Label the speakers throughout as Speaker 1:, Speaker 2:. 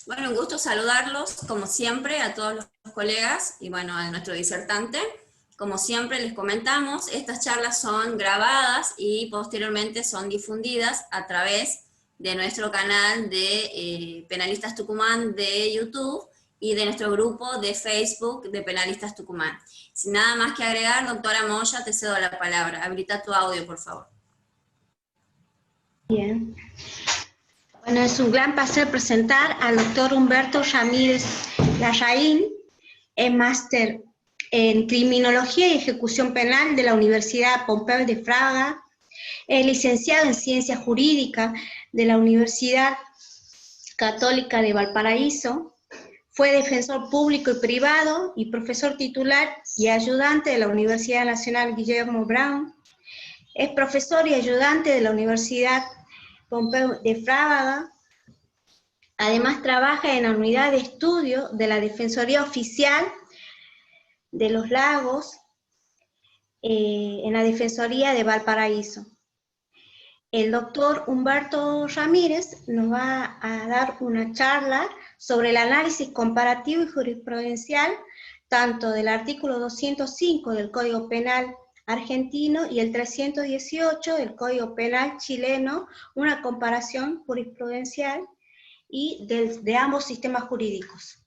Speaker 1: Bueno, un gusto saludarlos, como siempre, a todos los colegas y bueno, a nuestro disertante. Como siempre les comentamos, estas charlas son grabadas y posteriormente son difundidas a través de nuestro canal de Penalistas Tucumán de YouTube y de nuestro grupo de Facebook de Penalistas Tucumán. Sin nada más que agregar, doctora Moya, te cedo la palabra. Habilita tu audio, por favor.
Speaker 2: Bien. Bueno, es un gran placer presentar al doctor Humberto Ramírez Larraín, es máster en Criminología y Ejecución Penal de la Universidad Pompeu de Fabra, es licenciado en Ciencias Jurídicas de la Universidad Católica de Valparaíso, fue defensor público y privado y profesor titular y ayudante de la Universidad Nacional Guillermo Brown, es profesor y ayudante de la Universidad Pompeu de Fabra. Además trabaja en la unidad de estudio de la Defensoría Oficial de los Lagos, en la Defensoría de Valparaíso. El doctor Humberto Ramírez nos va a dar una charla sobre el análisis comparativo y jurisprudencial tanto del artículo 205 del Código Penal argentino y el 318 del Código Penal chileno, una comparación jurisprudencial y de ambos sistemas jurídicos.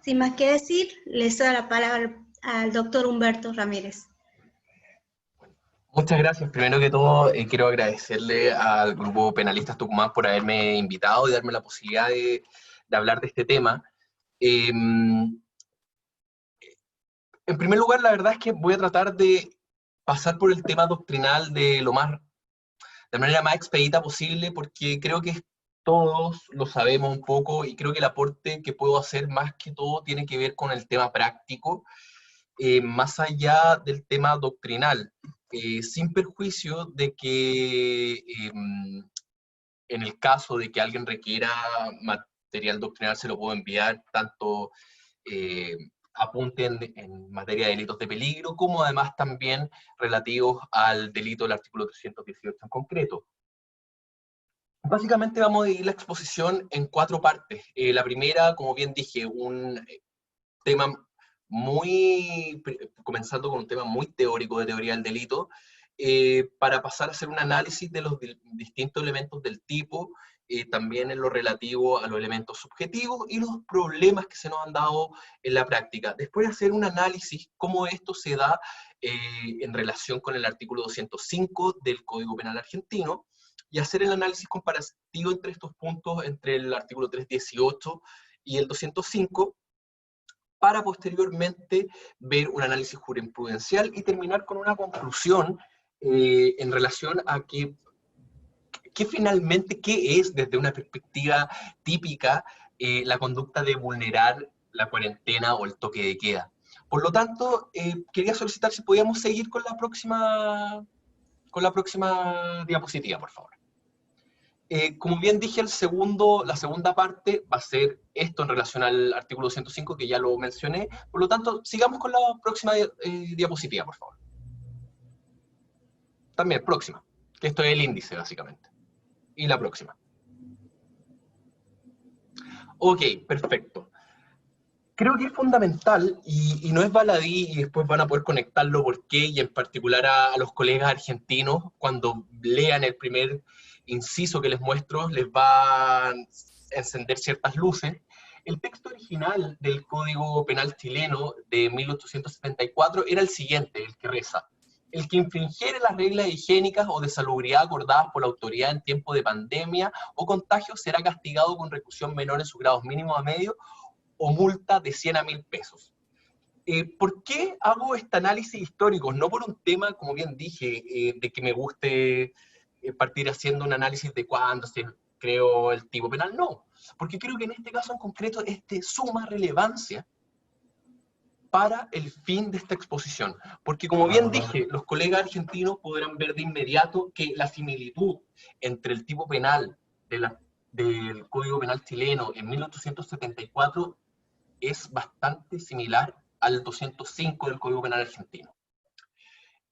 Speaker 2: Sin más que decir, les doy la palabra al doctor Humberto Ramírez.
Speaker 3: Muchas gracias. Primero que todo, quiero agradecerle al Grupo Penalistas Tucumán por haberme invitado y darme la posibilidad de hablar de este tema. En primer lugar, la verdad es que voy a tratar de pasar por el tema doctrinal de manera más expedita posible, porque creo que todos lo sabemos un poco y creo que el aporte que puedo hacer más que todo tiene que ver con el tema práctico, más allá del tema doctrinal, sin perjuicio de que en el caso de que alguien requiera material doctrinal se lo puedo enviar, tanto apunte en materia de delitos de peligro, como además también relativos al delito del artículo 318 en concreto. Básicamente vamos a dividir la exposición en 4 partes. La primera, como bien dije, un tema comenzando con un tema muy teórico de teoría del delito, para pasar a hacer un análisis de los distintos elementos del tipo, también en lo relativo a los elementos subjetivos y los problemas que se nos han dado en la práctica. Después hacer un análisis cómo esto se da en relación con el artículo 205 del Código Penal argentino, y hacer el análisis comparativo entre estos puntos, entre el artículo 318 y el 205, para posteriormente ver un análisis jurisprudencial y terminar con una conclusión en relación a qué finalmente, qué es desde una perspectiva típica la conducta de vulnerar la cuarentena o el toque de queda. Por lo tanto, quería solicitar si podíamos seguir con la próxima diapositiva, por favor. Como bien dije, la segunda parte va a ser esto en relación al artículo 205, que ya lo mencioné. Por lo tanto, sigamos con la próxima diapositiva, por favor. También, próxima, que esto es el índice, básicamente. Y la próxima. Ok, perfecto. Creo que es fundamental, y no es baladí, y después van a poder conectarlo por qué, y en particular a los colegas argentinos, cuando lean el primer inciso que les muestro, les va a encender ciertas luces. El texto original del Código Penal chileno de 1874 era el siguiente, el que reza: el que infringiere las reglas higiénicas o de salubridad acordadas por la autoridad en tiempo de pandemia o contagio será castigado con reclusión menor en sus grados mínimos a medio o multa de 100 a 1000 pesos. ¿Por qué hago este análisis histórico? No por un tema, como bien dije, de que me guste partir haciendo un análisis de cuándo se creó el tipo penal, no. Porque creo que en este caso en concreto es de suma relevancia para el fin de esta exposición. Porque como bien dije, los colegas argentinos podrán ver de inmediato que la similitud entre el tipo penal del Código Penal chileno en 1874 es bastante similar al 205 del Código Penal argentino.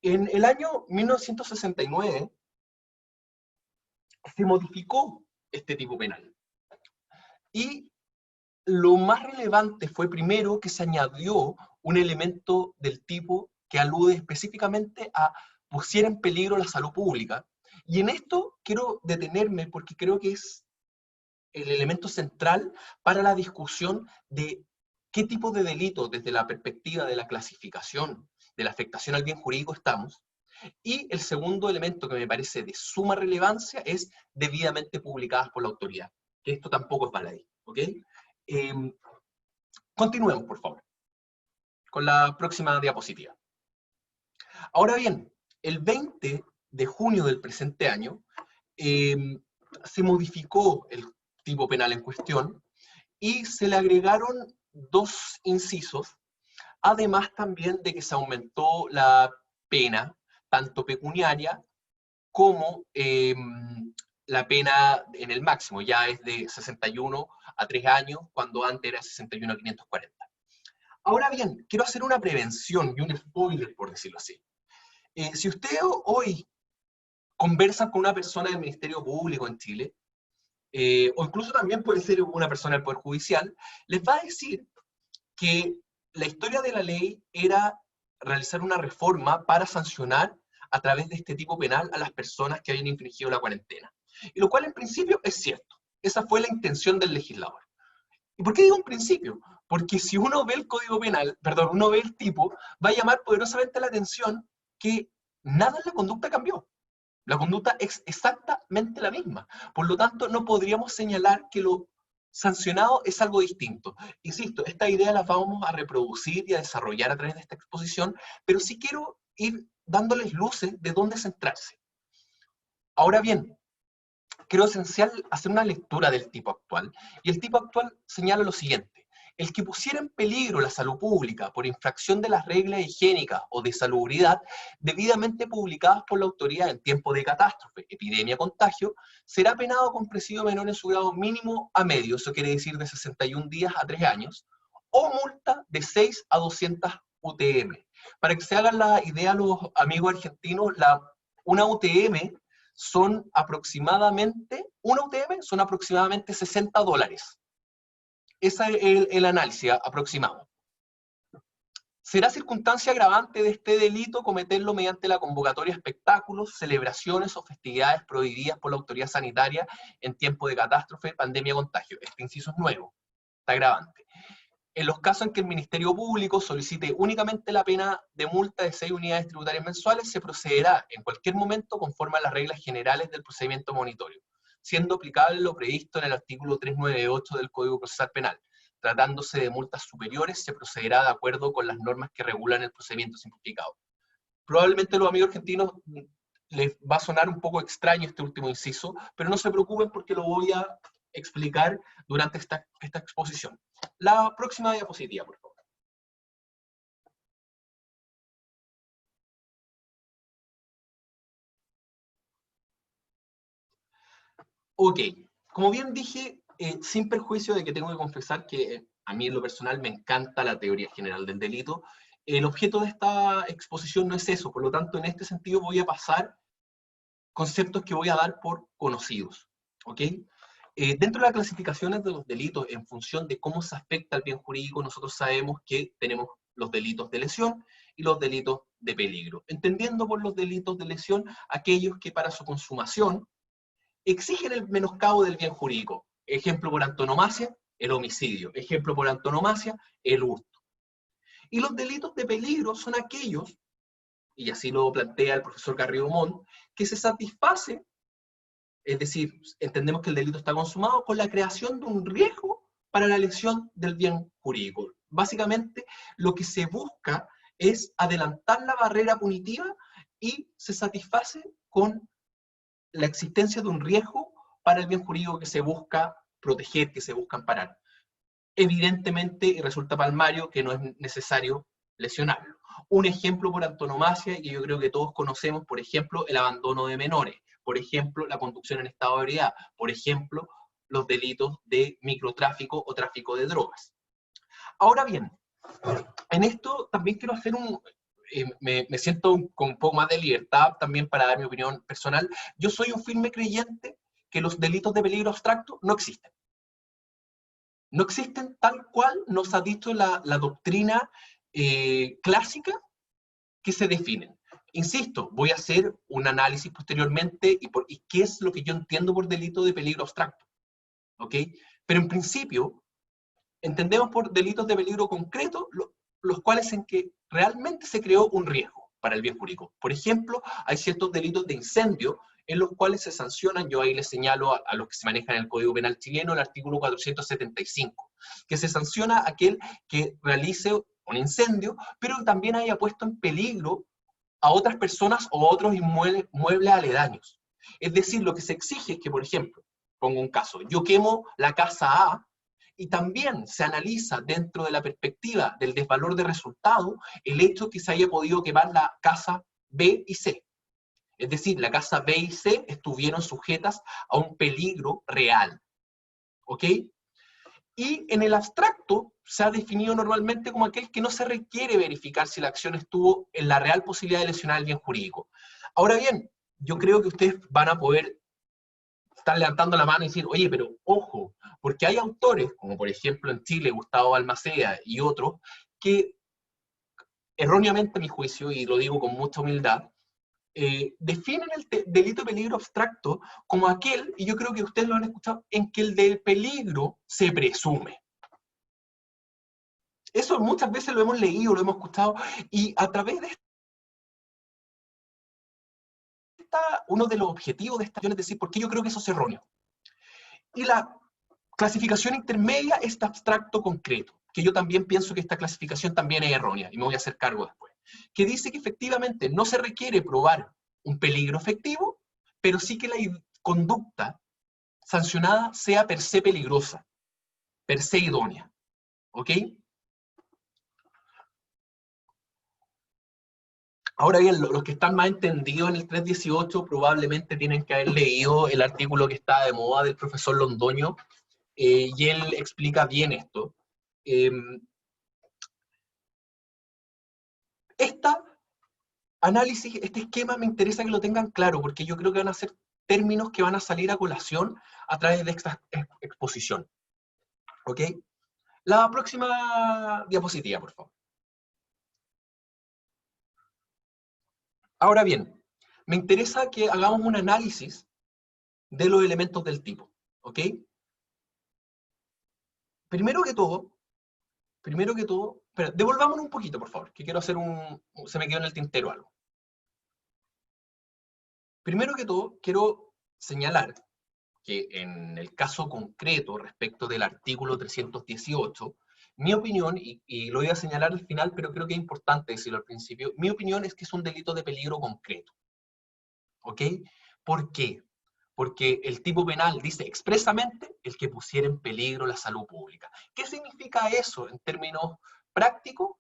Speaker 3: En el año 1969 se modificó este tipo penal y lo más relevante fue primero que se añadió un elemento del tipo que alude específicamente a pusiera en peligro la salud pública. Y en esto quiero detenerme porque creo que es el elemento central para la discusión de qué tipo de delito desde la perspectiva de la clasificación, de la afectación al bien jurídico estamos. Y el segundo elemento que me parece de suma relevancia es debidamente publicadas por la autoridad, que esto tampoco es baladí, ¿ok? Continuemos, por favor, con la próxima diapositiva. Ahora bien, el 20 de junio del presente año se modificó el tipo penal en cuestión y se le agregaron 2 incisos, además también de que se aumentó la pena, tanto pecuniaria como la pena en el máximo, ya es de 61 a 3 años, cuando antes era 61 a 540. Ahora bien, quiero hacer una prevención y un spoiler, por decirlo así. Si usted hoy conversa con una persona del Ministerio Público en Chile, o incluso también puede ser una persona del Poder Judicial, les va a decir que la historia de la ley era realizar una reforma para sancionar a través de este tipo penal a las personas que habían infringido la cuarentena. Y lo cual en principio es cierto. Esa fue la intención del legislador. ¿Y por qué digo en principio? Porque si uno ve el Código Penal, perdón, uno ve el tipo, va a llamar poderosamente la atención que nada en la conducta cambió. La conducta es exactamente la misma. Por lo tanto, no podríamos señalar que lo sancionado es algo distinto. Insisto, esta idea la vamos a reproducir y a desarrollar a través de esta exposición, pero sí quiero ir dándoles luces de dónde centrarse. Ahora bien, creo esencial hacer una lectura del tipo actual, y el tipo actual señala lo siguiente: el que pusiera en peligro la salud pública por infracción de las reglas higiénicas o de salubridad debidamente publicadas por la autoridad en tiempo de catástrofe, epidemia, contagio, será penado con presidio menor en su grado mínimo a medio, eso quiere decir de 61 días a 3 años, o multa de 6 a 200 UTM. Para que se hagan la idea los amigos argentinos, una UTM son aproximadamente, una UTM son aproximadamente $60. Ese es el análisis aproximado. ¿Será circunstancia agravante de este delito cometerlo mediante la convocatoria a espectáculos, celebraciones o festividades prohibidas por la autoridad sanitaria en tiempo de catástrofe, pandemia o contagio? Este inciso es nuevo, está agravante. En los casos en que el Ministerio Público solicite únicamente la pena de multa de 6 unidades tributarias mensuales, se procederá en cualquier momento conforme a las reglas generales del procedimiento monitorio, siendo aplicable lo previsto en el artículo 398 del Código Procesal Penal. Tratándose de multas superiores, se procederá de acuerdo con las normas que regulan el procedimiento simplificado. Probablemente a los amigos argentinos les va a sonar un poco extraño este último inciso, pero no se preocupen porque lo voy a explicar durante esta exposición. La próxima diapositiva, por favor. Ok, como bien dije, sin perjuicio de que tengo que confesar que a mí en lo personal me encanta la teoría general del delito, el objeto de esta exposición no es eso, por lo tanto en este sentido voy a pasar conceptos que voy a dar por conocidos, ¿ok? Dentro de las clasificaciones de los delitos, en función de cómo se afecta al bien jurídico, nosotros sabemos que tenemos los delitos de lesión y los delitos de peligro. Entendiendo por los delitos de lesión aquellos que para su consumación exigen el menoscabo del bien jurídico. Ejemplo por antonomasia, el homicidio. Ejemplo por antonomasia, el hurto. Y los delitos de peligro son aquellos, y así lo plantea el profesor Garrido Montt, que se satisface, es decir, entendemos que el delito está consumado con la creación de un riesgo para la lesión del bien jurídico. Básicamente, lo que se busca es adelantar la barrera punitiva y se satisface con la existencia de un riesgo para el bien jurídico que se busca proteger, que se busca amparar. Evidentemente, y resulta palmario que no es necesario lesionarlo. Un ejemplo por antonomasia, y yo creo que todos conocemos, por ejemplo, el abandono de menores, por ejemplo, la conducción en estado de ebriedad, por ejemplo, los delitos de microtráfico o tráfico de drogas. Ahora bien, en esto también quiero hacer me siento con un poco más de libertad también para dar mi opinión personal. Yo soy un firme creyente que los delitos de peligro abstracto no existen. No existen tal cual nos ha dicho la doctrina clásica que se definen. Insisto, voy a hacer un análisis posteriormente y qué es lo que yo entiendo por delito de peligro abstracto. ¿Ok? Pero en principio, entendemos por delitos de peligro concreto los cuales en que realmente se creó un riesgo para el bien jurídico. Por ejemplo, hay ciertos delitos de incendio en los cuales se sancionan, yo ahí les señalo a los que se manejan en el Código Penal chileno, el artículo 475, que se sanciona a aquel que realice un incendio, pero también haya puesto en peligro a otras personas o a otros muebles aledaños. Es decir, lo que se exige es que, por ejemplo, pongo un caso, yo quemo la casa A, y también se analiza dentro de la perspectiva del desvalor de resultado el hecho que se haya podido quemar la casa B y C. Es decir, la casa B y C estuvieron sujetas a un peligro real. ¿Ok? Y en el abstracto se ha definido normalmente como aquel que no se requiere verificar si la acción estuvo en la real posibilidad de lesionar el bien jurídico. Ahora bien, yo creo que ustedes van a poder estar levantando la mano y decir, oye, pero ojo, porque hay autores, como por ejemplo en Chile, Gustavo Balmaceda y otros, que erróneamente a mi juicio, y lo digo con mucha humildad, definen el delito de peligro abstracto como aquel, y yo creo que ustedes lo han escuchado, en que el del peligro se presume. Eso muchas veces lo hemos leído, lo hemos escuchado, y a través de uno de los objetivos de esta acción es decir, ¿por qué yo creo que eso es erróneo? Y la clasificación intermedia es abstracto concreto, que yo también pienso que esta clasificación también es errónea, y me voy a hacer cargo después, que dice que efectivamente no se requiere probar un peligro efectivo, pero sí que la conducta sancionada sea per se peligrosa, per se idónea. ¿Ok? Ahora bien, los que están más entendidos en el 318 probablemente tienen que haber leído el artículo que está de moda del profesor Londoño, y él explica bien esto. Este esquema me interesa que lo tengan claro, porque yo creo que van a ser términos que van a salir a colación a través de esta exposición. ¿Ok? La próxima diapositiva, por favor. Ahora bien, me interesa que hagamos un análisis de los elementos del tipo. ¿Ok? Primero que todo, espera, devolvámonos un poquito, por favor, que quiero hacer se me quedó en el tintero algo. Primero que todo, quiero señalar que en el caso concreto respecto del artículo 318, mi opinión, y lo voy a señalar al final, pero creo que es importante decirlo al principio, mi opinión es que es un delito de peligro concreto. ¿Ok? ¿Por qué? Porque el tipo penal dice expresamente el que pusiera en peligro la salud pública. ¿Qué significa eso en términos prácticos?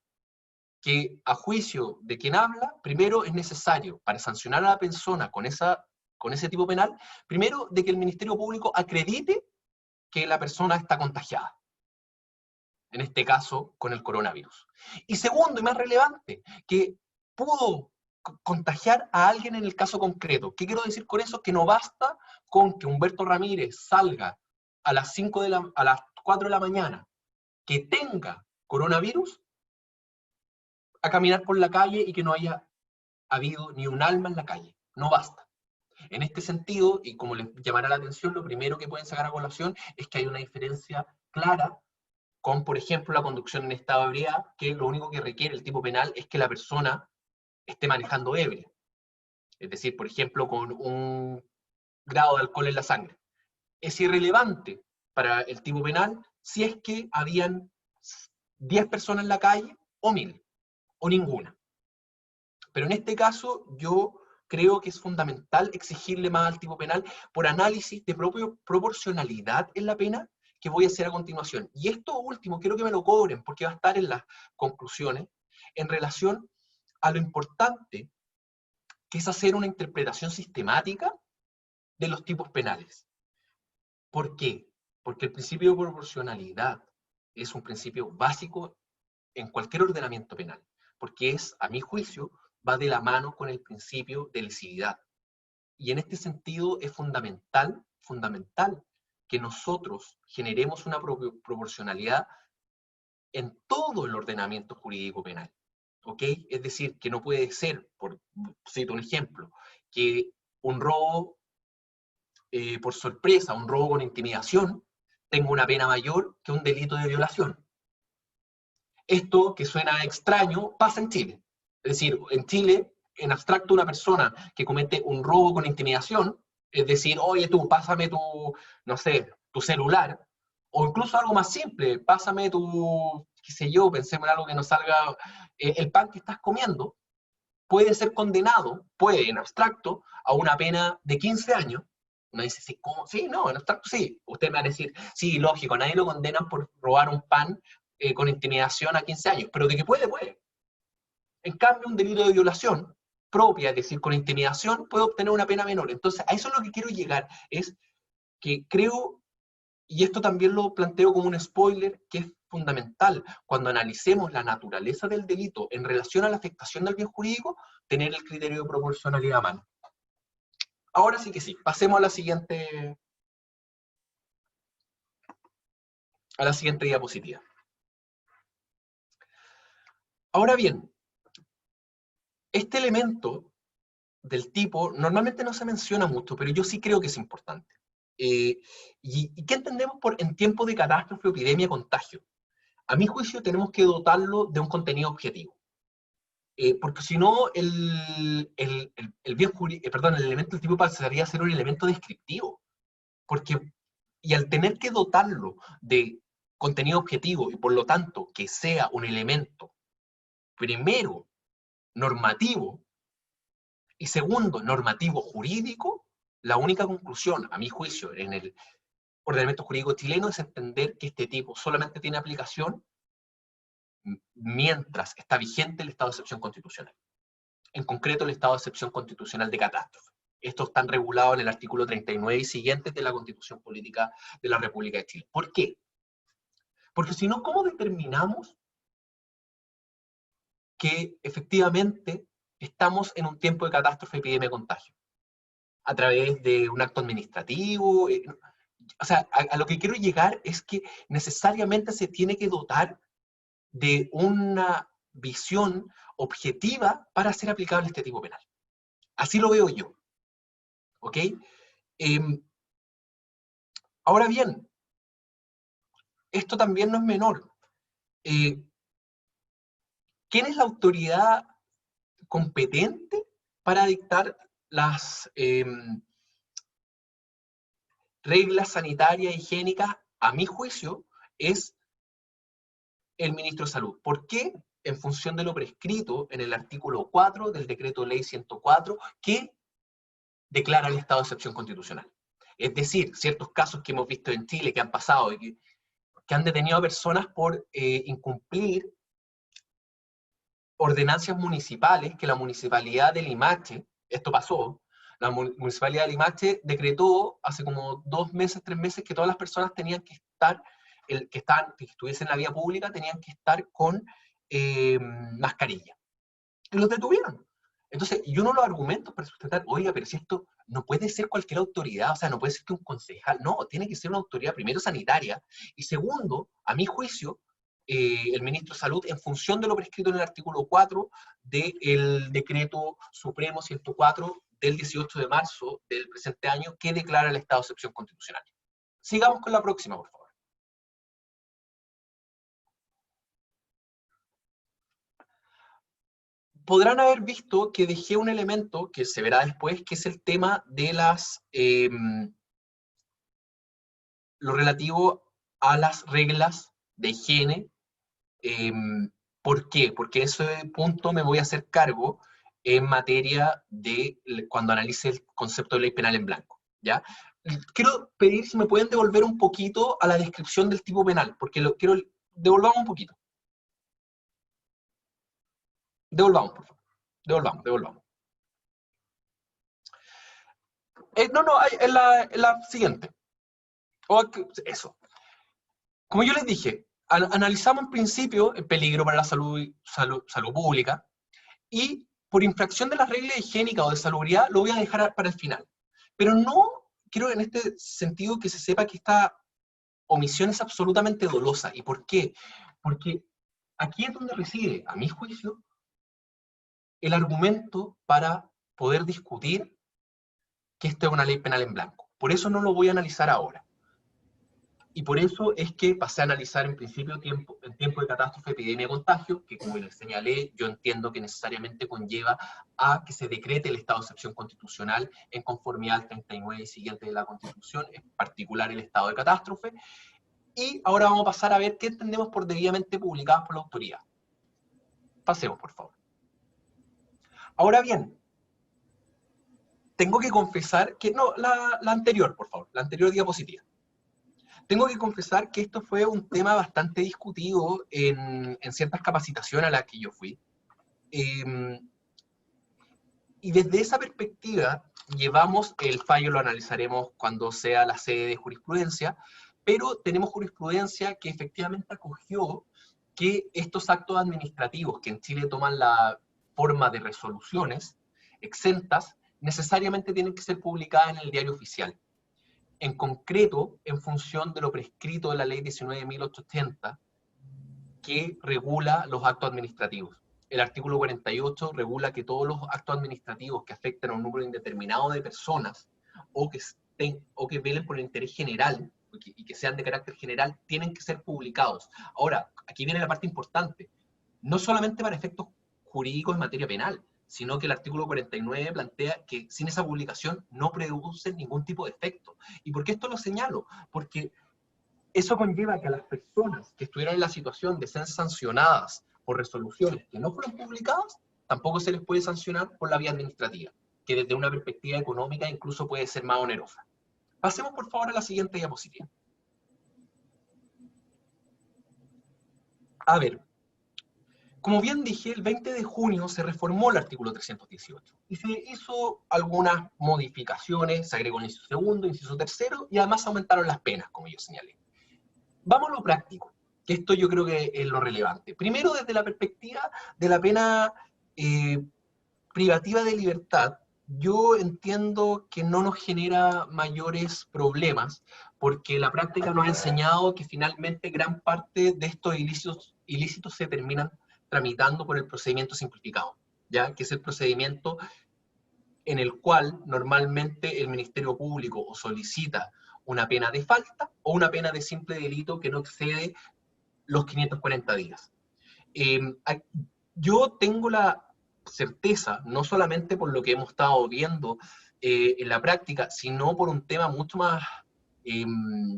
Speaker 3: Que a juicio de quien habla, primero es necesario, para sancionar a la persona con ese tipo penal, primero de que el Ministerio Público acredite que la persona está contagiada, en este caso con el coronavirus. Y segundo, y más relevante, que pudo contagiar a alguien en el caso concreto. ¿Qué quiero decir con eso? Que no basta con que Humberto Ramírez salga a las 4 de la mañana, que tenga coronavirus, a caminar por la calle y que no haya habido ni un alma en la calle. No basta. En este sentido, y como les llamará la atención, lo primero que pueden sacar a colación es que hay una diferencia clara con, por ejemplo, la conducción en estado de ebriedad, que lo único que requiere el tipo penal es que la persona esté manejando ebria. Es decir, por ejemplo, con un grado de alcohol en la sangre. Es irrelevante para el tipo penal si es que habían 10 personas en la calle o 1000, o ninguna. Pero en este caso, yo creo que es fundamental exigirle más al tipo penal por análisis de proporcionalidad en la pena que voy a hacer a continuación. Y esto último, quiero que me lo cobren, porque va a estar en las conclusiones, en relación a lo importante que es hacer una interpretación sistemática de los tipos penales. ¿Por qué? Porque el principio de proporcionalidad es un principio básico en cualquier ordenamiento penal, porque es, a mi juicio, va de la mano con el principio de lesividad. Y en este sentido es fundamental que nosotros generemos una proporcionalidad en todo el ordenamiento jurídico penal. ¿Ok? Es decir, que no puede ser, cito un ejemplo, que un robo por sorpresa, un robo con intimidación, tenga una pena mayor que un delito de violación. Esto, que suena extraño, pasa en Chile. Es decir, en Chile, en abstracto, una persona que comete un robo con intimidación, es decir, oye tú, pásame tu, no sé, tu celular, o incluso algo más simple, pásame tu, qué sé yo, pensemos en algo que nos salga, el pan que estás comiendo, puede ser condenado, puede, en abstracto, a una pena de 15 años. Uno dice, sí, ¿cómo? Sí, no, en abstracto sí. Usted me va a decir, sí, lógico, nadie lo condenan por robar un pan con intimidación a 15 años, pero de que puede, puede. En cambio, un delito de violación propia, es decir, con intimidación, puede obtener una pena menor. Entonces, a eso es lo que quiero llegar, es que creo, y esto también lo planteo como un spoiler, que es fundamental, cuando analicemos la naturaleza del delito en relación a la afectación del bien jurídico, tener el criterio de proporcionalidad a mano. Ahora sí que sí, pasemos a la siguiente diapositiva. Ahora bien, este elemento del tipo normalmente no se menciona mucho, pero yo sí creo que es importante. ¿Y qué entendemos por en tiempo de catástrofe, epidemia, contagio? A mi juicio tenemos que dotarlo de un contenido objetivo. Porque si no, el elemento del tipo pasaría a ser un elemento descriptivo. Y al tener que dotarlo de contenido objetivo y por lo tanto que sea un elemento, primero, normativo, y segundo, normativo jurídico, la única conclusión, a mi juicio, en el ordenamiento jurídico chileno es entender que este tipo solamente tiene aplicación mientras está vigente el estado de excepción constitucional. En concreto, el estado de excepción constitucional de catástrofe. Esto está regulado en el artículo 39 y siguientes de la Constitución Política de la República de Chile. ¿Por qué? Porque si no, ¿cómo determinamos que efectivamente estamos en un tiempo de catástrofe, epidemia, contagio? A través de un acto administrativo. O sea, a lo que quiero llegar es que necesariamente se tiene que dotar de una visión objetiva para ser aplicable este tipo penal. Así lo veo yo. ¿Ok? Ahora bien, esto también no es menor. ¿Quién es la autoridad competente para dictar las reglas sanitarias, higiénicas? A mi juicio, es el ministro de Salud. ¿Por qué? En función de lo prescrito en el artículo 4 del decreto ley 104, que declara el estado de excepción constitucional. Es decir, ciertos casos que hemos visto en Chile, que han pasado, y que han detenido a personas por incumplir ordenanzas municipales que la municipalidad de Limache, esto pasó, la municipalidad de Limache decretó hace como 2 meses, 3 meses, que todas las personas tenían que estar, que estuviesen en la vía pública, tenían que estar con mascarilla. Y los detuvieron. Entonces, yo no lo argumento para sustentar, oiga, pero si esto no puede ser cualquier autoridad, o sea, no puede ser que un concejal, no, tiene que ser una autoridad, primero, sanitaria, y segundo, a mi juicio, el ministro de Salud, en función de lo prescrito en el artículo 4 del decreto supremo 104 del 18 de marzo del presente año, que declara el estado de excepción constitucional. Sigamos con la próxima, por favor. Podrán haber visto que dejé un elemento que se verá después, que es el tema de lo relativo a las reglas de higiene. ¿Por qué? Porque ese punto me voy a hacer cargo en materia de cuando analice el concepto de ley penal en blanco, ¿ya? Quiero pedir si me pueden devolver un poquito a la descripción del tipo penal, porque devolvamos un poquito. Devolvamos, por favor. Devolvamos. No, en la siguiente. Eso. Como yo les dije, analizamos en principio el peligro para la salud pública, y por infracción de las reglas higiénicas o de salubridad lo voy a dejar para el final. Pero no quiero en este sentido que se sepa que esta omisión es absolutamente dolosa. ¿Y por qué? Porque aquí es donde reside, a mi juicio, el argumento para poder discutir que esto es una ley penal en blanco. Por eso no lo voy a analizar ahora. Y por eso es que pasé a analizar en principio en tiempo de catástrofe, epidemia y contagio, que como les señalé, yo entiendo que necesariamente conlleva a que se decrete el estado de excepción constitucional en conformidad al 39 y siguiente de la Constitución, en particular el estado de catástrofe. Y ahora vamos a pasar a ver qué entendemos por debidamente publicadas por la autoridad. Pasemos, por favor. Ahora bien, tengo que confesar que, no, la anterior, por favor, la anterior diapositiva. Tengo que confesar que esto fue un tema bastante discutido en ciertas capacitaciones a las que yo fui. Y desde esa perspectiva, llevamos el fallo, lo analizaremos cuando sea la sede de jurisprudencia, pero tenemos jurisprudencia que efectivamente acogió que estos actos administrativos que en Chile toman la forma de resoluciones exentas, necesariamente tienen que ser publicadas en el diario oficial. En concreto, en función de lo prescrito de la ley 19.880, que regula los actos administrativos. El artículo 48 regula que todos los actos administrativos que afecten a un número indeterminado de personas o que velen por el interés general y que sean de carácter general, tienen que ser publicados. Ahora, aquí viene la parte importante. No solamente para efectos jurídicos en materia penal, sino que el artículo 49 plantea que sin esa publicación no produce ningún tipo de efecto. ¿Y por qué esto lo señalo? Porque eso conlleva que a las personas que estuvieron en la situación de ser sancionadas por resoluciones que no fueron publicadas, tampoco se les puede sancionar por la vía administrativa, que desde una perspectiva económica incluso puede ser más onerosa. Pasemos por favor a la siguiente diapositiva. A ver, como bien dije, el 20 de junio se reformó el artículo 318 y se hizo algunas modificaciones, se agregó el inciso segundo, inciso tercero y además aumentaron las penas, como yo señalé. Vamos a lo práctico, que esto yo creo que es lo relevante. Primero, desde la perspectiva de la pena privativa de libertad, yo entiendo que no nos genera mayores problemas, porque la práctica nos ha enseñado que finalmente gran parte de estos ilícitos se terminan tramitando por el procedimiento simplificado, ¿ya? Que es el procedimiento en el cual normalmente el Ministerio Público o solicita una pena de falta o una pena de simple delito que no excede los 540 días. Yo tengo la certeza, no solamente por lo que hemos estado viendo en la práctica, sino por un tema mucho más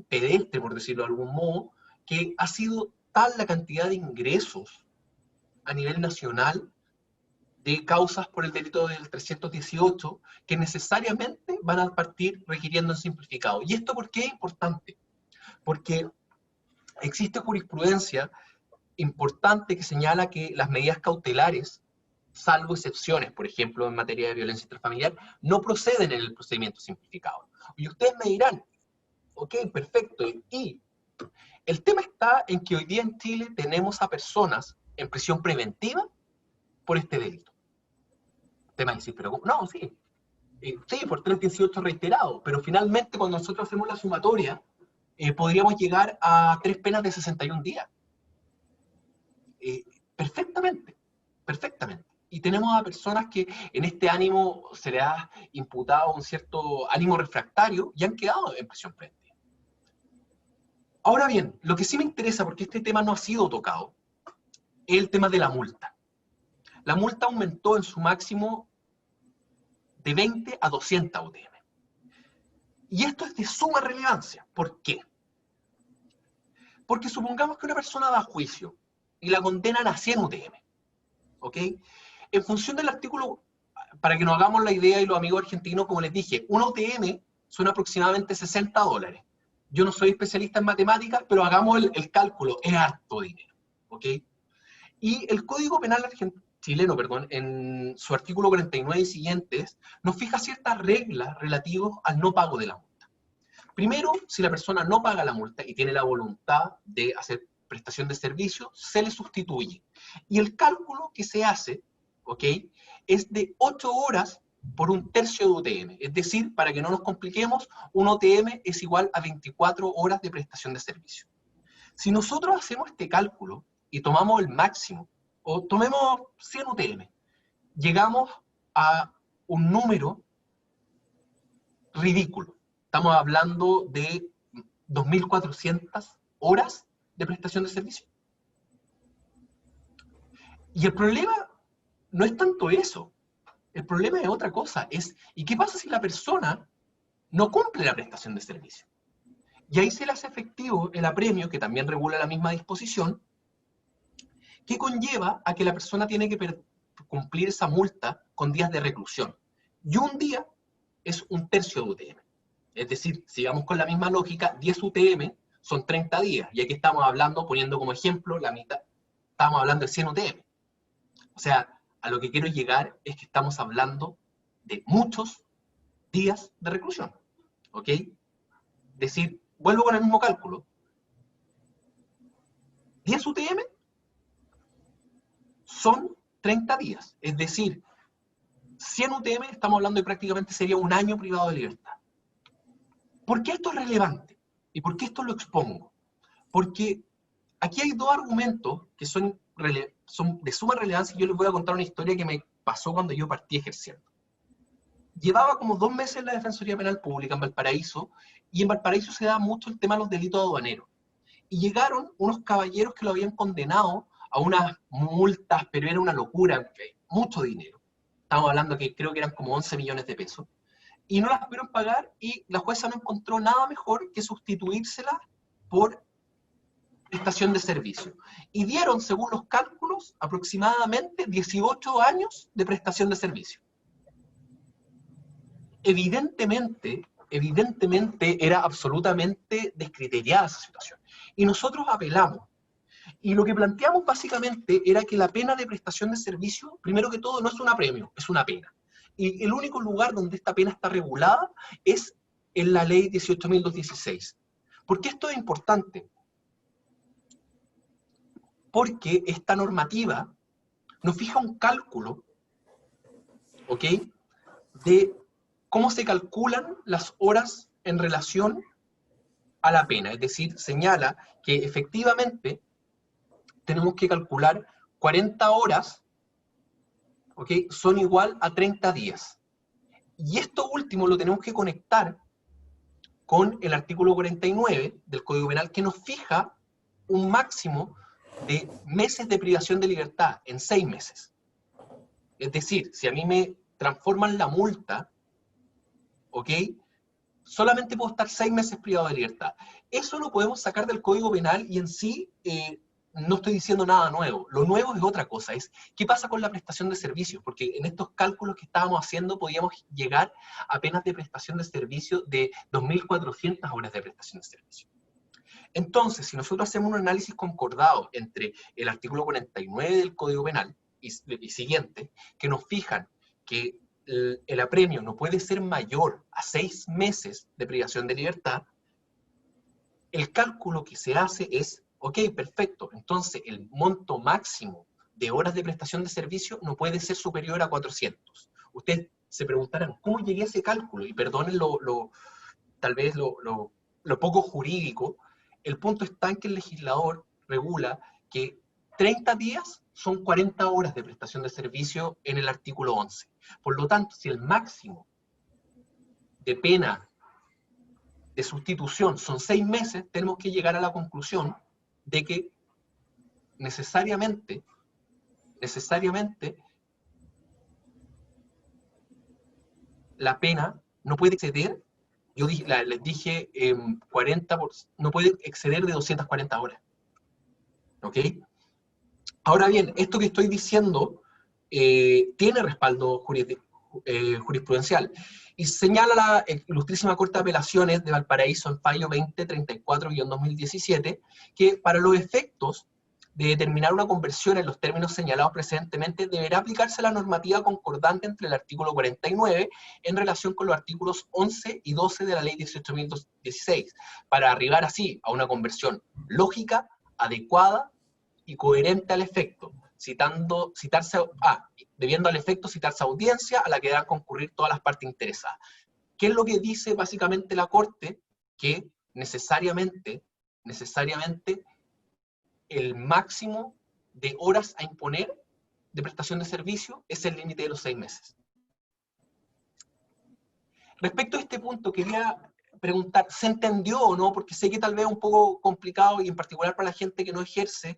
Speaker 3: pedestre, por decirlo de algún modo, que ha sido tal la cantidad de ingresos a nivel nacional de causas por el delito del 318 que necesariamente van a partir requiriendo en simplificado. ¿Y esto por qué es importante? Porque existe jurisprudencia importante que señala que las medidas cautelares, salvo excepciones, por ejemplo, en materia de violencia intrafamiliar, no proceden en el procedimiento simplificado. Y ustedes me dirán, ok, perfecto, y el tema está en que hoy día en Chile tenemos a personas en prisión preventiva por este delito. El tema es decir, pero no, sí, sí, por 318 reiterado, pero finalmente cuando nosotros hacemos la sumatoria, podríamos llegar a 3 penas de 61 días. Perfectamente, perfectamente. Y tenemos a personas que en este ánimo se les ha imputado un cierto ánimo refractario y han quedado en prisión preventiva. Ahora bien, lo que sí me interesa, porque este tema no ha sido tocado, es el tema de la multa. La multa aumentó en su máximo de 20 a 200 UTM. Y esto es de suma relevancia. ¿Por qué? Porque supongamos que una persona va a juicio y la condenan a 100 UTM. ¿Ok? En función del artículo, para que nos hagamos la idea y los amigos argentinos, como les dije, una UTM son aproximadamente $60. Yo no soy especialista en matemáticas, pero hagamos el cálculo, es harto dinero. ¿Ok? Y el Código Penal chileno, en su artículo 49 y siguientes, nos fija ciertas reglas relativas al no pago de la multa. Primero, si la persona no paga la multa y tiene la voluntad de hacer prestación de servicio, se le sustituye. Y el cálculo que se hace, ¿ok?, es de 8 horas por 1/3 de UTM. Es decir, para que no nos compliquemos, un UTM es igual a 24 horas de prestación de servicio. Si nosotros hacemos este cálculo y tomamos el máximo, o tomemos 100 UTM, llegamos a un número ridículo. Estamos hablando de 2.400 horas de prestación de servicio. Y el problema no es tanto eso. El problema es otra cosa. ¿Y qué pasa si la persona no cumple la prestación de servicio? Y ahí se le hace efectivo el apremio, que también regula la misma disposición, que conlleva a que la persona tiene que cumplir esa multa con días de reclusión. Y un día es 1/3 de UTM. Es decir, si vamos con la misma lógica, 10 UTM son 30 días. Y aquí estamos hablando, poniendo como ejemplo la mitad, estamos hablando de 100 UTM. O sea, a lo que quiero llegar es que estamos hablando de muchos días de reclusión. ¿Ok? Es decir, vuelvo con el mismo cálculo. 10 UTM son 30 días. Es decir, 100 UTM estamos hablando de prácticamente sería un año privado de libertad. ¿Por qué esto es relevante? ¿Y por qué esto lo expongo? Porque aquí hay dos argumentos que son de suma relevancia y yo les voy a contar una historia que me pasó cuando yo partí ejerciendo. Llevaba como 2 meses en la Defensoría Penal Pública en Valparaíso, y en Valparaíso se da mucho el tema de los delitos aduaneros. Y llegaron unos caballeros que lo habían condenado a unas multas, pero era una locura, mucho dinero. Estamos hablando que creo que eran como 11 millones de pesos. Y no las pudieron pagar, y la jueza no encontró nada mejor que sustituírselas por prestación de servicio. Y dieron, según los cálculos, aproximadamente 18 años de prestación de servicio. Evidentemente era absolutamente descriteriada esa situación. Y nosotros apelamos. Y lo que planteamos básicamente era que la pena de prestación de servicio, primero que todo, no es un apremio, es una pena. Y el único lugar donde esta pena está regulada es en la ley 18.216. ¿Por qué esto es importante? Porque esta normativa nos fija un cálculo, ¿ok?, de cómo se calculan las horas en relación a la pena. Es decir, señala que efectivamente tenemos que calcular 40 horas, ¿ok?, son igual a 30 días. Y esto último lo tenemos que conectar con el artículo 49 del Código Penal, que nos fija un máximo de meses de privación de libertad en 6 meses. Es decir, si a mí me transforman la multa, ¿ok?, solamente puedo estar 6 meses privado de libertad. Eso lo podemos sacar del Código Penal y en sí no estoy diciendo nada nuevo. Lo nuevo es otra cosa, es qué pasa con la prestación de servicios, porque en estos cálculos que estábamos haciendo podíamos llegar a penas de prestación de servicio de 2.400 horas de prestación de servicio. Entonces, si nosotros hacemos un análisis concordado entre el artículo 49 del Código Penal y siguiente, que nos fijan que el apremio no puede ser mayor a 6 meses de privación de libertad, el cálculo que se hace es, ok, perfecto, entonces el monto máximo de horas de prestación de servicio no puede ser superior a 400. Ustedes se preguntarán, ¿cómo llegué a ese cálculo? Y perdonen tal vez lo poco jurídico. El punto está en que el legislador regula que 30 días son 40 horas de prestación de servicio en el artículo 11. Por lo tanto, si el máximo de pena de sustitución son 6 meses, tenemos que llegar a la conclusión de que necesariamente la pena no puede exceder, les dije 40, no puede exceder de 240 horas. ¿Ok? Ahora bien, esto que estoy diciendo tiene respaldo jurisprudencial. Y señala la Ilustrísima Corte de Apelaciones de Valparaíso en fallo 2034-2017 que para los efectos de determinar una conversión en los términos señalados precedentemente deberá aplicarse la normativa concordante entre el artículo 49 en relación con los artículos 11 y 12 de la ley 18.216 para arribar así a una conversión lógica, adecuada y coherente al efecto, debiendo al efecto citarse audiencia a la que deberán concurrir todas las partes interesadas. ¿Qué es lo que dice básicamente la Corte? Que necesariamente el máximo de horas a imponer de prestación de servicio es el límite de los 6 meses. Respecto a este punto, quería preguntar, ¿se entendió o no? Porque sé que tal vez es un poco complicado, y en particular para la gente que no ejerce,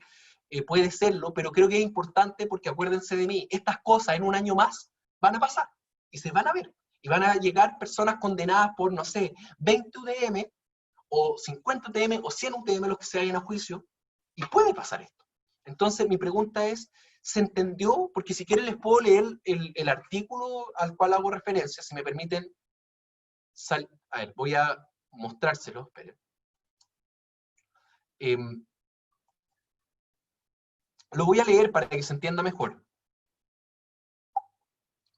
Speaker 3: puede serlo, pero creo que es importante porque acuérdense de mí, estas cosas en un año más van a pasar, y se van a ver, y van a llegar personas condenadas por, no sé, 20 UTM, o 50 UTM, o 100 UTM, los que se vayan a juicio, y puede pasar esto. Entonces, mi pregunta es, ¿se entendió? Porque si quieren les puedo leer el artículo al cual hago referencia, si me permiten. A ver, voy a mostrárselo, esperen. Lo voy a leer para que se entienda mejor.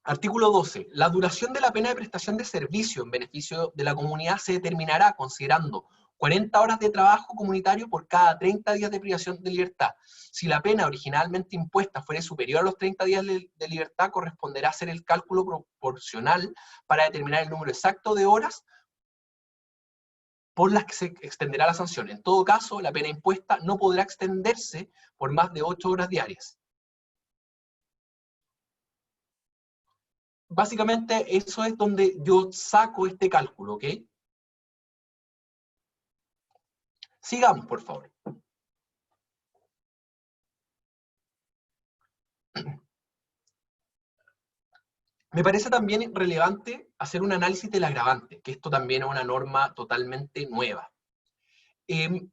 Speaker 3: Artículo 12. La duración de la pena de prestación de servicio en beneficio de la comunidad se determinará considerando 40 horas de trabajo comunitario por cada 30 días de privación de libertad. Si la pena originalmente impuesta fuere superior a los 30 días de libertad, corresponderá hacer el cálculo proporcional para determinar el número exacto de horas por las que se extenderá la sanción. En todo caso, la pena impuesta no podrá extenderse por más de 8 horas diarias. Básicamente, eso es donde yo saco este cálculo, ¿ok? Sigamos, por favor. Me parece también relevante hacer un análisis del agravante, que esto también es una norma totalmente nueva. ¿Y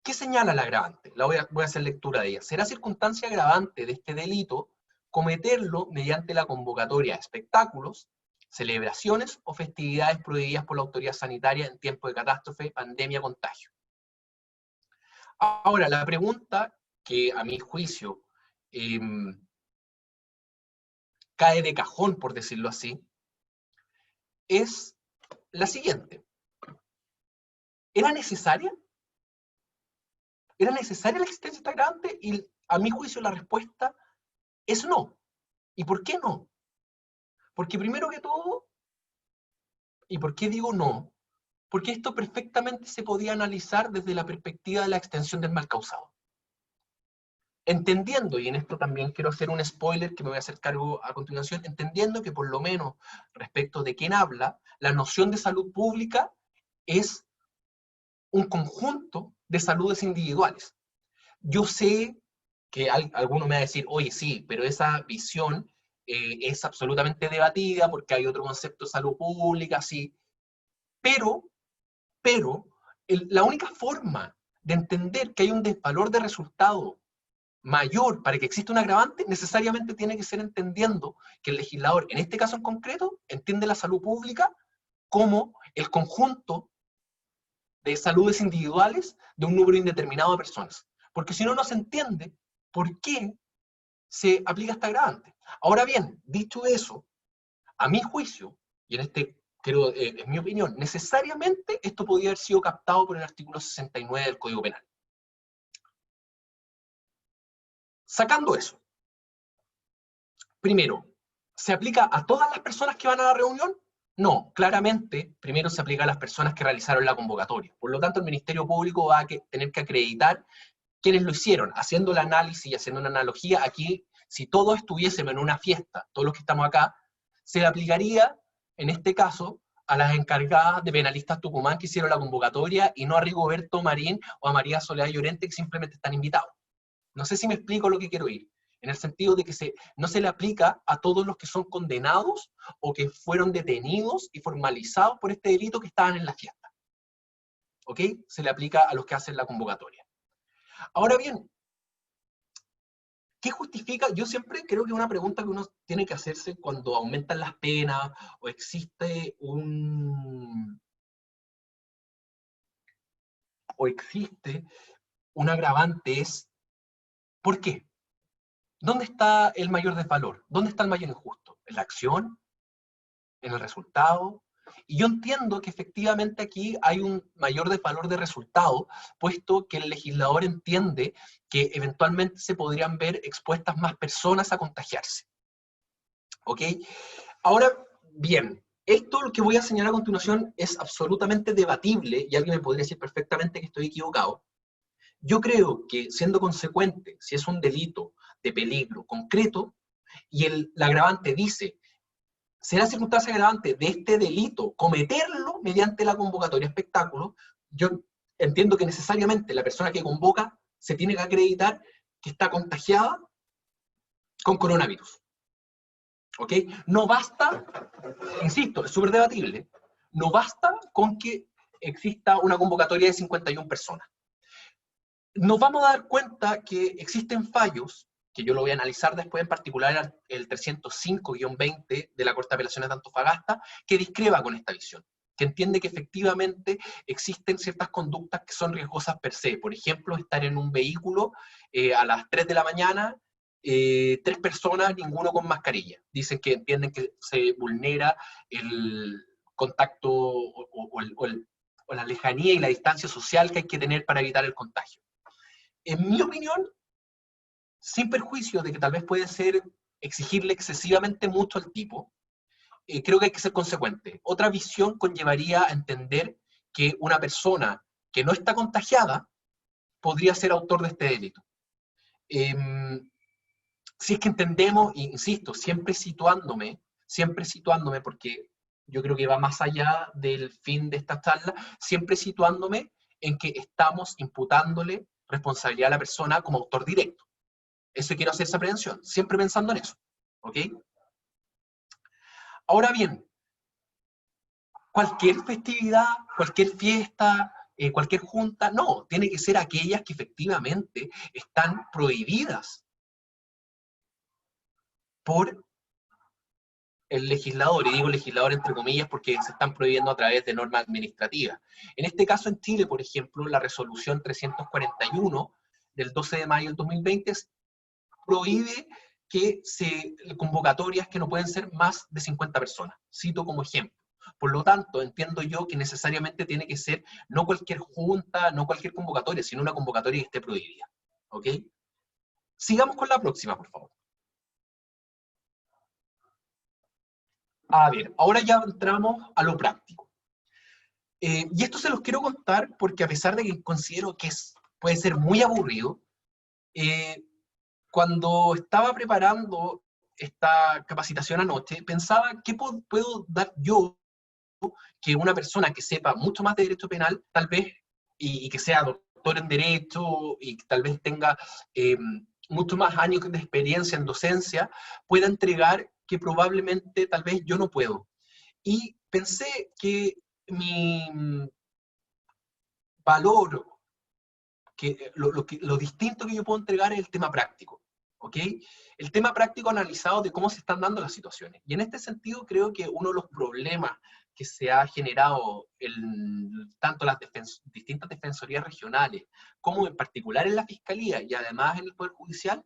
Speaker 3: qué señala el agravante? Voy a hacer lectura de ella. Será circunstancia agravante de este delito cometerlo mediante la convocatoria de espectáculos, celebraciones o festividades prohibidas por la autoridad sanitaria en tiempo de catástrofe, pandemia, contagio. Ahora, la pregunta que a mi juicio cae de cajón, por decirlo así, es la siguiente. ¿Era necesaria? ¿Era necesaria la existencia de esta agravante? Y a mi juicio la respuesta es no. ¿Y por qué no? Porque primero que todo, ¿y por qué digo no? Porque esto perfectamente se podía analizar desde la perspectiva de la extensión del mal causado. Entendiendo, y en esto también quiero hacer un spoiler que me voy a hacer cargo a continuación, entendiendo que por lo menos respecto de quién habla, la noción de salud pública es un conjunto de saludes individuales. Yo sé que alguno me va a decir, oye, sí, pero esa visión es absolutamente debatida porque hay otro concepto de salud pública, sí, pero la única forma de entender que hay un desvalor de resultado mayor para que exista un agravante, necesariamente tiene que ser entendiendo que el legislador, en este caso en concreto, entiende la salud pública como el conjunto de saludes individuales de un número indeterminado de personas. Porque si no, no se entiende por qué se aplica esta agravante. Ahora bien, dicho eso, a mi juicio, y en este creo, es mi opinión, necesariamente esto podía haber sido captado por el artículo 69 del Código Penal. Sacando eso, primero, ¿se aplica a todas las personas que van a la reunión? No, claramente, primero se aplica a las personas que realizaron la convocatoria. Por lo tanto, el Ministerio Público va a tener que acreditar quiénes lo hicieron. Haciendo el análisis y haciendo una analogía, aquí, si todos estuviésemos en una fiesta, todos los que estamos acá, se le aplicaría, en este caso, a las encargadas de Penalistas Tucumán que hicieron la convocatoria y no a Rigoberto Marín o a María Soledad Llorente que simplemente están invitados. No sé si me explico lo que quiero ir, en el sentido de que no se le aplica a todos los que son condenados o que fueron detenidos y formalizados por este delito que estaban en la fiesta. ¿Ok? Se le aplica a los que hacen la convocatoria. Ahora bien, ¿qué justifica? Yo siempre creo que es una pregunta que uno tiene que hacerse cuando aumentan las penas o existe un agravante es, ¿por qué? ¿Dónde está el mayor desvalor? ¿Dónde está el mayor injusto? ¿En la acción? ¿En el resultado? Y yo entiendo que efectivamente aquí hay un mayor valor de resultado, puesto que el legislador entiende que eventualmente se podrían ver expuestas más personas a contagiarse. ¿Ok? Ahora, bien, esto lo que voy a señalar a continuación es absolutamente debatible, y alguien me podría decir perfectamente que estoy equivocado. Yo creo que, siendo consecuente, si es un delito de peligro concreto, y el agravante dice, será circunstancia agravante de este delito cometerlo mediante la convocatoria de espectáculo, yo entiendo que necesariamente la persona que convoca se tiene que acreditar que está contagiada con coronavirus. ¿Ok? No basta, insisto, es súper debatible, no basta con que exista una convocatoria de 51 personas. Nos vamos a dar cuenta que existen fallos, que yo lo voy a analizar después, en particular el 305-20 de la Corte de Apelaciones de Antofagasta, que discrepa con esta visión, que entiende que efectivamente existen ciertas conductas que son riesgosas per se. Por ejemplo, estar en un vehículo a las 3 de la mañana, 3 personas, ninguno con mascarilla. Dicen que entienden que se vulnera el contacto o la lejanía y la distancia social que hay que tener para evitar el contagio. En mi opinión, sin perjuicio de que tal vez puede ser exigirle excesivamente mucho al tipo, creo que hay que ser consecuente. Otra visión conllevaría a entender que una persona que no está contagiada podría ser autor de este delito. Si es que entendemos, insisto, siempre situándome, porque yo creo que va más allá del fin de esta charla, siempre situándome en que estamos imputándole responsabilidad a la persona como autor directo. Eso quiero hacer esa prevención, siempre pensando en eso. ¿Ok? Ahora bien, cualquier festividad, cualquier fiesta, cualquier junta, no, tiene que ser aquellas que efectivamente están prohibidas por el legislador, y digo legislador entre comillas porque se están prohibiendo a través de normas administrativas. En este caso en Chile, por ejemplo, la resolución 341 del 12 de mayo del 2020 prohíbe que convocatorias que no pueden ser más de 50 personas. Cito como ejemplo. Por lo tanto, entiendo yo que necesariamente tiene que ser no cualquier junta, no cualquier convocatoria, sino una convocatoria que esté prohibida. ¿Ok? Sigamos con la próxima, por favor. A ver, ahora ya entramos a lo práctico. Y esto se los quiero contar porque a pesar de que considero que puede ser muy aburrido, cuando estaba preparando esta capacitación anoche, pensaba, ¿qué puedo dar yo que una persona que sepa mucho más de derecho penal, tal vez, y que sea doctor en derecho, y que tal vez tenga mucho más años de experiencia en docencia, pueda entregar que probablemente tal vez yo no puedo? Y pensé que mi valor, lo distinto que yo puedo entregar es el tema práctico. ¿Ok? El tema práctico analizado de cómo se están dando las situaciones. Y en este sentido creo que uno de los problemas que se ha generado tanto las distintas defensorías regionales, como en particular en la Fiscalía y además en el Poder Judicial,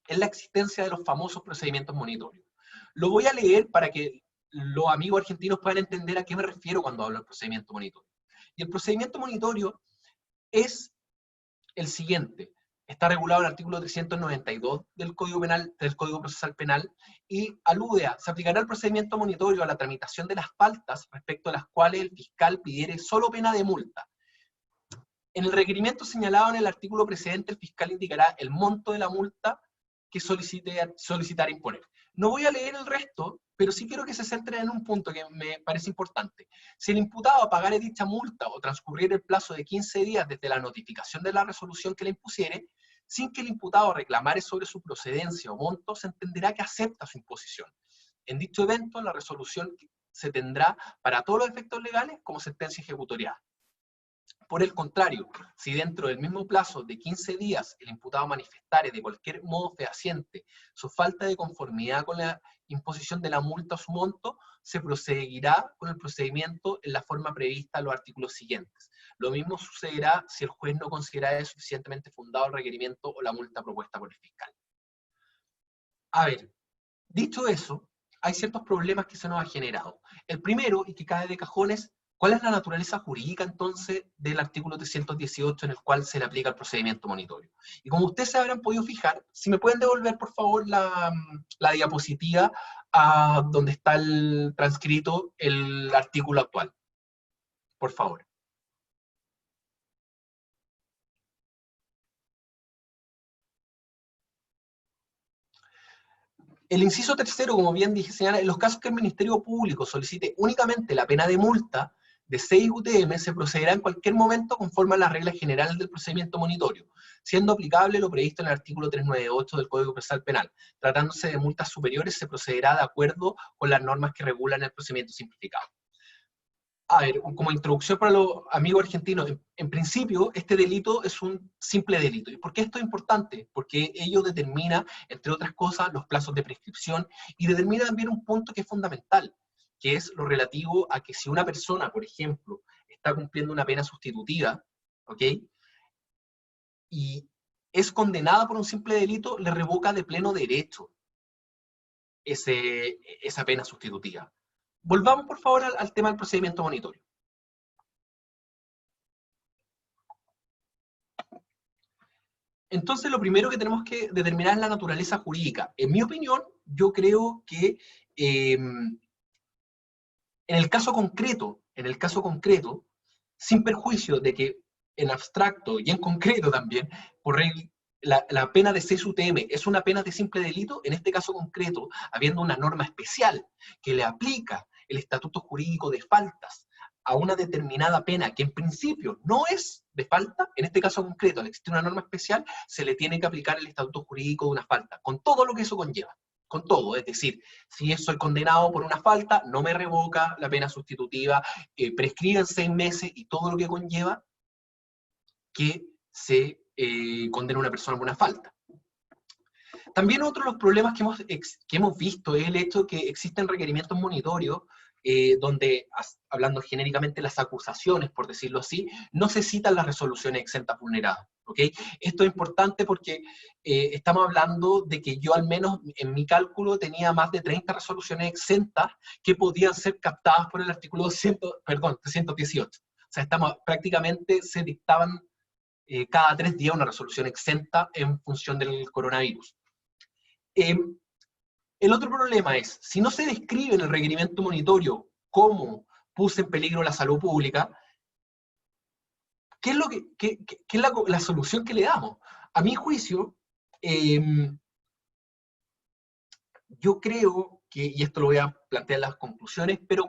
Speaker 3: es la existencia de los famosos procedimientos monitorios. Lo voy a leer para que los amigos argentinos puedan entender a qué me refiero cuando hablo del procedimiento monitorio. Y el procedimiento monitorio es el siguiente. Está regulado en el artículo 392 del Código Penal, del Código Procesal Penal, y alude a, se aplicará el procedimiento monitorio a la tramitación de las faltas respecto a las cuales el fiscal pidiere solo pena de multa. En el requerimiento señalado en el artículo precedente, el fiscal indicará el monto de la multa que solicitar imponer. No voy a leer el resto, pero sí quiero que se centren en un punto que me parece importante. Si el imputado pagare dicha multa o transcurriera el plazo de 15 días desde la notificación de la resolución que le impusiere, sin que el imputado reclamare sobre su procedencia o monto, se entenderá que acepta su imposición. En dicho evento, la resolución se tendrá para todos los efectos legales como sentencia ejecutoriada. Por el contrario, si dentro del mismo plazo de 15 días el imputado manifestare de cualquier modo fehaciente su falta de conformidad con la imposición de la multa o su monto, se proseguirá con el procedimiento en la forma prevista en los artículos siguientes. Lo mismo sucederá si el juez no considera suficientemente fundado el requerimiento o la multa propuesta por el fiscal. A ver, dicho eso, hay ciertos problemas que se nos han generado. El primero, y que cae de cajón, es ¿cuál es la naturaleza jurídica entonces del artículo 318 en el cual se le aplica el procedimiento monitorio? Y como ustedes se habrán podido fijar, si me pueden devolver por favor la diapositiva a donde está el transcrito el artículo actual, por favor. El inciso tercero, como bien dije, señala, en los casos que el Ministerio Público solicite únicamente la pena de multa de 6 UTM, se procederá en cualquier momento conforme a las reglas generales del procedimiento monitorio, siendo aplicable lo previsto en el artículo 398 del Código Procesal Penal. Tratándose de multas superiores, se procederá de acuerdo con las normas que regulan el procedimiento simplificado. A ver, como introducción para los amigos argentinos, en principio este delito es un simple delito. ¿Y por qué esto es importante? Porque ello determina, entre otras cosas, los plazos de prescripción y determina también un punto que es fundamental, que es lo relativo a que si una persona, por ejemplo, está cumpliendo una pena sustitutiva, ¿ok? Y es condenada por un simple delito, le revoca de pleno derecho esa pena sustitutiva. Volvamos, por favor, al tema del procedimiento monitorio. Entonces, lo primero que tenemos que determinar es la naturaleza jurídica. En mi opinión, yo creo que en el caso concreto, sin perjuicio de que en abstracto y en concreto también, por la pena de 6 UTM es una pena de simple delito, en este caso concreto, habiendo una norma especial que le aplica el estatuto jurídico de faltas a una determinada pena que en principio no es de falta, en este caso concreto, al existir una norma especial, se le tiene que aplicar el estatuto jurídico de una falta, con todo lo que eso conlleva, con todo, es decir, si soy condenado por una falta, no me revoca la pena sustitutiva, prescribe en 6 meses y todo lo que conlleva que se condena a una persona por una falta. También otro de los problemas que hemos visto es el hecho de que existen requerimientos monitorios donde, hablando genéricamente, las acusaciones, por decirlo así, no se citan las resoluciones exentas vulneradas. ¿Okay? Esto es importante porque estamos hablando de que yo al menos en mi cálculo tenía más de 30 resoluciones exentas que podían ser captadas por el artículo 318. O sea, prácticamente se dictaban cada 3 días una resolución exenta en función del coronavirus. El otro problema es, si no se describe en el requerimiento monitorio cómo puse en peligro la salud pública, ¿qué es la solución que le damos? A mi juicio, yo creo que, y esto lo voy a plantear en las conclusiones, pero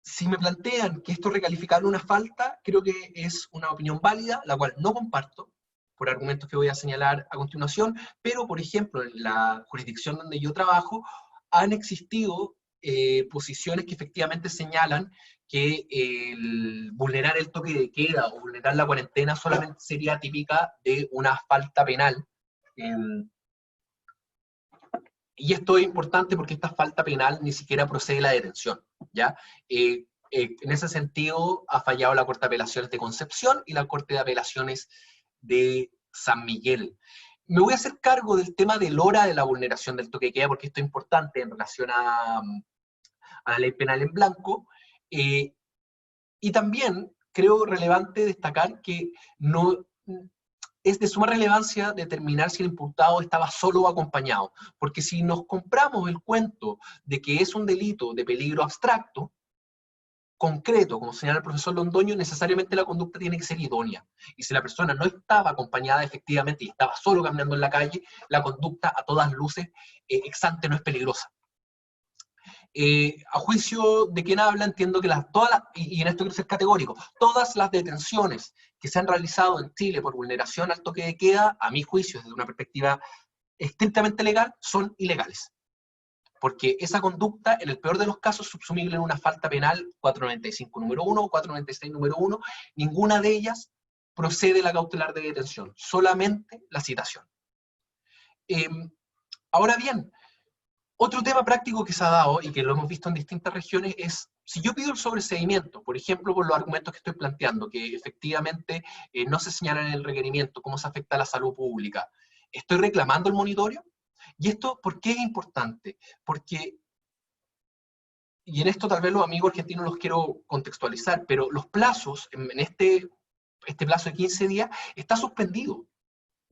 Speaker 3: si me plantean que esto es recalificable una falta, creo que es una opinión válida, la cual no comparto, por argumentos que voy a señalar a continuación, pero, por ejemplo, en la jurisdicción donde yo trabajo, han existido posiciones que efectivamente señalan que vulnerar el toque de queda o vulnerar la cuarentena solamente sería típica de una falta penal. Y esto es importante porque esta falta penal ni siquiera procede de la detención, ¿ya? En ese sentido, ha fallado la Corte de Apelaciones de Concepción y la Corte de Apelaciones de San Miguel. Me voy a hacer cargo del tema del hora de la vulneración del toque de queda, porque esto es importante en relación a la ley penal en blanco, y también creo relevante destacar que no es de suma relevancia determinar si el imputado estaba solo o acompañado, porque si nos compramos el cuento de que es un delito de peligro abstracto, concreto, como señala el profesor Londoño, necesariamente la conducta tiene que ser idónea. Y si la persona no estaba acompañada efectivamente y estaba solo caminando en la calle, la conducta a todas luces ex ante no es peligrosa. A juicio de quien habla, entiendo que y en esto quiero ser categórico, todas las detenciones que se han realizado en Chile por vulneración al toque de queda, a mi juicio, desde una perspectiva estrictamente legal, son ilegales. Porque esa conducta, en el peor de los casos, subsumible en una falta penal 495 número 1 o 496 número 1, ninguna de ellas procede la cautelar de detención, solamente la citación. Ahora bien, otro tema práctico que se ha dado, y que lo hemos visto en distintas regiones, es, si yo pido el sobreseimiento, por ejemplo, por los argumentos que estoy planteando, que efectivamente no se señala en el requerimiento cómo se afecta a la salud pública, ¿estoy reclamando el monitorio? ¿Y esto por qué es importante? Porque, y en esto tal vez los amigos argentinos los quiero contextualizar, pero los plazos, en este plazo de 15 días, está suspendido,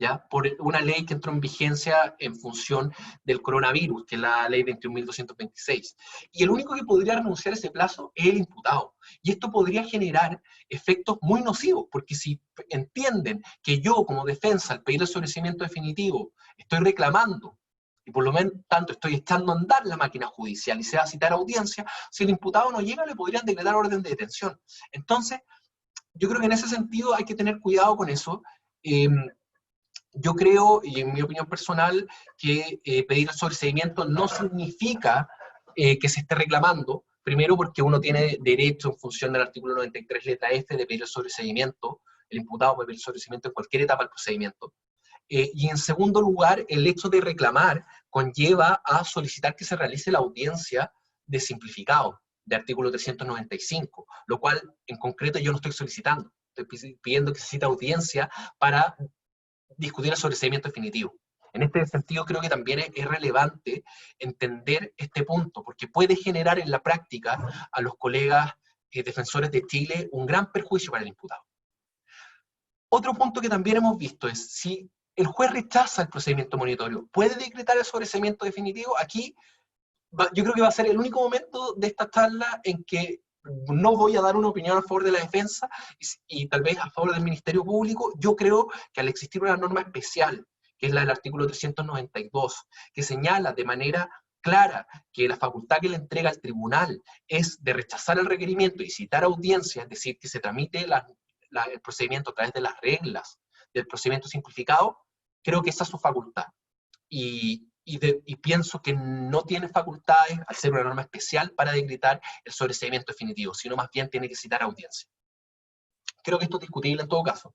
Speaker 3: ¿ya? Por una ley que entró en vigencia en función del coronavirus, que es la ley 21.226. Y el único que podría renunciar a ese plazo es el imputado. Y esto podría generar efectos muy nocivos, porque si entienden que yo como defensa, al pedir el sobreseimiento definitivo, estoy reclamando, y por lo menos tanto estoy echando a andar la máquina judicial y se va a citar audiencia, si el imputado no llega, le podrían decretar orden de detención. Entonces, yo creo que en ese sentido hay que tener cuidado con eso. Yo creo, y en mi opinión personal, que pedir el sobreseimiento no significa que se esté reclamando, primero porque uno tiene derecho en función del artículo 93 letra F de pedir el sobreseimiento, el imputado puede pedir el sobreseimiento en cualquier etapa del procedimiento, y en segundo lugar, el hecho de reclamar conlleva a solicitar que se realice la audiencia de simplificado, de artículo 395, lo cual en concreto yo no estoy solicitando, estoy pidiendo que se cite audiencia para discutir el sobreseimiento definitivo. En este sentido, creo que también es relevante entender este punto, porque puede generar en la práctica a los colegas defensores de Chile un gran perjuicio para el imputado. Otro punto que también hemos visto es, si el juez rechaza el procedimiento monitorio, ¿puede decretar el sobreseimiento definitivo? Aquí yo creo que va a ser el único momento de esta charla en que no voy a dar una opinión a favor de la defensa y tal vez a favor del Ministerio Público. Yo creo que al existir una norma especial, que es la del artículo 392, que señala de manera clara que la facultad que le entrega al tribunal es de rechazar el requerimiento y citar audiencia, es decir, que se tramite el procedimiento a través de las reglas del procedimiento simplificado, creo que esa es su facultad. Y pienso que no tiene facultades, al ser una norma especial, para decretar el sobreseimiento definitivo, sino más bien tiene que citar audiencia. Creo que esto es discutible en todo caso.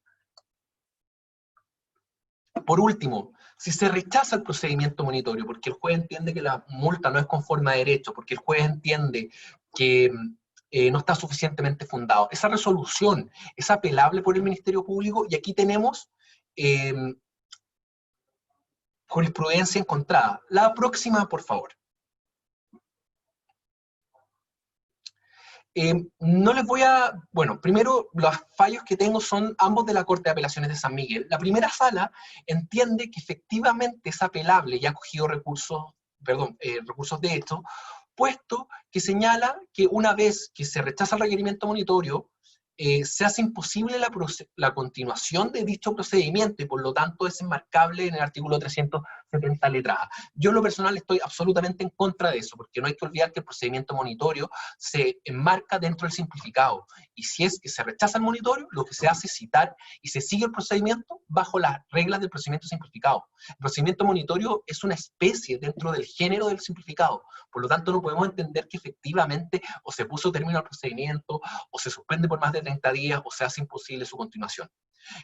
Speaker 3: Por último, si se rechaza el procedimiento monitorio, porque el juez entiende que la multa no es conforme a derecho, porque el juez entiende que no está suficientemente fundado, esa resolución es apelable por el Ministerio Público, y aquí tenemos jurisprudencia encontrada. La próxima, por favor. No les voy a... Bueno, primero, los fallos que tengo son ambos de la Corte de Apelaciones de San Miguel. La primera sala entiende que efectivamente es apelable y ha acogido recursos de hecho, puesto que señala que una vez que se rechaza el requerimiento monitorio, se hace imposible la continuación de dicho procedimiento y por lo tanto es enmarcable en el artículo 370 letra A. Yo en lo personal estoy absolutamente en contra de eso, porque no hay que olvidar que el procedimiento monitorio se enmarca dentro del simplificado, y si es que se rechaza el monitorio, lo que se hace es citar y se sigue el procedimiento bajo las reglas del procedimiento simplificado. El procedimiento monitorio es una especie dentro del género del simplificado, por lo tanto no podemos entender que efectivamente o se puso término al procedimiento, o se suspende por más de 30 días, o se hace imposible su continuación.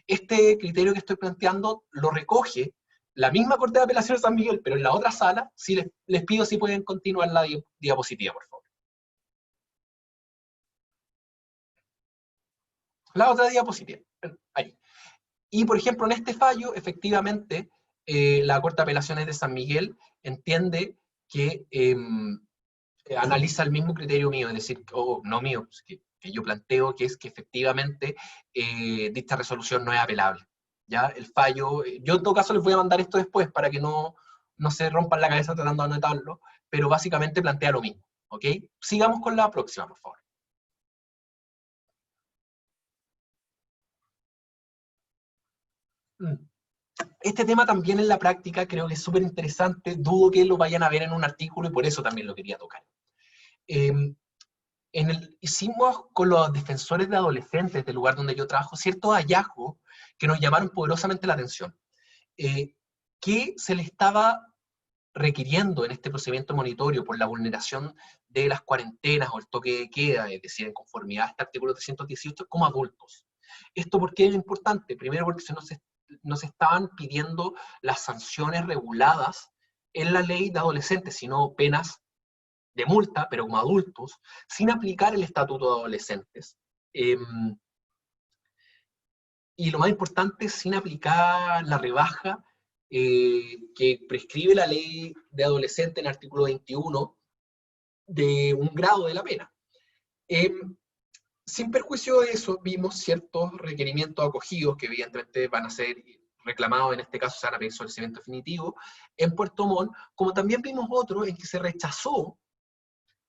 Speaker 3: Este criterio que estoy planteando lo recoge la misma Corte de Apelaciones de San Miguel, pero en la otra sala. Si les pido si pueden continuar la diapositiva, por favor. La otra diapositiva, ahí. Y, por ejemplo, en este fallo, efectivamente, la Corte de Apelaciones de San Miguel entiende que analiza el mismo criterio mío, es decir, no mío, que yo planteo, que es que efectivamente dicha resolución no es apelable. ¿Ya? El fallo, yo en todo caso les voy a mandar esto después para que no se rompan la cabeza tratando de anotarlo, pero básicamente plantea lo mismo. ¿Ok? Sigamos con la próxima, por favor. Este tema también en la práctica creo que es súper interesante, dudo que lo vayan a ver en un artículo y por eso también lo quería tocar. Hicimos con los defensores de adolescentes del lugar donde yo trabajo ciertos hallazgos que nos llamaron poderosamente la atención. Que se le estaba requiriendo en este procedimiento monitorio por la vulneración de las cuarentenas o el toque de queda, es decir, en conformidad a este artículo 318, como adultos. ¿Esto por qué es importante? Primero porque no se estaban pidiendo las sanciones reguladas en la ley de adolescentes, sino penas de multa, pero como adultos, sin aplicar el estatuto de adolescentes. Y lo más importante, sin aplicar la rebaja que prescribe la ley de adolescente en el artículo 21 de un grado de la pena. Sin perjuicio de eso, vimos ciertos requerimientos acogidos que evidentemente van a ser reclamados, en este caso se van a pedir sobreseimiento definitivo en Puerto Montt, como también vimos otros en que se rechazó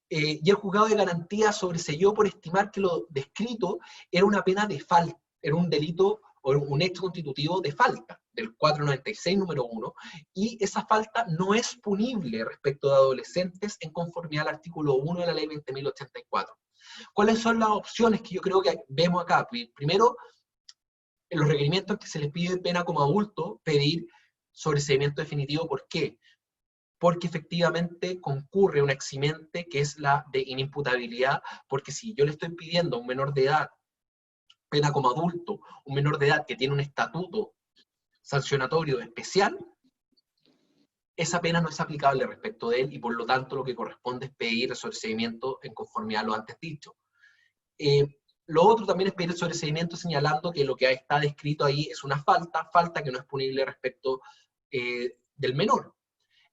Speaker 3: y el juzgado de garantía sobreseyó por estimar que lo descrito era una pena de falta, era un delito o un hecho constitutivo de falta, del 496 número 1, y esa falta no es punible respecto de adolescentes en conformidad al artículo 1 de la ley 20.084. ¿Cuáles son las opciones que yo creo que vemos acá? Primero, en los requerimientos que se les pide pena como adulto, pedir sobreseimiento definitivo. ¿Por qué? Porque efectivamente concurre una eximente que es la de inimputabilidad, porque si yo le estoy pidiendo a un menor de edad pena como adulto, un menor de edad que tiene un estatuto sancionatorio especial, esa pena no es aplicable respecto de él y por lo tanto lo que corresponde es pedir el sobreseimiento en conformidad a lo antes dicho. Lo otro también es pedir el sobreseimiento señalando que lo que está descrito ahí es una falta que no es punible respecto del menor.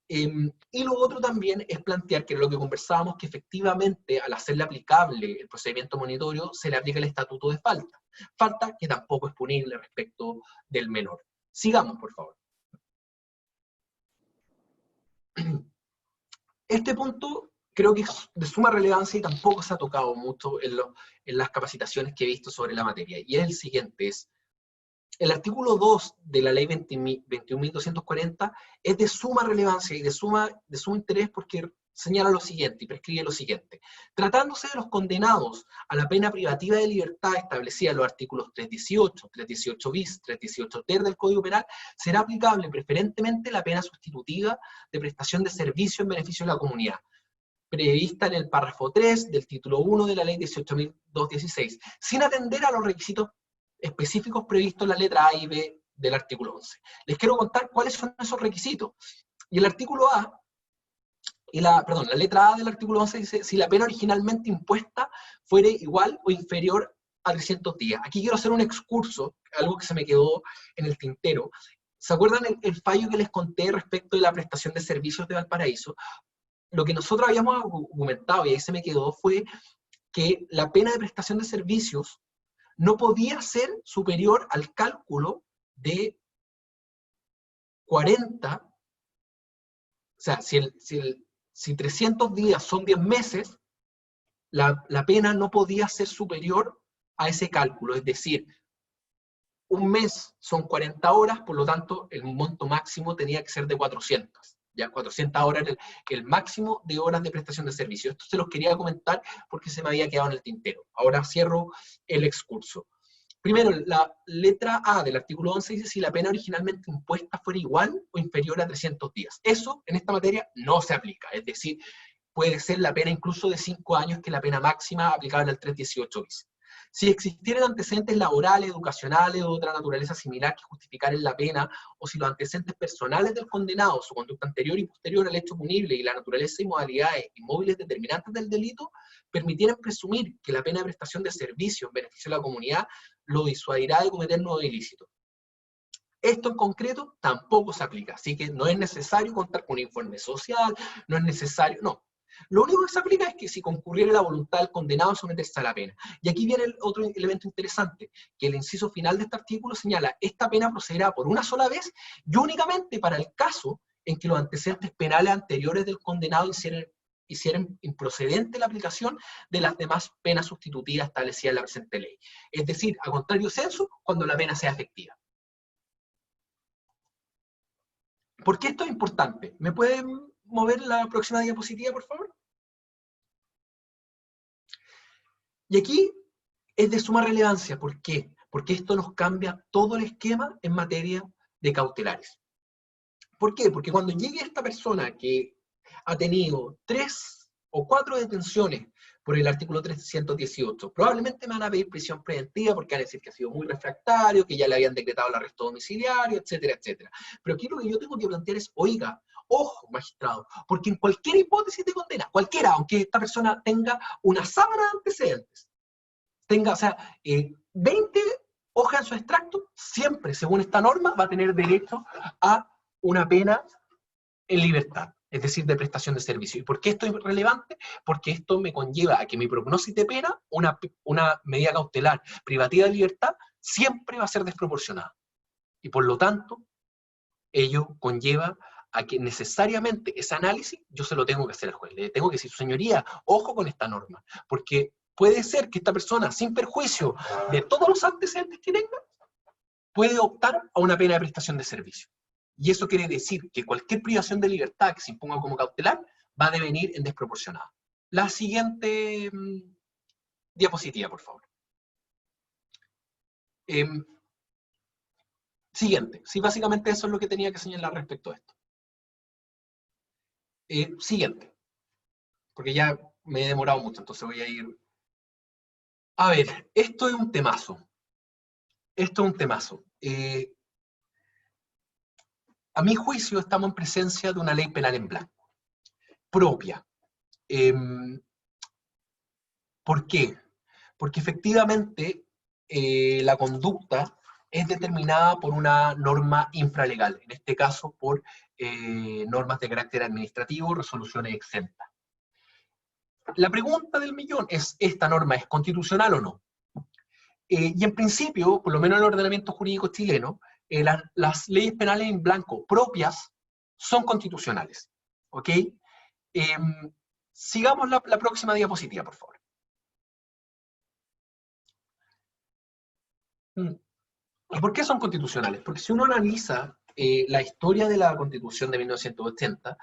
Speaker 3: Y lo otro también es plantear, que es lo que conversábamos, que efectivamente al hacerle aplicable el procedimiento monitorio se le aplica el estatuto de falta que tampoco es punible respecto del menor. Sigamos, por favor. Este punto creo que es de suma relevancia y tampoco se ha tocado mucho en las capacitaciones que he visto sobre la materia, y es el siguiente, es el artículo 2 de la ley 21.240 es de suma relevancia y de suma interés porque señala lo siguiente y prescribe lo siguiente. Tratándose de los condenados a la pena privativa de libertad establecida en los artículos 318, 318 bis, 318 ter del Código Penal, será aplicable preferentemente la pena sustitutiva de prestación de servicio en beneficio de la comunidad, prevista en el párrafo 3 del título 1 de la ley 18.216, sin atender a los requisitos específicos previstos en la letra A y B del artículo 11. Les quiero contar cuáles son esos requisitos. Y el artículo A, la letra A del artículo 11 dice, si la pena originalmente impuesta fuere igual o inferior a 300 días. Aquí quiero hacer un excurso, algo que se me quedó en el tintero. ¿Se acuerdan el fallo que les conté respecto de la prestación de servicios de Valparaíso? Lo que nosotros habíamos argumentado, y ahí se me quedó, fue que la pena de prestación de servicios no podía ser superior al cálculo de 40, o sea, si 300 días son 10 meses, la pena no podía ser superior a ese cálculo, es decir, un mes son 40 horas, por lo tanto, el monto máximo tenía que ser de 400. Ya 400 horas era el máximo de horas de prestación de servicio. Esto se los quería comentar porque se me había quedado en el tintero. Ahora cierro el excurso. Primero, la letra A del artículo 11 dice si la pena originalmente impuesta fuera igual o inferior a 300 días. Eso, en esta materia, no se aplica. Es decir, puede ser la pena incluso de 5 años, que es la pena máxima aplicable al 318 bis. Si existieran antecedentes laborales, educacionales o de otra naturaleza similar que justificaran la pena, o si los antecedentes personales del condenado, su conducta anterior y posterior al hecho punible y la naturaleza y modalidades y móviles determinantes del delito, permitieran presumir que la pena de prestación de servicio en beneficio de la comunidad lo disuadirá de cometer nuevo ilícito. Esto en concreto tampoco se aplica, así que no es necesario contar con un informe social, no es necesario, no. Lo único que se aplica es que si concurriera la voluntad del condenado a someterse a la pena. Y aquí viene el otro elemento interesante, que el inciso final de este artículo señala, esta pena procederá por una sola vez y únicamente para el caso en que los antecedentes penales anteriores del condenado hicieran improcedente la aplicación de las demás penas sustitutivas establecidas en la presente ley. Es decir, a contrario censo, cuando la pena sea efectiva. ¿Por qué esto es importante? ¿Me pueden mover la próxima diapositiva, por favor? Y aquí es de suma relevancia. ¿Por qué? Porque esto nos cambia todo el esquema en materia de cautelares. ¿Por qué? Porque cuando llegue esta persona que ha tenido 3 o 4 detenciones por el artículo 318, probablemente me van a pedir prisión preventiva porque van a decir que ha sido muy refractario, que ya le habían decretado el arresto domiciliario, etcétera, etcétera. Pero aquí lo que yo tengo que plantear es, oiga, ojo, magistrado, porque en cualquier hipótesis de condena, cualquiera, aunque esta persona tenga una sábana de antecedentes, tenga, o sea, 20 hojas en su extracto, siempre, según esta norma, va a tener derecho a una pena en libertad, es decir, de prestación de servicio. ¿Y por qué esto es relevante? Porque esto me conlleva a que mi prognosis de pena, una medida cautelar privativa de libertad, siempre va a ser desproporcionada. Y por lo tanto, ello conlleva a que necesariamente ese análisis yo se lo tengo que hacer al juez. Le tengo que decir, su señoría, ojo con esta norma, porque puede ser que esta persona, sin perjuicio de todos los antecedentes que tenga, puede optar a una pena de prestación de servicio. Y eso quiere decir que cualquier privación de libertad que se imponga como cautelar va a devenir en desproporcionada. La siguiente diapositiva, por favor. Siguiente. Sí, básicamente eso es lo que tenía que señalar respecto a esto. Siguiente. Porque ya me he demorado mucho, entonces voy a ir... A ver, esto es un temazo. Esto es un temazo. A mi juicio estamos en presencia de una ley penal en blanco, propia. ¿Por qué? Porque efectivamente la conducta es determinada por una norma infralegal, en este caso por normas de carácter administrativo, resoluciones exentas. La pregunta del millón es, ¿esta norma es constitucional o no? Y en principio, por lo menos en el ordenamiento jurídico chileno, las leyes penales en blanco propias son constitucionales. ¿Ok? Sigamos la próxima diapositiva, por favor. ¿Y por qué son constitucionales? Porque si uno analiza la historia de la Constitución de 1980,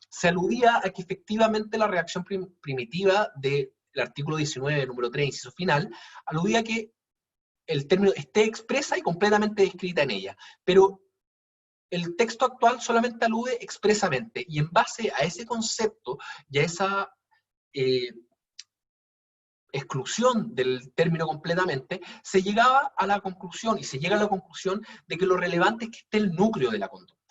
Speaker 3: se aludía a que efectivamente la redacción primitiva del artículo 19, número 3, inciso final, aludía a que el término esté expresa y completamente descrita en ella. Pero el texto actual solamente alude expresamente, y en base a ese concepto y a esa exclusión del término completamente, se llegaba a la conclusión, y se llega a la conclusión de que lo relevante es que esté el núcleo de la conducta.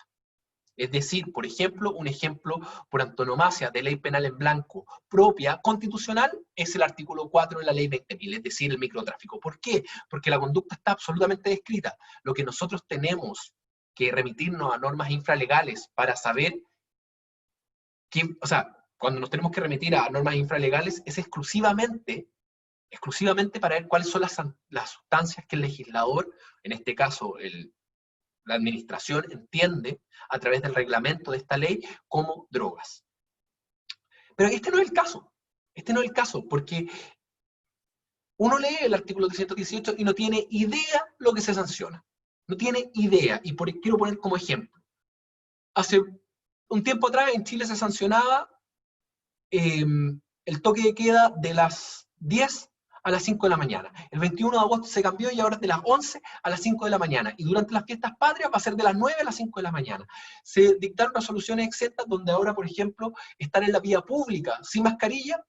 Speaker 3: Es decir, por ejemplo, un ejemplo por antonomasia de ley penal en blanco propia, constitucional, es el artículo 4 de la ley 20.000, es decir, el microtráfico. ¿Por qué? Porque la conducta está absolutamente descrita. Lo que nosotros tenemos que remitirnos a normas infralegales para saber o sea, cuando nos tenemos que remitir a normas infralegales es exclusivamente para ver cuáles son las sustancias que el legislador, en este caso la administración, entiende a través del reglamento de esta ley como drogas. Pero este no es el caso. Este no es el caso, porque uno lee el artículo 318 y no tiene idea lo que se sanciona. No tiene idea. Y quiero poner como ejemplo. Hace un tiempo atrás en Chile se sancionaba el toque de queda de las 10 a las 5 de la mañana. El 21 de agosto se cambió y ahora es de las 11 a las 5 de la mañana. Y durante las fiestas patrias va a ser de las 9 a las 5 de la mañana. Se dictaron resoluciones exentas donde ahora, por ejemplo, estar en la vía pública sin mascarilla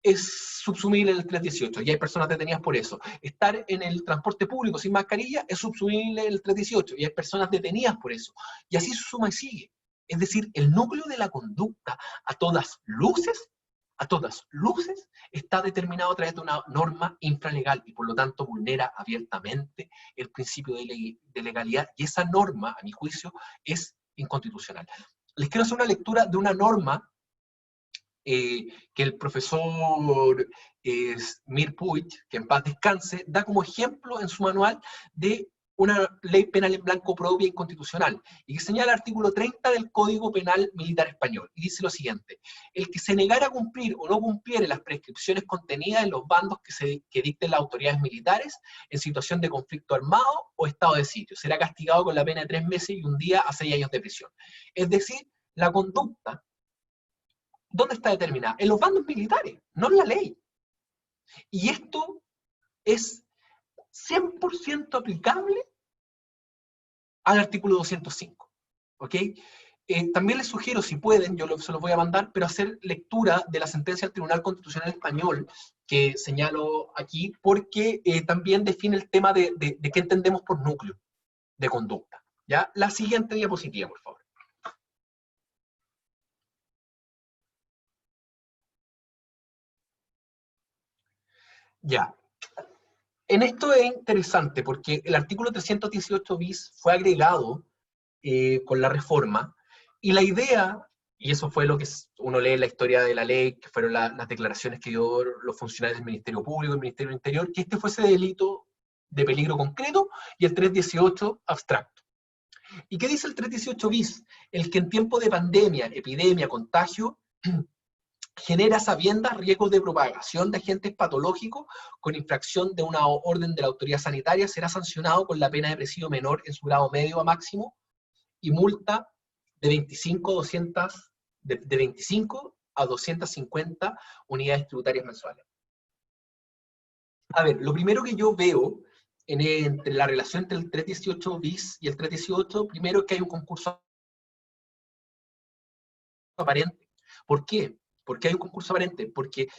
Speaker 3: es subsumible en el 318, y hay personas detenidas por eso. Estar en el transporte público sin mascarilla es subsumible en el 318, y hay personas detenidas por eso. Y así se suma y sigue. Es decir, el núcleo de la conducta a todas luces, está determinado a través de una norma infralegal, y por lo tanto vulnera abiertamente el principio de legalidad, y esa norma, a mi juicio, es inconstitucional. Les quiero hacer una lectura de una norma que el profesor Mir Puig, que en paz descanse, da como ejemplo en su manual de una ley penal en blanco propia e inconstitucional, y que señala el artículo 30 del Código Penal Militar Español, y dice lo siguiente: el que se negara a cumplir o no cumpliere las prescripciones contenidas en los bandos que dicten las autoridades militares en situación de conflicto armado o estado de sitio, será castigado con la pena de 3 meses y 1 día a 6 años de prisión. Es decir, la conducta, ¿dónde está determinada? En los bandos militares, no en la ley. Y esto es 100% aplicable al artículo 205. ¿Ok? También les sugiero, si pueden, se los voy a mandar, pero hacer lectura de la sentencia del Tribunal Constitucional Español, que señalo aquí, porque también define el tema de qué entendemos por núcleo de conducta. ¿Ya? La siguiente diapositiva, por favor. Ya. En esto es interesante porque el artículo 318 bis fue agregado con la reforma, y la idea, y eso fue lo que uno lee en la historia de la ley, que fueron las declaraciones que dio los funcionarios del Ministerio Público, del Ministerio del Interior, que este fuese delito de peligro concreto y el 318 abstracto. ¿Y qué dice el 318 bis? El que en tiempo de pandemia, epidemia, contagio, genera a sabiendas riesgos de propagación de agentes patológicos con infracción de una orden de la autoridad sanitaria, será sancionado con la pena de presidio menor en su grado medio a máximo y multa de 25 a 250 unidades tributarias mensuales. A ver, lo primero que yo veo entre la relación entre el 318 bis y el 318, primero es que hay un concurso aparente. ¿Por qué? ¿Por qué hay un concurso aparente? Porque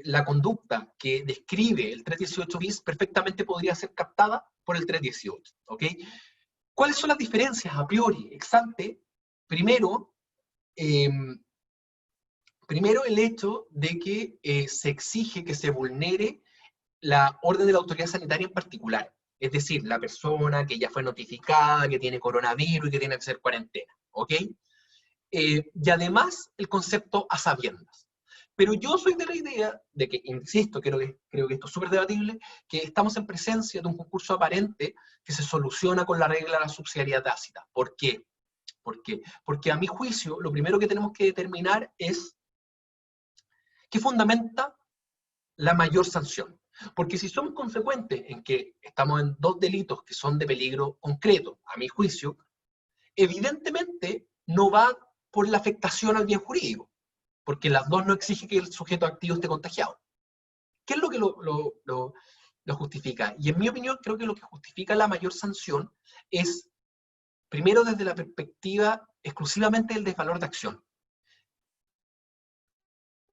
Speaker 3: la conducta que describe el 318 bis perfectamente podría ser captada por el 318, ¿ok? ¿Cuáles son las diferencias a priori, ex ante? Primero, el hecho de que se exige que se vulnere la orden de la autoridad sanitaria en particular. Es decir, la persona que ya fue notificada, que tiene coronavirus y que tiene que hacer cuarentena, ¿ok? Y además, el concepto a sabiendas. Pero yo soy de la idea de que, insisto, creo que esto es súper debatible, que estamos en presencia de un concurso aparente que se soluciona con la regla de la subsidiariedad tácita. ¿Por qué? ¿Por qué? Porque a mi juicio, lo primero que tenemos que determinar es qué fundamenta la mayor sanción. Porque si somos consecuentes en que estamos en dos delitos que son de peligro concreto, a mi juicio, evidentemente no va por la afectación al bien jurídico, porque las dos no exigen que el sujeto activo esté contagiado. ¿Qué es lo que lo justifica? Y en mi opinión, creo que lo que justifica la mayor sanción es, primero, desde la perspectiva exclusivamente del desvalor de acción.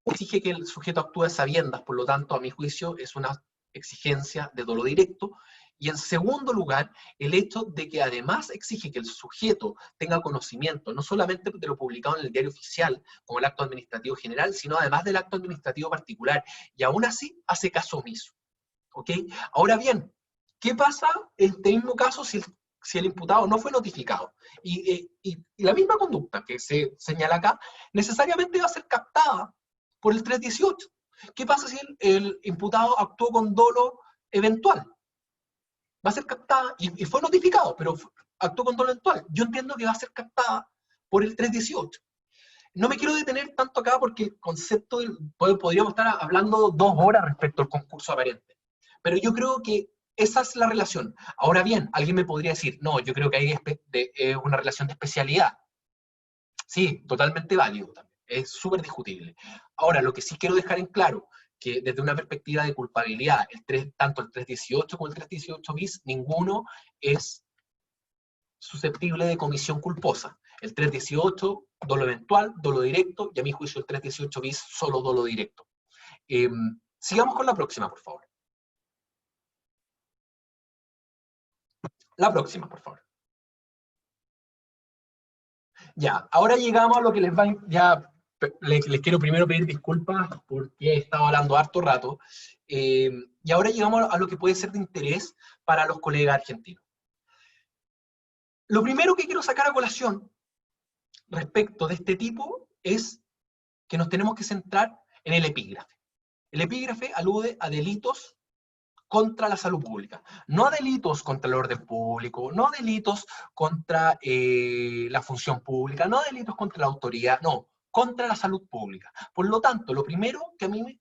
Speaker 3: Exige que el sujeto actúe a sabiendas, por lo tanto, a mi juicio, es una exigencia de dolo directo. Y en segundo lugar, el hecho de que además exige que el sujeto tenga conocimiento, no solamente de lo publicado en el diario oficial, como el acto administrativo general, sino además del acto administrativo particular. Y aún así, hace caso omiso. ¿Ok? Ahora bien, ¿qué pasa en este mismo caso si el imputado no fue notificado? Y la misma conducta que se señala acá, necesariamente va a ser captada por el 318. ¿Qué pasa si el imputado actuó con dolo eventual? Va a ser captada, y fue notificado, pero actuó con dolo eventual. Yo entiendo que va a ser captada por el 318. No me quiero detener tanto acá porque el concepto, podríamos estar hablando 2 horas respecto al concurso aparente. Pero yo creo que esa es la relación. Ahora bien, alguien me podría decir, no, yo creo que hay una relación de especialidad. Sí, totalmente válido también. Es súper discutible. Ahora, lo que sí quiero dejar en claro, que desde una perspectiva de culpabilidad, tanto el 318 como el 318 bis, ninguno es susceptible de comisión culposa. El 318, dolo eventual, dolo directo, y a mi juicio el 318 bis, solo dolo directo. Sigamos con la próxima, por favor. La próxima, por favor. Ya, ahora llegamos a lo que les va, ya les quiero primero pedir disculpas porque he estado hablando harto rato, y ahora llegamos a lo que puede ser de interés para los colegas argentinos. Lo primero que quiero sacar a colación respecto de este tipo es que nos tenemos que centrar en el epígrafe. El epígrafe alude a delitos contra la salud pública, no a delitos contra el orden público, no a delitos contra la función pública, no a delitos contra la autoridad, no, contra la salud pública. Por lo tanto, lo primero que a mí me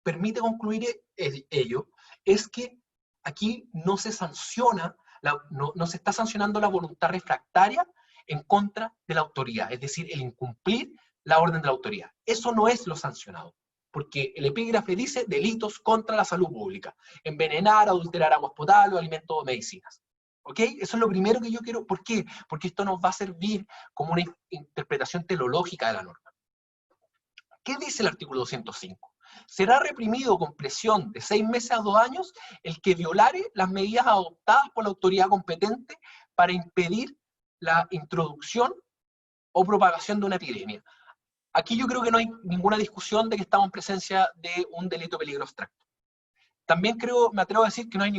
Speaker 3: permite concluir ello es que aquí no se sanciona, no se está sancionando la voluntad refractaria en contra de la autoridad, es decir, el incumplir la orden de la autoridad. Eso no es lo sancionado, porque el epígrafe dice delitos contra la salud pública, envenenar, adulterar aguas potables, alimentos o medicinas. ¿Ok? Eso es lo primero que yo quiero. ¿Por qué? Porque esto nos va a servir como una interpretación teleológica de la norma. ¿Qué dice el artículo 205? Será reprimido con prisión de 6 meses a 2 años el que violare las medidas adoptadas por la autoridad competente para impedir la introducción o propagación de una epidemia. Aquí yo creo que no hay ninguna discusión de que estamos en presencia de un delito de peligro abstracto. También me atrevo a decir que no hay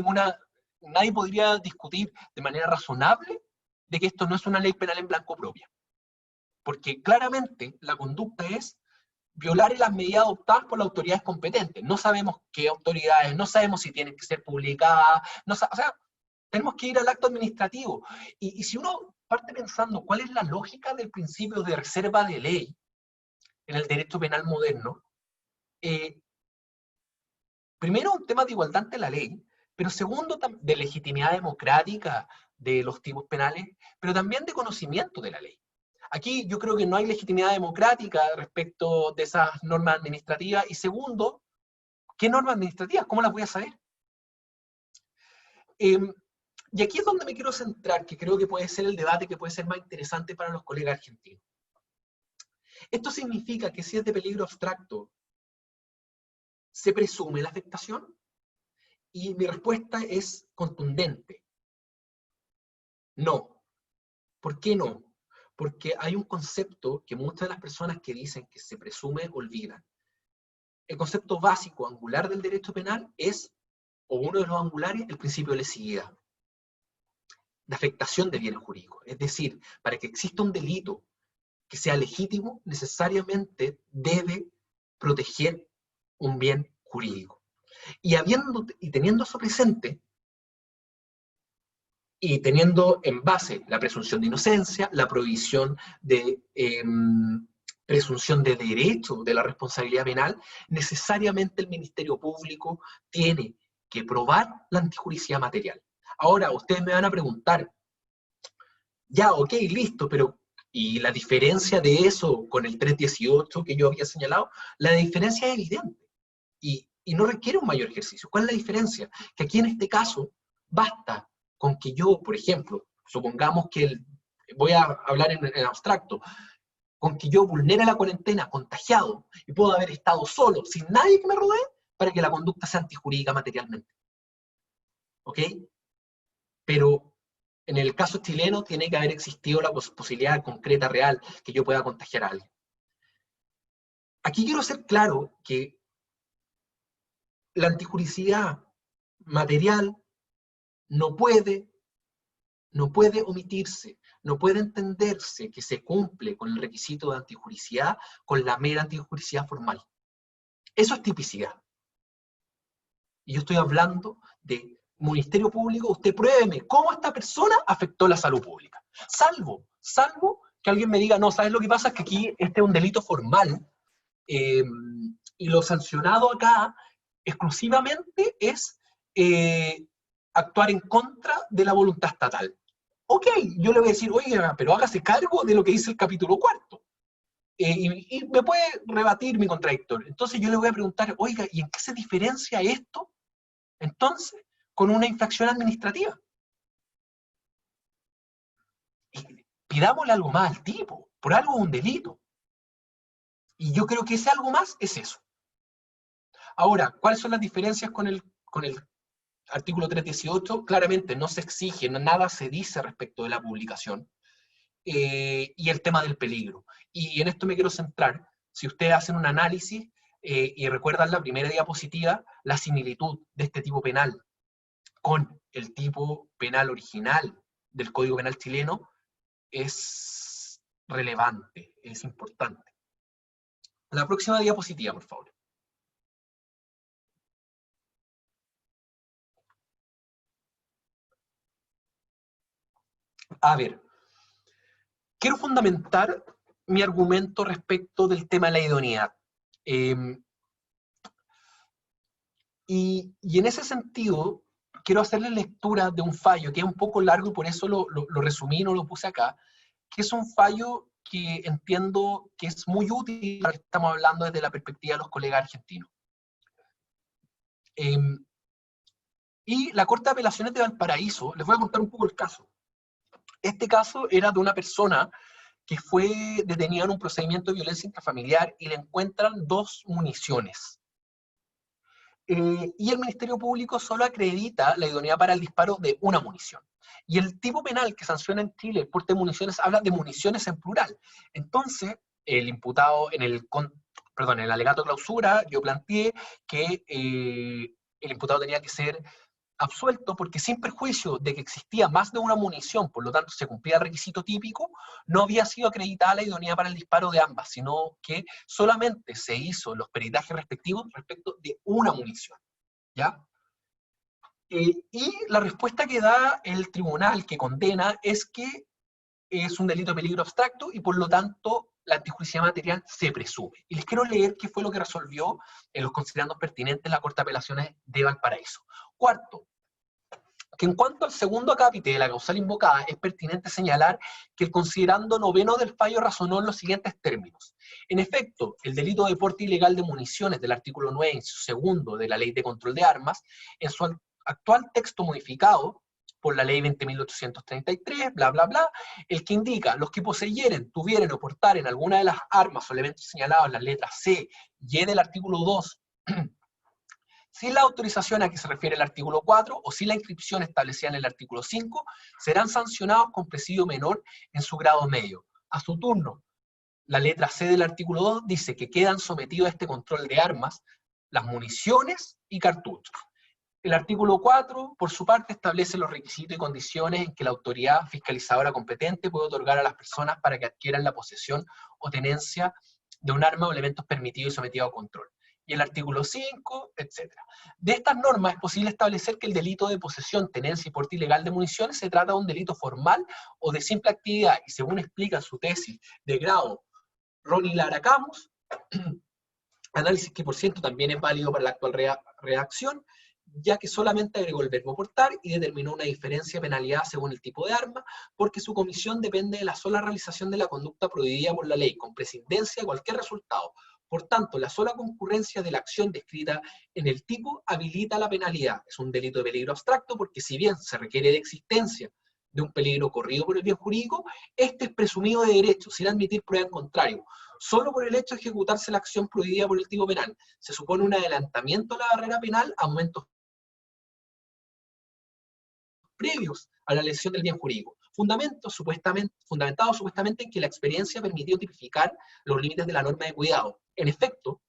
Speaker 3: nadie podría discutir de manera razonable de que esto no es una ley penal en blanco propia. Porque claramente la conducta es violar las medidas adoptadas por las autoridades competentes. No sabemos qué autoridades, no sabemos si tienen que ser publicadas, o sea, tenemos que ir al acto administrativo. Y si uno parte pensando cuál es la lógica del principio de reserva de ley en el derecho penal moderno, primero un tema de igualdad ante la ley, pero segundo de legitimidad democrática de los tipos penales, pero también de conocimiento de la ley. Aquí yo creo que no hay legitimidad democrática respecto de esas normas administrativas, y segundo, ¿qué normas administrativas? ¿Cómo las voy a saber? Y aquí es donde me quiero centrar, que creo que puede ser el debate que puede ser más interesante para los colegas argentinos. Esto significa que si es de peligro abstracto, ¿se presume la afectación? Y mi respuesta es contundente. No. ¿Por qué no? Porque hay un concepto que muchas de las personas que dicen que se presume olvidan. El concepto básico, angular del derecho penal es, o uno de los angulares, el principio de lesividad, de afectación de bienes jurídicos. Es decir, para que exista un delito que sea legítimo, necesariamente debe proteger un bien jurídico. Y teniendo eso presente, y teniendo en base la presunción de inocencia, la prohibición de presunción de derecho de la responsabilidad penal, necesariamente el Ministerio Público tiene que probar la antijuricidad material. Ahora, ustedes me van a preguntar, ya, ok, listo, pero ¿y la diferencia de eso con el 318 que yo había señalado? La diferencia es evidente y no requiere un mayor ejercicio. ¿Cuál es la diferencia? Que aquí en este caso basta con que yo, por ejemplo, supongamos que voy a hablar en abstracto, con que yo vulnere la cuarentena contagiado y puedo haber estado solo, sin nadie que me rodee, para que la conducta sea antijurídica materialmente. ¿Ok? Pero en el caso chileno tiene que haber existido la posibilidad concreta, real, que yo pueda contagiar a alguien. Aquí quiero ser claro que la antijuricidad material no puede omitirse, no puede entenderse que se cumple con el requisito de antijuricidad con la mera antijuricidad formal. Eso es tipicidad. Y yo estoy hablando de Ministerio Público, usted pruébeme cómo esta persona afectó la salud pública. Salvo que alguien me diga, no, ¿sabes lo que pasa? Es que aquí este es un delito formal, y lo sancionado acá exclusivamente es actuar en contra de la voluntad estatal. Ok, yo le voy a decir, oiga, pero hágase cargo de lo que dice el capítulo 4. Y me puede rebatir mi contradictor. Entonces yo le voy a preguntar, oiga, ¿y en qué se diferencia esto, entonces, con una infracción administrativa? Y pidámosle algo más al tipo, por algo un delito. Y yo creo que ese algo más es eso. Ahora, ¿cuáles son las diferencias con el artículo 318? Claramente no se exige, nada se dice respecto de la publicación. Y el tema del peligro. Y en esto me quiero centrar. Si ustedes hacen un análisis y recuerdan la primera diapositiva, la similitud de este tipo penal con el tipo penal original del Código Penal chileno es relevante, es importante. La próxima diapositiva, por favor. A ver, quiero fundamentar mi argumento respecto del tema de la idoneidad. Y en ese sentido, quiero hacerle lectura de un fallo que es un poco largo y por eso lo resumí y no lo puse acá, que es un fallo que entiendo que es muy útil para lo que estamos hablando desde la perspectiva de los colegas argentinos. Y la Corte de Apelaciones de Valparaíso, les voy a contar un poco el caso. Este caso era de una persona que fue detenida en un procedimiento de violencia intrafamiliar y le encuentran 2 municiones. Y el Ministerio Público solo acredita la idoneidad para el disparo de una munición. Y el tipo penal que sanciona en Chile el porte de municiones habla de municiones en plural. Entonces, el imputado en el alegato de clausura, yo planteé que el imputado tenía que ser absuelto porque sin perjuicio de que existía más de una munición, por lo tanto se cumplía el requisito típico, no había sido acreditada la idoneidad para el disparo de ambas, sino que solamente se hizo los peritajes respectivos respecto de una munición, ¿ya? Y la respuesta que da el tribunal que condena es que es un delito de peligro abstracto y por lo tanto la antijusticia material se presume. Y les quiero leer qué fue lo que resolvió en los considerandos pertinentes la Corte de Apelaciones de Valparaíso. Cuarto, que en cuanto al segundo acápite de la causal invocada, es pertinente señalar que el considerando noveno del fallo razonó en los siguientes términos. En efecto, el delito de porte ilegal de municiones del artículo 9, inciso segundo de la Ley de Control de Armas, en su actual texto modificado por la Ley 20.833, bla, bla, bla, el que indica los que poseyeren, tuvieren o portaren alguna de las armas o elementos señalados en las letras C y E del artículo 2, sin la autorización a que se refiere el artículo 4 o sin la inscripción establecida en el artículo 5, serán sancionados con presidio menor en su grado medio. A su turno, la letra C del artículo 2 dice que quedan sometidos a este control de armas las municiones y cartuchos. El artículo 4, por su parte, establece los requisitos y condiciones en que la autoridad fiscalizadora competente puede otorgar a las personas para que adquieran la posesión o tenencia de un arma o elementos permitidos y sometidos a control. Y el artículo 5, etc. De estas normas es posible establecer que el delito de posesión, tenencia y porte ilegal de municiones se trata de un delito formal o de simple actividad, y según explica en su tesis de grado Ronnie Lara Camus, análisis que por cierto también es válido para la actual redacción, ya que solamente agregó el verbo portar y determinó una diferencia de penalidad según el tipo de arma, porque su comisión depende de la sola realización de la conducta prohibida por la ley, con prescindencia de cualquier resultado. Por tanto, la sola concurrencia de la acción descrita en el tipo habilita la penalidad. Es un delito de peligro abstracto porque si bien se requiere de existencia de un peligro corrido por el bien jurídico, este es presumido de derecho, sin admitir prueba en contrario. Solo por el hecho de ejecutarse la acción prohibida por el tipo penal, se supone un adelantamiento de la barrera penal a momentos previos a la lesión del bien jurídico, fundamentado supuestamente en que la experiencia permitió tipificar los límites de la norma de cuidado. En efecto,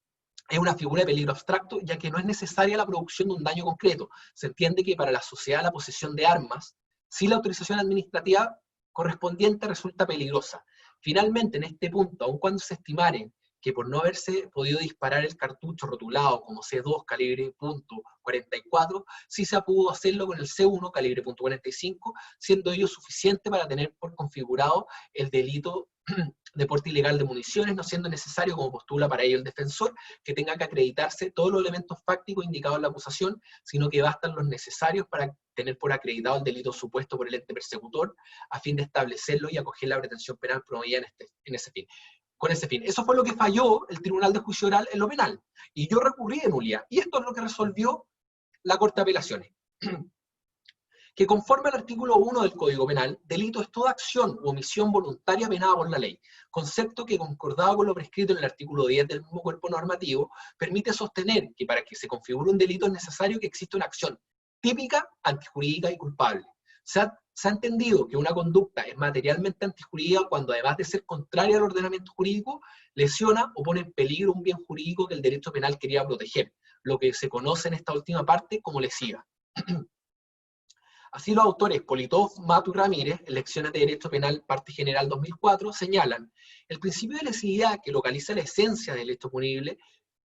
Speaker 3: es una figura de peligro abstracto, ya que no es necesaria la producción de un daño concreto. Se entiende que para la sociedad la posesión de armas, sin la autorización administrativa correspondiente, resulta peligrosa. Finalmente, en este punto, aun cuando se estimare que por no haberse podido disparar el cartucho rotulado como C2 calibre .44, sí se pudo hacerlo con el C1 calibre .45, siendo ello suficiente para tener por configurado el delito de porte ilegal de municiones, no siendo necesario, como postula para ello el defensor, que tenga que acreditarse todos los elementos fácticos indicados en la acusación, sino que bastan los necesarios para tener por acreditado el delito supuesto por el ente persecutor, a fin de establecerlo y acoger la pretensión penal promovida con ese fin. Eso fue lo que falló el Tribunal de Juicio Oral en lo penal. Y yo recurrí de nulidad. Y esto es lo que resolvió la Corte de Apelaciones. Que conforme al artículo 1 del Código Penal, delito es toda acción u omisión voluntaria penada por la ley, concepto que, concordado con lo prescrito en el artículo 10 del mismo cuerpo normativo, permite sostener que para que se configure un delito es necesario que exista una acción típica, antijurídica y culpable. Se ha entendido que una conducta es materialmente antijurídica cuando, además de ser contraria al ordenamiento jurídico, lesiona o pone en peligro un bien jurídico que el derecho penal quería proteger, lo que se conoce en esta última parte como lesiva. Así los autores Politov, Mato y Ramírez, en Lecciones de Derecho Penal, parte general 2004, señalan: el principio de lesividad, que localiza la esencia del hecho punible,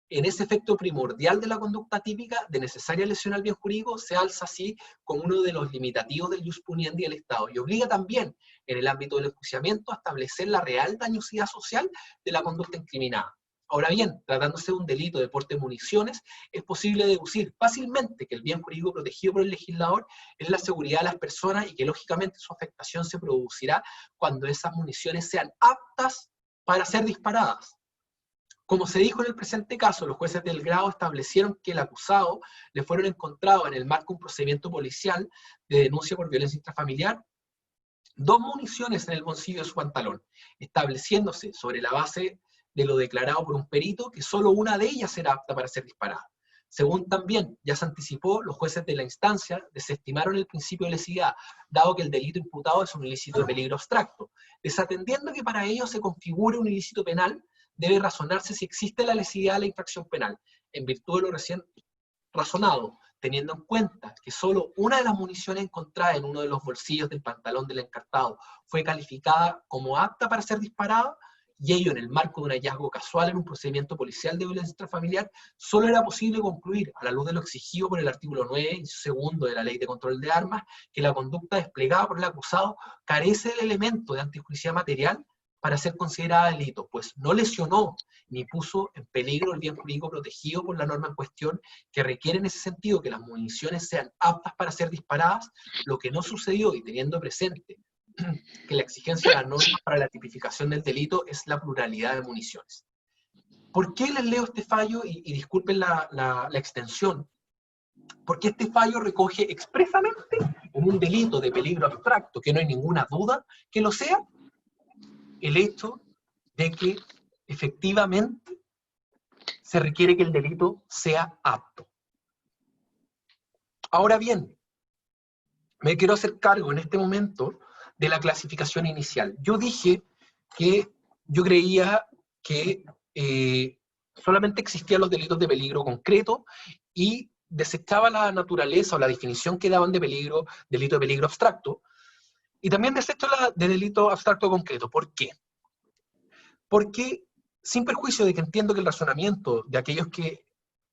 Speaker 3: en ese efecto primordial de la conducta típica de necesaria lesión al bien jurídico, se alza así como uno de los limitativos del ius puniendi del Estado, y obliga también, en el ámbito del enjuiciamiento, a establecer la real dañosidad social de la conducta incriminada. Ahora bien, tratándose de un delito de porte de municiones, es posible deducir fácilmente que el bien jurídico protegido por el legislador es la seguridad de las personas y que lógicamente su afectación se producirá cuando esas municiones sean aptas para ser disparadas. Como se dijo en el presente caso, los jueces del grado establecieron que el acusado le fueron encontrados en el marco de un procedimiento policial de denuncia por violencia intrafamiliar 2 municiones en el bolsillo de su pantalón, estableciéndose sobre la base de lo declarado por un perito que solo una de ellas era apta para ser disparada. Según también ya se anticipó, los jueces de la instancia desestimaron el principio de lesividad, dado que el delito imputado es un ilícito de peligro abstracto, desatendiendo que para ello se configure un ilícito penal, debe razonarse si existe la lesividad de la infracción penal, en virtud de lo recién razonado, teniendo en cuenta que solo una de las municiones encontradas en uno de los bolsillos del pantalón del encartado fue calificada como apta para ser disparada, y ello en el marco de un hallazgo casual en un procedimiento policial de violencia intrafamiliar, solo era posible concluir, a la luz de lo exigido por el artículo 9 y segundo de la Ley de Control de Armas, que la conducta desplegada por el acusado carece del elemento de antijusticia material para ser considerada delito, pues no lesionó ni puso en peligro el bien jurídico protegido por la norma en cuestión, que requiere en ese sentido que las municiones sean aptas para ser disparadas, lo que no sucedió, y teniendo presente que la exigencia de la norma para la tipificación del delito es la pluralidad de municiones. ¿Por qué les leo este fallo? Y disculpen la extensión. Porque este fallo recoge expresamente en un delito de peligro abstracto, que no hay ninguna duda que lo sea, el hecho de que efectivamente se requiere que el delito sea apto. Ahora bien, me quiero hacer cargo en este momento de la clasificación inicial. Yo dije que yo creía que solamente existían los delitos de peligro concreto y desechaba la naturaleza o la definición que daban de peligro, delito de peligro abstracto, y también desecho la de delito abstracto concreto. ¿Por qué? Porque, sin perjuicio de que entiendo que el razonamiento de aquellos que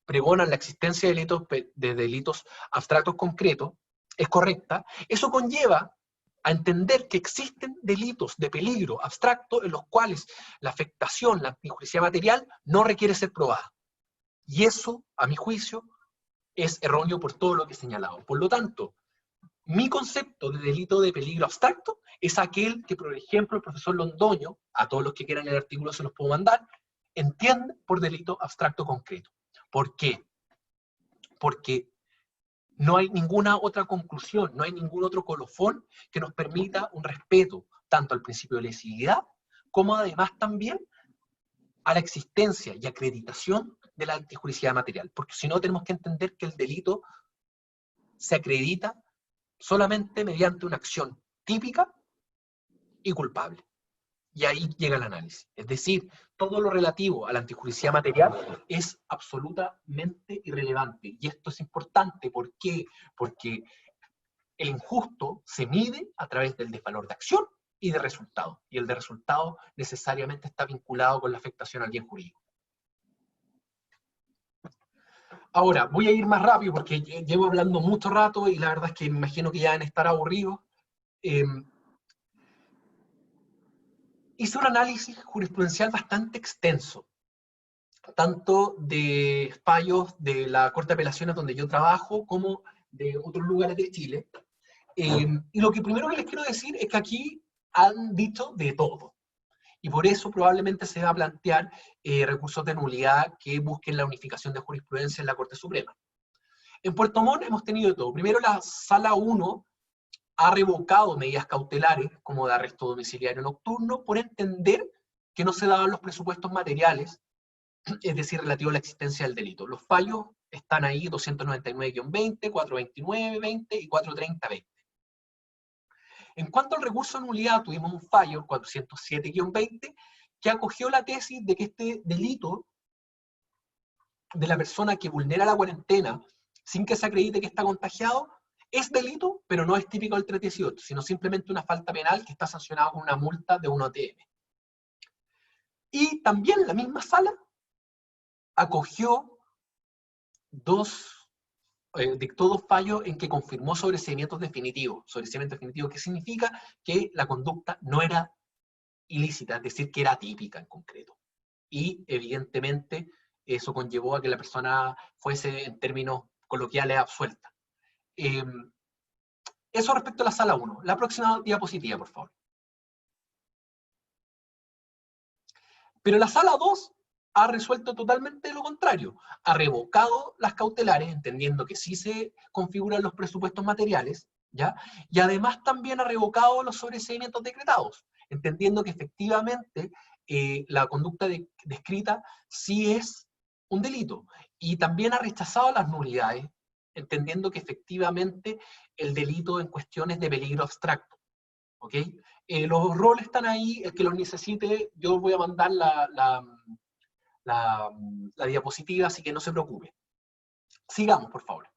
Speaker 3: pregonan la existencia de delitos abstractos concretos es correcta, eso conlleva a entender que existen delitos de peligro abstracto en los cuales la afectación, la injusticia material, no requiere ser probada. Y eso, a mi juicio, es erróneo por todo lo que he señalado. Por lo tanto, mi concepto de delito de peligro abstracto es aquel que, por ejemplo, el profesor Londoño, a todos los que quieran el artículo se los puedo mandar, entiende por delito abstracto concreto. ¿Por qué? Porque no hay ninguna otra conclusión, no hay ningún otro colofón que nos permita un respeto tanto al principio de lesividad como además también a la existencia y acreditación de la antijuricidad material. Porque si no, tenemos que entender que el delito se acredita solamente mediante una acción típica y culpable. Y ahí llega el análisis. Es decir, todo lo relativo a la antijuricidad material es absolutamente irrelevante. Y esto es importante. ¿Por qué? Porque el injusto se mide a través del desvalor de acción y de resultado. Y el de resultado necesariamente está vinculado con la afectación al bien jurídico. Ahora, voy a ir más rápido porque llevo hablando mucho rato y la verdad es que me imagino que ya deben estar aburridos. Hice un análisis jurisprudencial bastante extenso, tanto de fallos de la Corte de Apelaciones donde yo trabajo, como de otros lugares de Chile. Y lo que primero que les quiero decir es que aquí han dicho de todo. Y por eso probablemente se va a plantear recursos de nulidad que busquen la unificación de jurisprudencia en la Corte Suprema. En Puerto Montt hemos tenido de todo. Primero, la Sala 1 ha revocado medidas cautelares, como de arresto domiciliario nocturno, por entender que no se daban los presupuestos materiales, es decir, relativo a la existencia del delito. Los fallos están ahí, 299-20, 429-20 y 430-20. En cuanto al recurso de nulidad, tuvimos un fallo, 407-20, que acogió la tesis de que este delito de la persona que vulnera la cuarentena sin que se acredite que está contagiado, es delito, pero no es típico del 318, sino simplemente una falta penal que está sancionada con una multa de 1 ATM. Y también la misma sala acogió dictó dos fallos en que confirmó sobreseimientos definitivos. Sobreseimiento definitivo, ¿qué significa? Que la conducta no era ilícita, es decir, que era atípica en concreto. Y evidentemente eso conllevó a que la persona fuese, en términos coloquiales, absuelta. Eso respecto a la sala 1. La próxima diapositiva, por favor. Pero la sala 2 ha resuelto totalmente lo contrario. Ha revocado las cautelares, entendiendo que sí se configuran los presupuestos materiales, ¿ya? Y además también ha revocado los sobreseimientos decretados, entendiendo que efectivamente la conducta descrita sí es un delito. Y también ha rechazado las nulidades, entendiendo que efectivamente el delito en cuestión es de peligro abstracto. ¿Ok? Los roles están ahí, el que los necesite, yo voy a mandar la diapositiva, así que no se preocupe. Sigamos, por favor.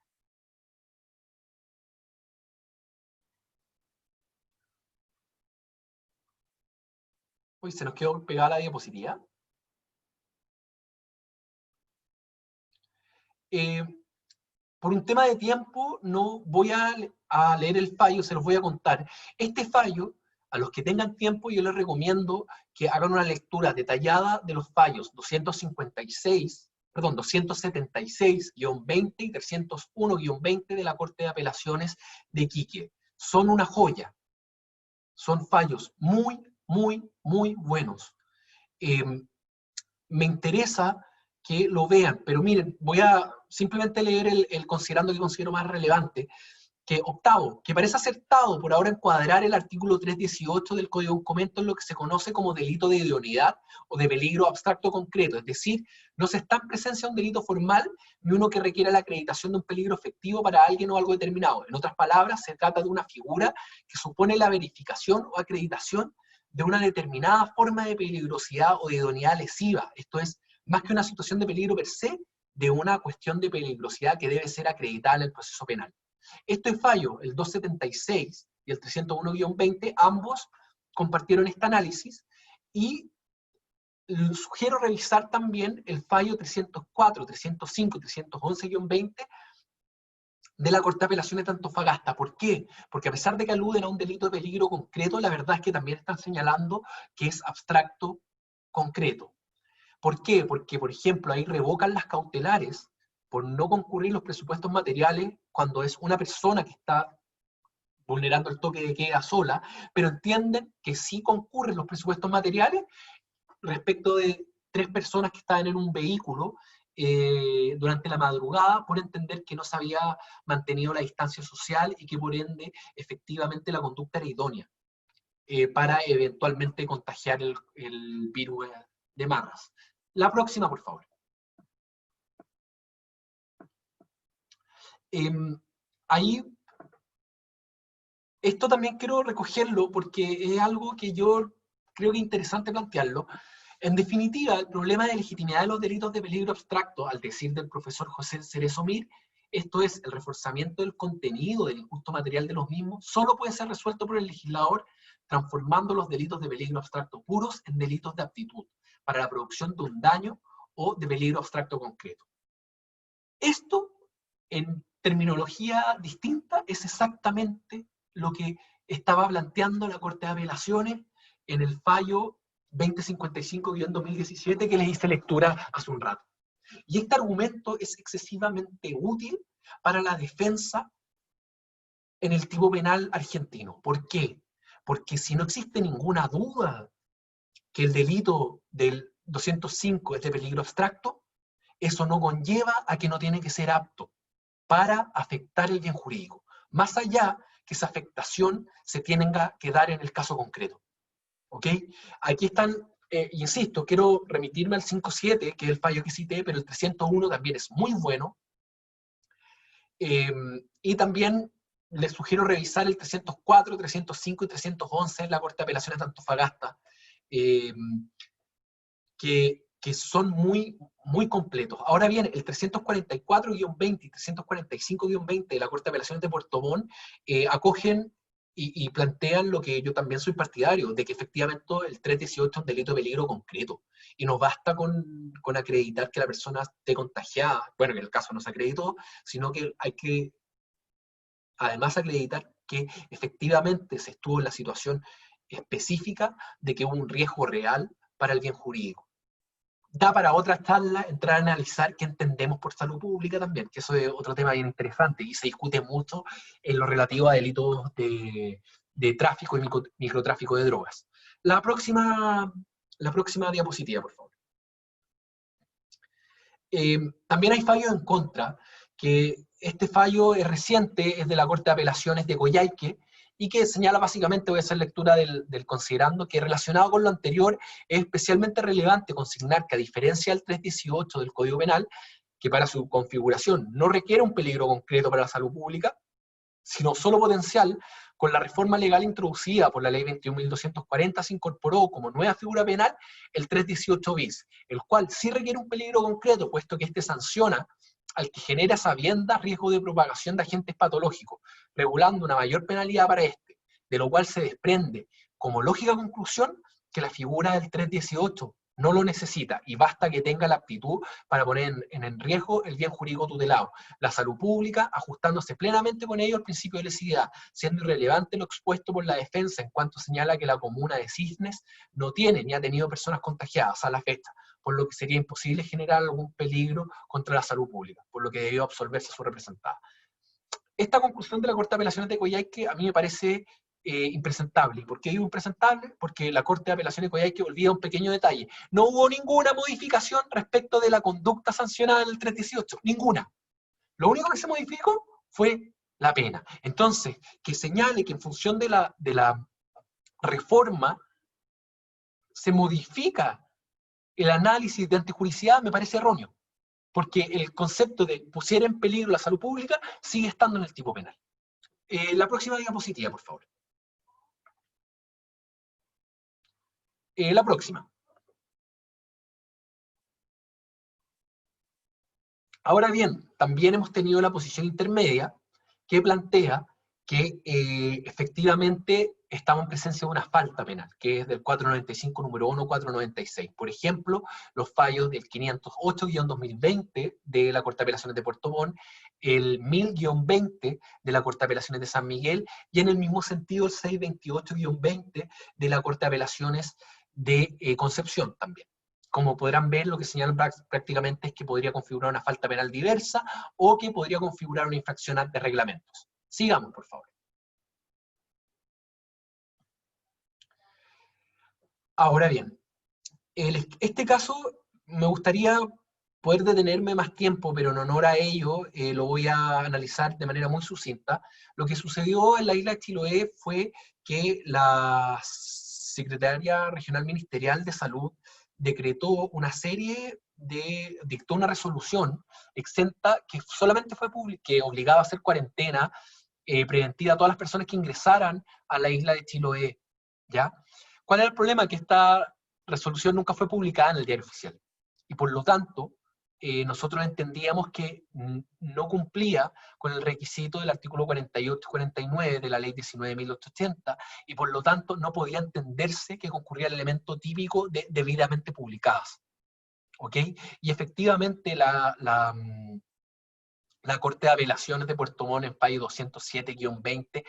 Speaker 3: Uy, se nos quedó pegada la diapositiva. Por un tema de tiempo no voy a leer el fallo, se los voy a contar. Este fallo, a los que tengan tiempo, yo les recomiendo que hagan una lectura detallada de los fallos 276-20 y 301-20 de la Corte de Apelaciones de Iquique. Son una joya. Son fallos muy, muy, muy buenos. Me interesa que lo vean, pero miren, voy a simplemente leer el considerando que considero más relevante, que octavo, que parece acertado por ahora encuadrar el artículo 318 del Código de Documento en lo que se conoce como delito de idoneidad o de peligro abstracto concreto, es decir, no se está en presencia de un delito formal ni uno que requiera la acreditación de un peligro efectivo para alguien o algo determinado. En otras palabras, se trata de una figura que supone la verificación o acreditación de una determinada forma de peligrosidad o de idoneidad lesiva. Esto es, más que una situación de peligro per se, de una cuestión de peligrosidad que debe ser acreditada en el proceso penal. Este fallo, el 276 y el 301-20, ambos compartieron este análisis, y sugiero revisar también el fallo 304, 305 y 311-20 de la Corte de Apelaciones de Antofagasta. ¿Por qué? Porque a pesar de que aluden a un delito de peligro concreto, la verdad es que también están señalando que es abstracto concreto. ¿Por qué? Porque, por ejemplo, ahí revocan las cautelares por no concurrir los presupuestos materiales cuando es una persona que está vulnerando el toque de queda sola, pero entienden que sí concurren los presupuestos materiales respecto de 3 personas que estaban en un vehículo durante la madrugada, por entender que no se había mantenido la distancia social y que por ende efectivamente la conducta era idónea para eventualmente contagiar el virus de Marras. La próxima, por favor. Ahí, esto también quiero recogerlo porque es algo que yo creo que es interesante plantearlo. En definitiva, el problema de legitimidad de los delitos de peligro abstracto, al decir del profesor José Cerezo Mir, esto es, el reforzamiento del contenido del injusto material de los mismos, solo puede ser resuelto por el legislador transformando los delitos de peligro abstracto puros en delitos de aptitud para la producción de un daño o de peligro abstracto concreto. Esto, en terminología distinta, es exactamente lo que estaba planteando la Corte de Apelaciones en el fallo 2055-2017 que les hice lectura hace un rato. Y este argumento es excesivamente útil para la defensa en el tipo penal argentino. ¿Por qué? Porque si no existe ninguna duda que el delito del 205 es de peligro abstracto, eso no conlleva a que no tiene que ser apto para afectar el bien jurídico, más allá que esa afectación se tenga que dar en el caso concreto. ¿Ok? Aquí están, insisto, quiero remitirme al 5.7, que es el fallo que cité, pero el 301 también es muy bueno. Y también les sugiero revisar el 304, 305 y 311 en la Corte de Apelaciones de Antofagasta, que son muy, muy completos. Ahora bien, el 344-20 y 345-20 de la Corte de Apelaciones de Puerto Montt acogen y plantean lo que yo también soy partidario, de que efectivamente el 318 es un delito de peligro concreto, y no basta con acreditar que la persona esté contagiada, bueno, en el caso no se acreditó, sino que hay que además acreditar que efectivamente se estuvo en la situación específica de que hubo un riesgo real para el bien jurídico. Da para otra charla entrar a analizar qué entendemos por salud pública también, que eso es otro tema bien interesante y se discute mucho en lo relativo a delitos de tráfico y microtráfico de drogas. La próxima diapositiva, por favor. También hay fallos en contra, que este fallo es reciente, es de la Corte de Apelaciones de Coyhaique, y que señala básicamente, voy a hacer lectura del considerando, que relacionado con lo anterior es especialmente relevante consignar que a diferencia del 318 del Código Penal, que para su configuración no requiere un peligro concreto para la salud pública, sino solo potencial, con la reforma legal introducida por la Ley 21.240 se incorporó como nueva figura penal el 318 bis, el cual sí requiere un peligro concreto, puesto que este sanciona al que genera sabienda riesgo de propagación de agentes patológicos, regulando una mayor penalidad para este, de lo cual se desprende como lógica conclusión que la figura del 318 no lo necesita y basta que tenga la aptitud para poner en riesgo el bien jurídico tutelado, la salud pública, ajustándose plenamente con ello al principio de lesividad, siendo irrelevante lo expuesto por la defensa en cuanto señala que la comuna de Cisnes no tiene ni ha tenido personas contagiadas a la fecha, por lo que sería imposible generar algún peligro contra la salud pública, por lo que debió absolverse a su representada. Esta conclusión de la Corte de Apelaciones de Coyhaique a mí me parece impresentable. ¿Por qué digo impresentable? Porque la Corte de Apelaciones de Coyhaique olvida un pequeño detalle. No hubo ninguna modificación respecto de la conducta sancionada en el 318. Ninguna. Lo único que se modificó fue la pena. Entonces, que señale que en función de la reforma se modifica el análisis de antijuricidad me parece erróneo. Porque el concepto de pusiera en peligro la salud pública sigue estando en el tipo penal. La próxima diapositiva, por favor. La próxima. Ahora bien, también hemos tenido la posición intermedia que plantea que efectivamente estamos en presencia de una falta penal, que es del 495 número 1, 496. Por ejemplo, los fallos del 508-2020 de la Corte de Apelaciones de Puerto Montt, el 1000-20 de la Corte de Apelaciones de San Miguel, y en el mismo sentido el 628-20 de la Corte de Apelaciones de Concepción también. Como podrán ver, lo que señalan prácticamente es que podría configurar una falta penal diversa o que podría configurar una infracción de reglamentos. Sigamos, por favor. Ahora bien, este caso me gustaría poder detenerme más tiempo, pero en honor a ello lo voy a analizar de manera muy sucinta. Lo que sucedió en la isla de Chiloé fue que la Secretaría Regional Ministerial de Salud decretó dictó una resolución exenta que solamente fue que obligaba a hacer cuarentena preventiva a todas las personas que ingresaran a la isla de Chiloé, ¿ya? ¿Cuál era el problema? Que esta resolución nunca fue publicada en el Diario Oficial, y por lo tanto, nosotros entendíamos que no cumplía con el requisito del artículo 48 y 49 de la ley 19.880, y por lo tanto no podía entenderse que concurría el elemento típico de debidamente publicadas. ¿Ok? Y efectivamente la Corte de Apelaciones de Puerto Montt en fallo 207-20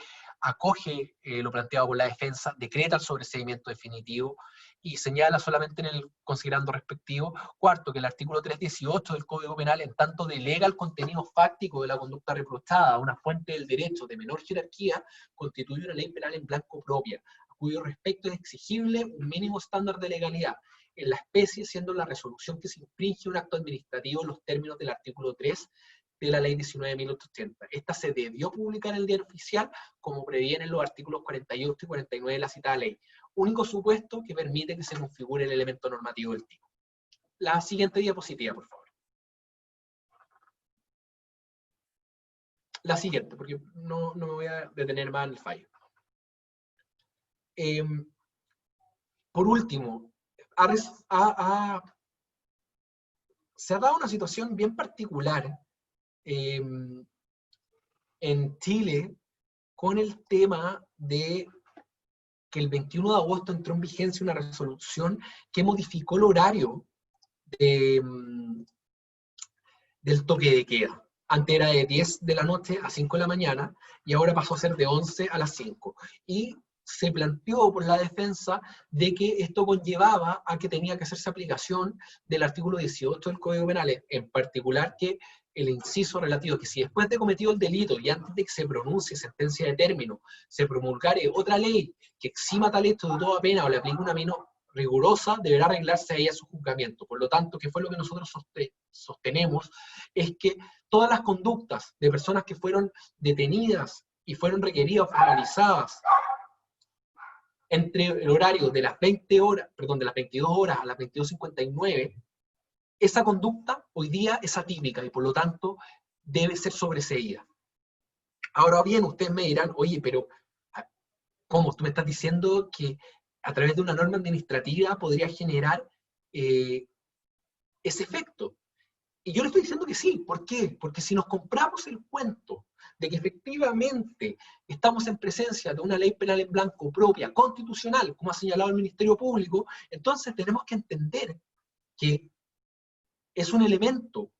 Speaker 3: acoge lo planteado por la defensa, decreta el sobreseimiento definitivo y señala solamente en el considerando respectivo, cuarto, que el artículo 318 del Código Penal, en tanto delega el contenido fáctico de la conducta reprochada a una fuente del derecho de menor jerarquía, constituye una ley penal en blanco propia, a cuyo respecto es exigible un mínimo estándar de legalidad, en la especie siendo la resolución que se infringe un acto administrativo en los términos del artículo 3 de la ley 19.880. Esta se debió publicar en el Diario Oficial, como previenen los artículos 48 y 49 de la citada ley. Único supuesto que permite que se configure el elemento normativo del tipo. La siguiente diapositiva, por favor. La siguiente, porque no me voy a detener más en el fallo. Por último, se ha dado una situación bien particular en Chile con el tema de que el 21 de agosto entró en vigencia una resolución que modificó el horario del toque de queda. Antes era de 10 de la noche a 5 de la mañana y ahora pasó a ser de 11 a las 5. Y se planteó por la defensa de que esto conllevaba a que tenía que hacerse aplicación del artículo 18 del Código Penal, en particular que el inciso relativo, que si después de cometido el delito y antes de que se pronuncie sentencia de término, se promulgare otra ley que exima tal hecho de toda pena o le aplique una pena rigurosa, deberá arreglarse a ella su juzgamiento. Por lo tanto, ¿qué fue lo que nosotros sostenemos? Es que todas las conductas de personas que fueron detenidas y fueron requeridas o formalizadas entre el horario de las 20 horas, perdón, de las 22 horas a las 22:59, esa conducta hoy día es atípica y por lo tanto debe ser sobreseída. Ahora bien, ustedes me dirán, oye, pero ¿cómo? Tú me estás diciendo que a través de una norma administrativa podría generar ese efecto. Y yo le estoy diciendo que sí. ¿Por qué? Porque si nos compramos el cuento de que efectivamente estamos en presencia de una ley penal en blanco propia, constitucional, como ha señalado el Ministerio Público, entonces tenemos que entender que es un elemento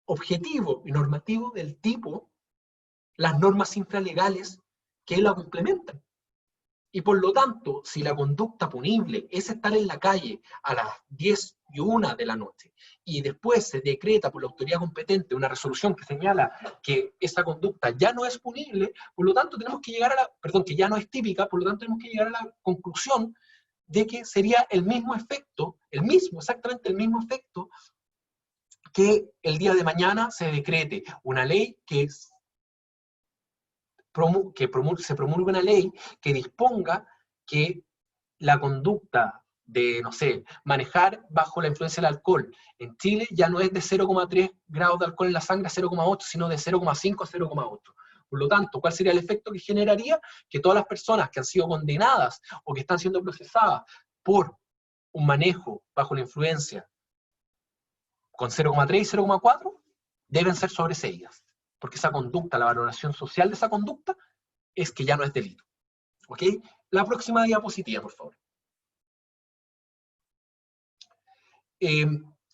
Speaker 3: objetivo y normativo del tipo las normas infralegales que la complementan. Y por lo tanto, si la conducta punible es estar en la calle a las 10 y 1 de la noche, y después se decreta por la autoridad competente una resolución que señala que esa conducta ya no es punible, por lo tanto tenemos que llegar a la, perdón, que ya no es típica, por lo tanto tenemos que llegar a la conclusión de que sería el mismo efecto, exactamente el mismo efecto, que el día de mañana se decrete una ley se promulgue una ley que disponga que la conducta de, no sé, manejar bajo la influencia del alcohol en Chile ya no es de 0,3 grados de alcohol en la sangre a 0,8, sino de 0,5 a 0,8. Por lo tanto, ¿cuál sería el efecto que generaría? Que todas las personas que han sido condenadas o que están siendo procesadas por un manejo bajo la influencia con 0,3 y 0,4 deben ser sobreseídas. Porque esa conducta, la valoración social de esa conducta, es que ya no es delito. ¿Ok? La próxima diapositiva, por favor.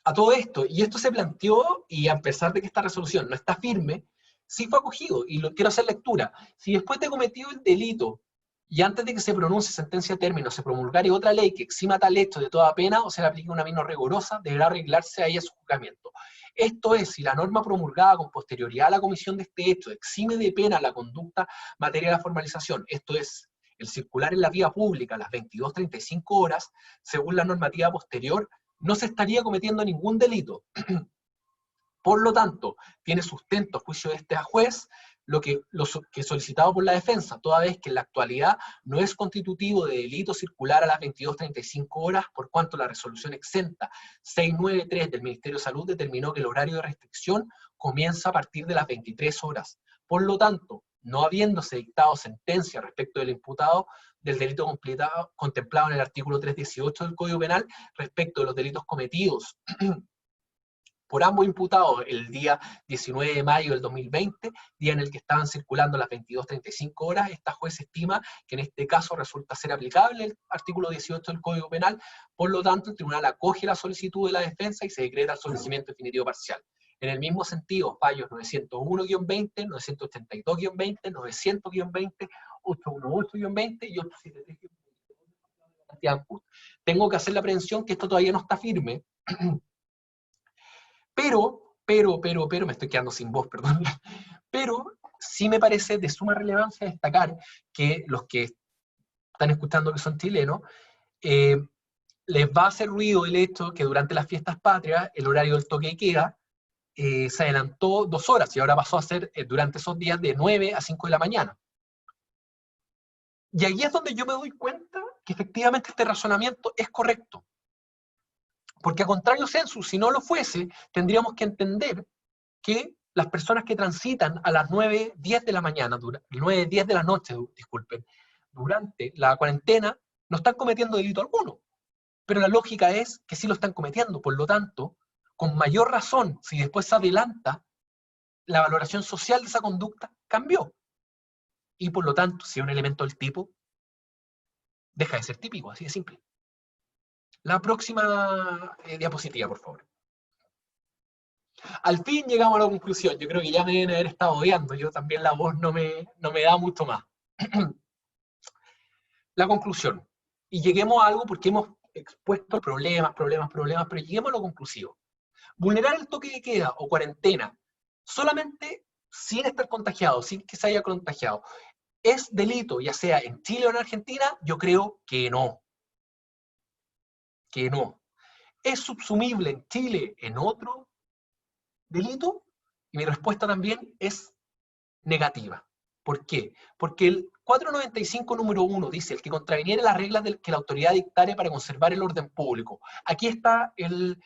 Speaker 3: A todo esto, y esto se planteó, y a pesar de que esta resolución no está firme, sí fue acogido, y quiero hacer lectura. Si después de cometido el delito, y antes de que se pronuncie sentencia a término, se promulgare otra ley que exima tal hecho de toda pena, o se le aplique una menos rigorosa, deberá arreglarse a ella su juzgamiento. Esto es, si la norma promulgada con posterioridad a la comisión de este hecho exime de pena la conducta materia de la formalización, esto es, el circular en la vía pública a las 22:35 horas, según la normativa posterior, no se estaría cometiendo ningún delito. Por lo tanto, tiene sustento a juicio de este juez lo que solicitado por la defensa, toda vez que en la actualidad no es constitutivo de delito circular a las 22:35 horas, por cuanto la resolución exenta 693 del Ministerio de Salud determinó que el horario de restricción comienza a partir de las 23 horas. Por lo tanto, no habiéndose dictado sentencia respecto del imputado del delito contemplado en el artículo 318 del Código Penal respecto de los delitos cometidos por ambos imputados el día 19 de mayo del 2020, día en el que estaban circulando las 22:35 horas, esta juez estima que en este caso resulta ser aplicable el artículo 18 del Código Penal, por lo tanto el tribunal acoge la solicitud de la defensa y se decreta el sobreseimiento definitivo parcial. En el mismo sentido, fallos 901-20, 982-20, 900-20, 818-20 y 873-20. Tengo que hacer la aprehensión que esto todavía no está firme, pero, me estoy quedando sin voz, perdón, pero sí me parece de suma relevancia destacar que los que están escuchando que son chilenos, les va a hacer ruido el hecho que durante las fiestas patrias el horario del toque de queda se adelantó 2 horas y ahora pasó a ser durante esos días de 9 a 5 de la mañana. Y ahí es donde yo me doy cuenta que efectivamente este razonamiento es correcto. Porque a contrario census, si no lo fuese, tendríamos que entender que las personas que transitan a las 9:10 de la mañana, 9:10 de la noche, disculpen, durante la cuarentena, no están cometiendo delito alguno. Pero la lógica es que sí lo están cometiendo, por lo tanto, con mayor razón, si después se adelanta, la valoración social de esa conducta cambió. Y por lo tanto, si es un elemento del tipo, deja de ser típico, así de simple. La próxima diapositiva, por favor. Al fin llegamos a la conclusión. Yo creo que ya me deben haber estado odiando. Yo también la voz no me da mucho más. La conclusión. Y lleguemos a algo porque hemos expuesto problemas, pero lleguemos a lo conclusivo. Vulnerar el toque de queda o cuarentena solamente sin estar contagiado, sin que se haya contagiado, ¿es delito, ya sea en Chile o en Argentina? Yo creo que no. Que no. ¿Es subsumible en Chile en otro delito? Y mi respuesta también es negativa. ¿Por qué? Porque el 495 número 1 dice el que contraviniere las reglas que la autoridad dictare para conservar el orden público. Aquí está el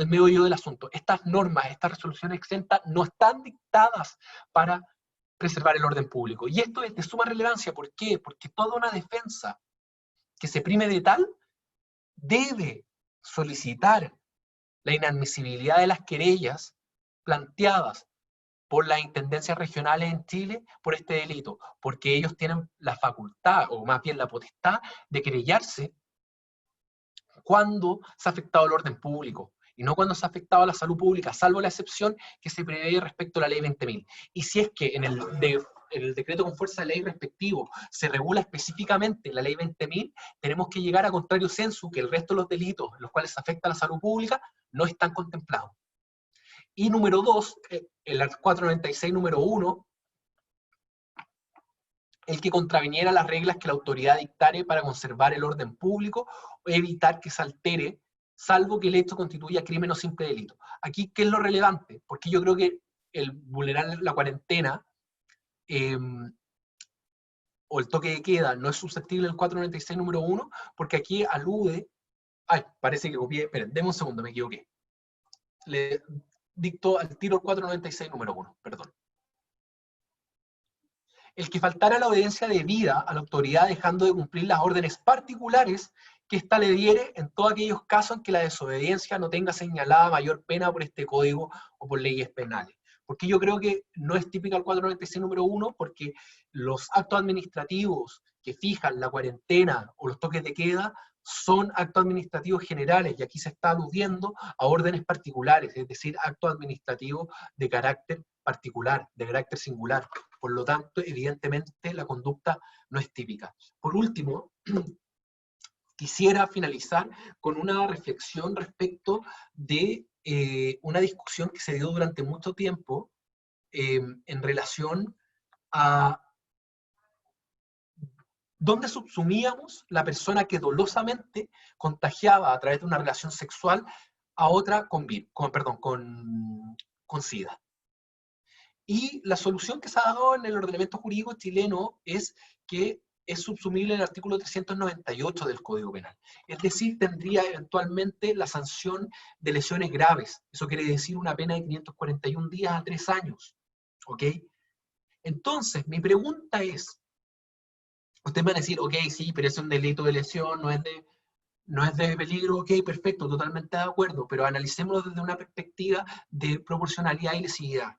Speaker 3: meollo del asunto. Estas normas, estas resoluciones exentas no están dictadas para preservar el orden público. Y esto es de suma relevancia. ¿Por qué? Porque toda una defensa que se prime de tal debe solicitar la inadmisibilidad de las querellas planteadas por las intendencias regionales en Chile por este delito, porque ellos tienen la facultad, o más bien la potestad, de querellarse cuando se ha afectado el orden público, y no cuando se ha afectado la salud pública, salvo la excepción que se prevé respecto a la ley 20.000. Y si es que en el decreto con fuerza de ley respectivo se regula específicamente la ley 20.000, tenemos que llegar a contrario sensu que el resto de los delitos en los cuales se afecta la salud pública no están contemplados. Y número 2, el artículo 496 número 1, el que contraviniera las reglas que la autoridad dictare para conservar el orden público o evitar que se altere, salvo que el hecho constituya crimen o simple delito. Aquí, ¿qué es lo relevante? Porque yo creo que el vulnerar la cuarentena o el toque de queda no es susceptible del 496 número 1, porque aquí alude... Ay, parece que copié... Esperen, denme un segundo, me equivoqué. Le dicto al tiro el 496 número 1, perdón. El que faltara la obediencia debida a la autoridad dejando de cumplir las órdenes particulares que ésta le diere en todos aquellos casos en que la desobediencia no tenga señalada mayor pena por este código o por leyes penales. Porque yo creo que no es típico el 496 número 1, porque los actos administrativos que fijan la cuarentena o los toques de queda son actos administrativos generales, y aquí se está aludiendo a órdenes particulares, es decir, actos administrativos de carácter particular, de carácter singular. Por lo tanto, evidentemente, la conducta no es típica. Por último, quisiera finalizar con una reflexión respecto de una discusión que se dio durante mucho tiempo en relación a dónde subsumíamos la persona que dolosamente contagiaba a través de una relación sexual a otra con SIDA. Y la solución que se ha dado en el ordenamiento jurídico chileno es que es subsumible en el artículo 398 del Código Penal. Es decir, tendría eventualmente la sanción de lesiones graves. Eso quiere decir una pena de 541 días a 3 años. ¿Ok? Entonces, mi pregunta es, ustedes van a decir, ok, sí, pero es un delito de lesión, no es de peligro, ok, perfecto, totalmente de acuerdo, pero analicémoslo desde una perspectiva de proporcionalidad y lesividad.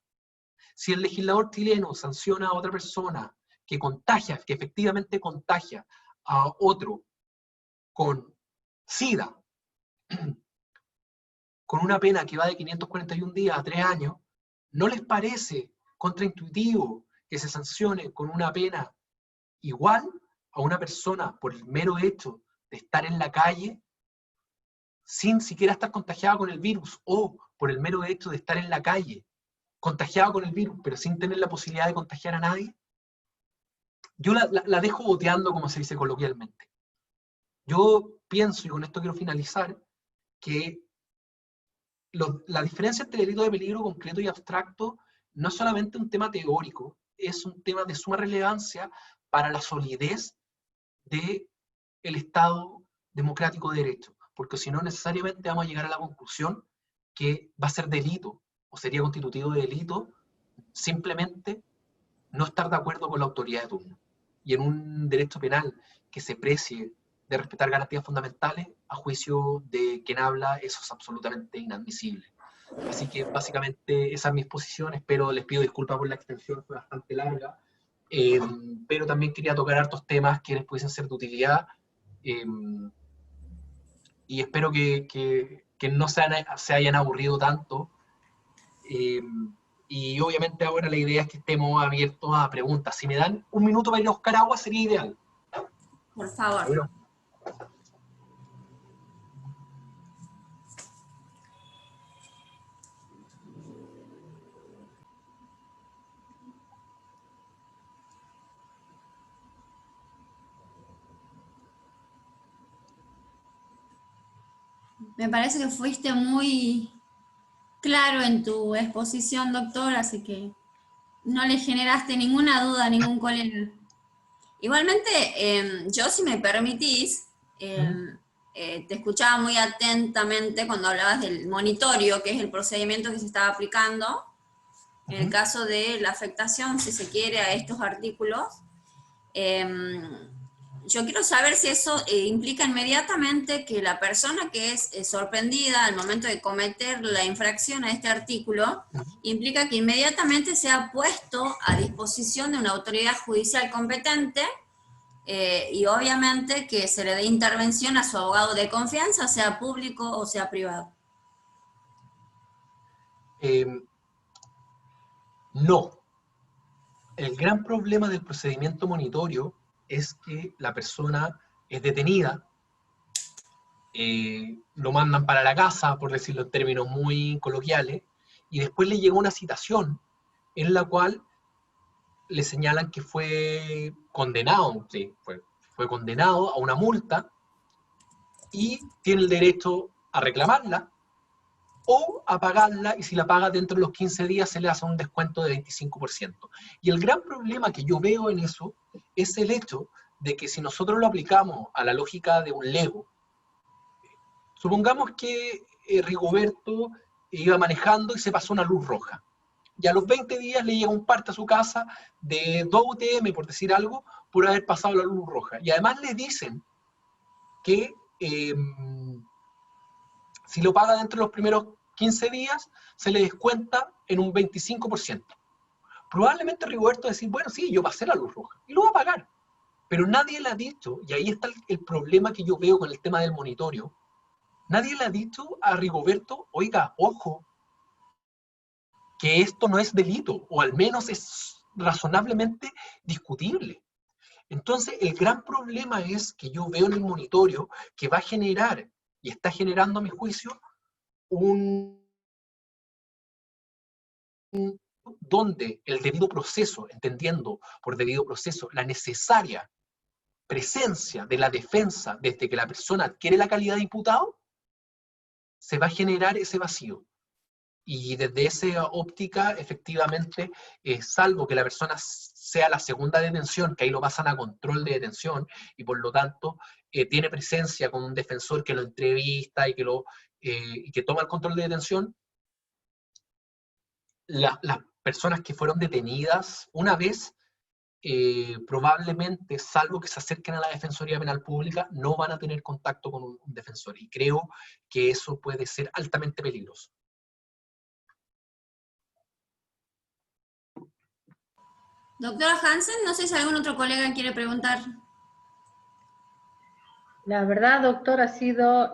Speaker 3: Si el legislador chileno sanciona a otra persona que contagia, que efectivamente contagia a otro con SIDA, con una pena que va de 541 días a 3 años, ¿no les parece contraintuitivo que se sancione con una pena igual a una persona por el mero hecho de estar en la calle sin siquiera estar contagiada con el virus, o por el mero hecho de estar en la calle contagiado con el virus, pero sin tener la posibilidad de contagiar a nadie? Yo la dejo boteando, como se dice coloquialmente. Yo pienso, y con esto quiero finalizar, que la diferencia entre delito de peligro concreto y abstracto no es solamente un tema teórico, es un tema de suma relevancia para la solidez del Estado democrático de derecho, porque si no necesariamente vamos a llegar a la conclusión que va a ser delito, o sería constitutivo de delito, simplemente no estar de acuerdo con la autoridad de turno. Y en un derecho penal que se precie de respetar garantías fundamentales, a juicio de quien habla, eso es absolutamente inadmisible. Así que básicamente esa es mi exposición. Espero, les pido disculpas por la extensión, fue bastante larga, pero también quería tocar hartos temas que les pudiesen ser de utilidad, y espero que no se hayan aburrido tanto. Y obviamente ahora la idea es que estemos abiertos a preguntas. Si me dan un minuto para ir a buscar agua, sería ideal.
Speaker 1: Por favor.
Speaker 3: Bueno.
Speaker 1: Me parece que fuiste muy claro en tu exposición, doctor, así que no le generaste ninguna duda a ningún colega. Igualmente, yo, si me permitís, te escuchaba muy atentamente cuando hablabas del monitorio, que es el procedimiento que se estaba aplicando en el caso de la afectación, si se quiere, a estos artículos. yo quiero saber si eso implica inmediatamente que la persona que es sorprendida al momento de cometer la infracción a este artículo, implica que inmediatamente sea puesto a disposición de una autoridad judicial competente y obviamente que se le dé intervención a su abogado de confianza, sea público o sea privado.
Speaker 3: No. El gran problema del procedimiento monitorio es que la persona es detenida, lo mandan para la casa, por decirlo en términos muy coloquiales, y después le llega una citación en la cual le señalan que fue condenado, sí, fue condenado a una multa y tiene el derecho a reclamarla o a pagarla, y si la paga dentro de los 15 días se le hace un descuento de 25%. Y el gran problema que yo veo en eso es el hecho de que si nosotros lo aplicamos a la lógica de un Lego, supongamos que Rigoberto iba manejando y se pasó una luz roja, y a los 20 días le llega un parte a su casa de 2 UTM, por decir algo, por haber pasado la luz roja. Y además le dicen que si lo paga dentro de los primeros 15 días, se le descuenta en un 25%. Probablemente Rigoberto va a decir, bueno, sí, yo pasé la luz roja, y lo va a pagar. Pero nadie le ha dicho, y ahí está el problema que yo veo con el tema del monitorio, nadie le ha dicho a Rigoberto, oiga, ojo, que esto no es delito, o al menos es razonablemente discutible. Entonces, el gran problema es que yo veo en el monitorio que va a generar, y está generando a mi juicio, donde el debido proceso, entendiendo por debido proceso la necesaria presencia de la defensa desde que la persona adquiere la calidad de imputado, se va a generar ese vacío. Y desde esa óptica, efectivamente, salvo que la persona sea la segunda detención, que ahí lo pasan a control de detención, y por lo tanto tiene presencia con un defensor que lo entrevista y que toma el control de detención, las personas que fueron detenidas una vez, probablemente, salvo que se acerquen a la Defensoría Penal Pública, no van a tener contacto con un defensor. Y creo que eso puede ser altamente peligroso.
Speaker 1: Doctora Hansen, no sé si algún otro colega quiere preguntar.
Speaker 4: La verdad, doctor, ha sido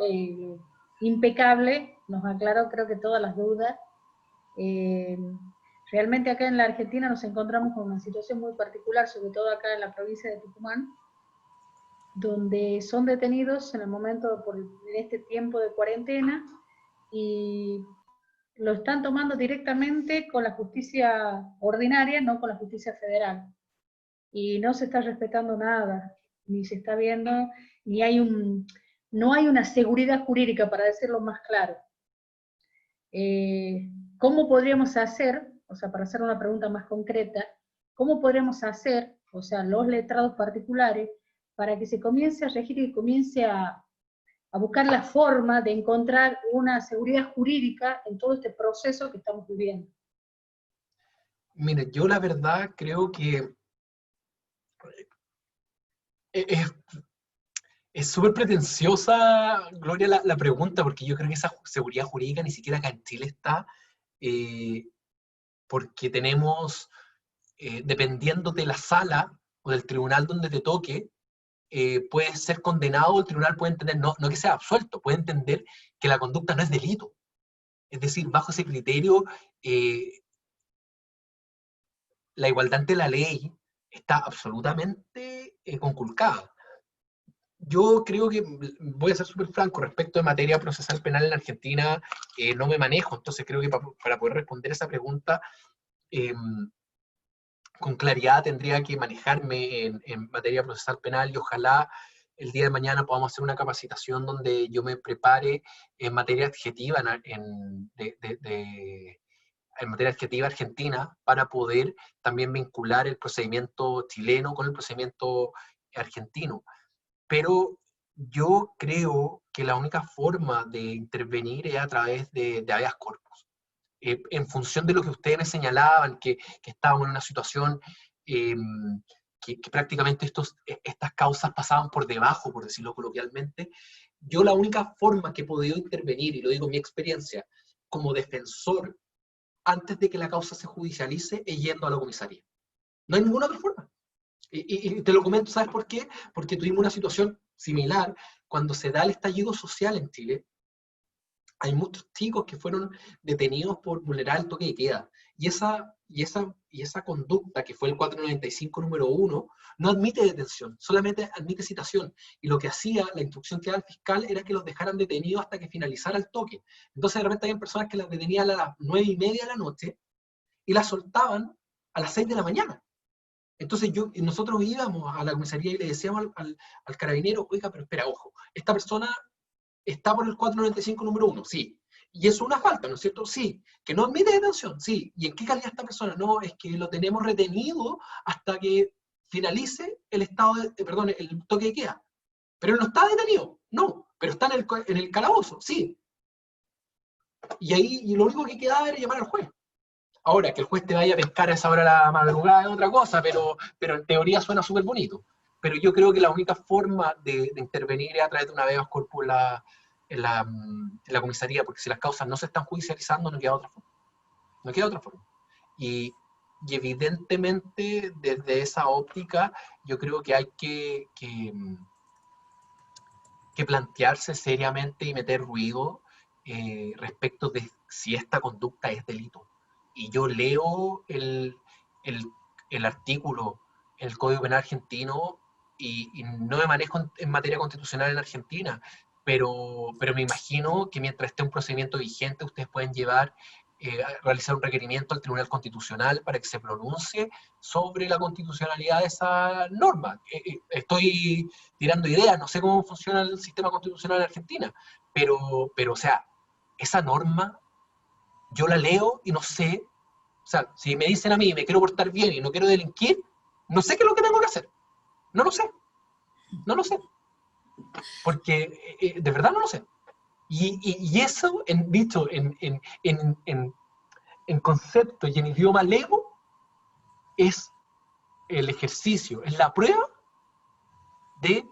Speaker 4: impecable, nos aclaró creo que todas las dudas. Realmente acá en la Argentina nos encontramos con una situación muy particular, sobre todo acá en la provincia de Tucumán, donde son detenidos en el momento, en este tiempo de cuarentena, y lo están tomando directamente con la justicia ordinaria, no con la justicia federal. Y no se está respetando nada, ni se está viendo, no hay una seguridad jurídica, para decirlo más claro. ¿Cómo podríamos hacer, o sea, para hacer una pregunta más concreta, cómo podríamos hacer, o sea, los letrados particulares, para que se comience a regir y comience a buscar la forma de encontrar una seguridad jurídica en todo este proceso que estamos viviendo?
Speaker 3: Mire, yo la verdad creo que es súper pretenciosa, Gloria, la pregunta, porque yo creo que esa seguridad jurídica ni siquiera acá en Chile está, porque tenemos, dependiendo de la sala o del tribunal donde te toque, puedes ser condenado, el tribunal puede entender, no que sea absuelto, puede entender que la conducta no es delito. Es decir, bajo ese criterio, la igualdad ante la ley está absolutamente conculcada. Yo creo que, voy a ser súper franco, respecto de materia procesal penal en Argentina, no me manejo, entonces creo que para poder responder esa pregunta con claridad tendría que manejarme en materia procesal penal, y ojalá el día de mañana podamos hacer una capacitación donde yo me prepare en materia adjetiva en materia adjetiva argentina, para poder también vincular el procedimiento chileno con el procedimiento argentino. Pero yo creo que la única forma de intervenir es a través de habeas corpus. En función de lo que ustedes me señalaban, que estábamos en una situación que prácticamente estas causas pasaban por debajo, por decirlo coloquialmente, yo la única forma que he podido intervenir, y lo digo en mi experiencia, como defensor, antes de que la causa se judicialice, es yendo a la comisaría. No hay ninguna otra forma. Y te lo comento, ¿sabes por qué? Porque tuvimos una situación similar cuando se da el estallido social en Chile. Hay muchos chicos que fueron detenidos por vulnerar el toque de queda. Y esa conducta, que fue el 495 número 1, no admite detención, solamente admite citación. Y lo que hacía la instrucción que daba el fiscal era que los dejaran detenidos hasta que finalizara el toque. Entonces de repente había personas que las detenían a las 9:30 de la noche y las soltaban a las 6 de la mañana. Entonces nosotros íbamos a la comisaría y le decíamos al carabinero, oiga, pero espera, ojo, esta persona está por el 495 número 1, sí. Y es una falta, ¿no es cierto? Sí. Que no admite detención, sí. ¿Y en qué calidad esta persona? No, es que lo tenemos retenido hasta que finalice el toque de queda. Pero él no está detenido, no. Pero está en el calabozo, sí. Y ahí lo único que quedaba era llamar al juez. Ahora, que el juez te vaya a pescar a esa hora de la madrugada es otra cosa, pero en teoría suena súper bonito. Pero yo creo que la única forma de intervenir es a través de una habeas corpus en la comisaría, porque si las causas no se están judicializando, no queda otra forma. No queda otra forma. Y evidentemente, desde esa óptica, yo creo que hay que plantearse seriamente y meter ruido respecto de si esta conducta es delito. Y yo leo el artículo en el Código Penal argentino y no me manejo en materia constitucional en Argentina, pero me imagino que mientras esté un procedimiento vigente, ustedes pueden realizar un requerimiento al Tribunal Constitucional para que se pronuncie sobre la constitucionalidad de esa norma. Estoy tirando ideas, no sé cómo funciona el sistema constitucional en Argentina, pero o sea, esa norma yo la leo y no sé, o sea, si me dicen a mí, me quiero portar bien y no quiero delinquir, no sé qué es lo que tengo que hacer. No lo sé. No lo sé. Porque de verdad no lo sé. Y eso, dicho en concepto y en idioma lego, es el ejercicio, es la prueba de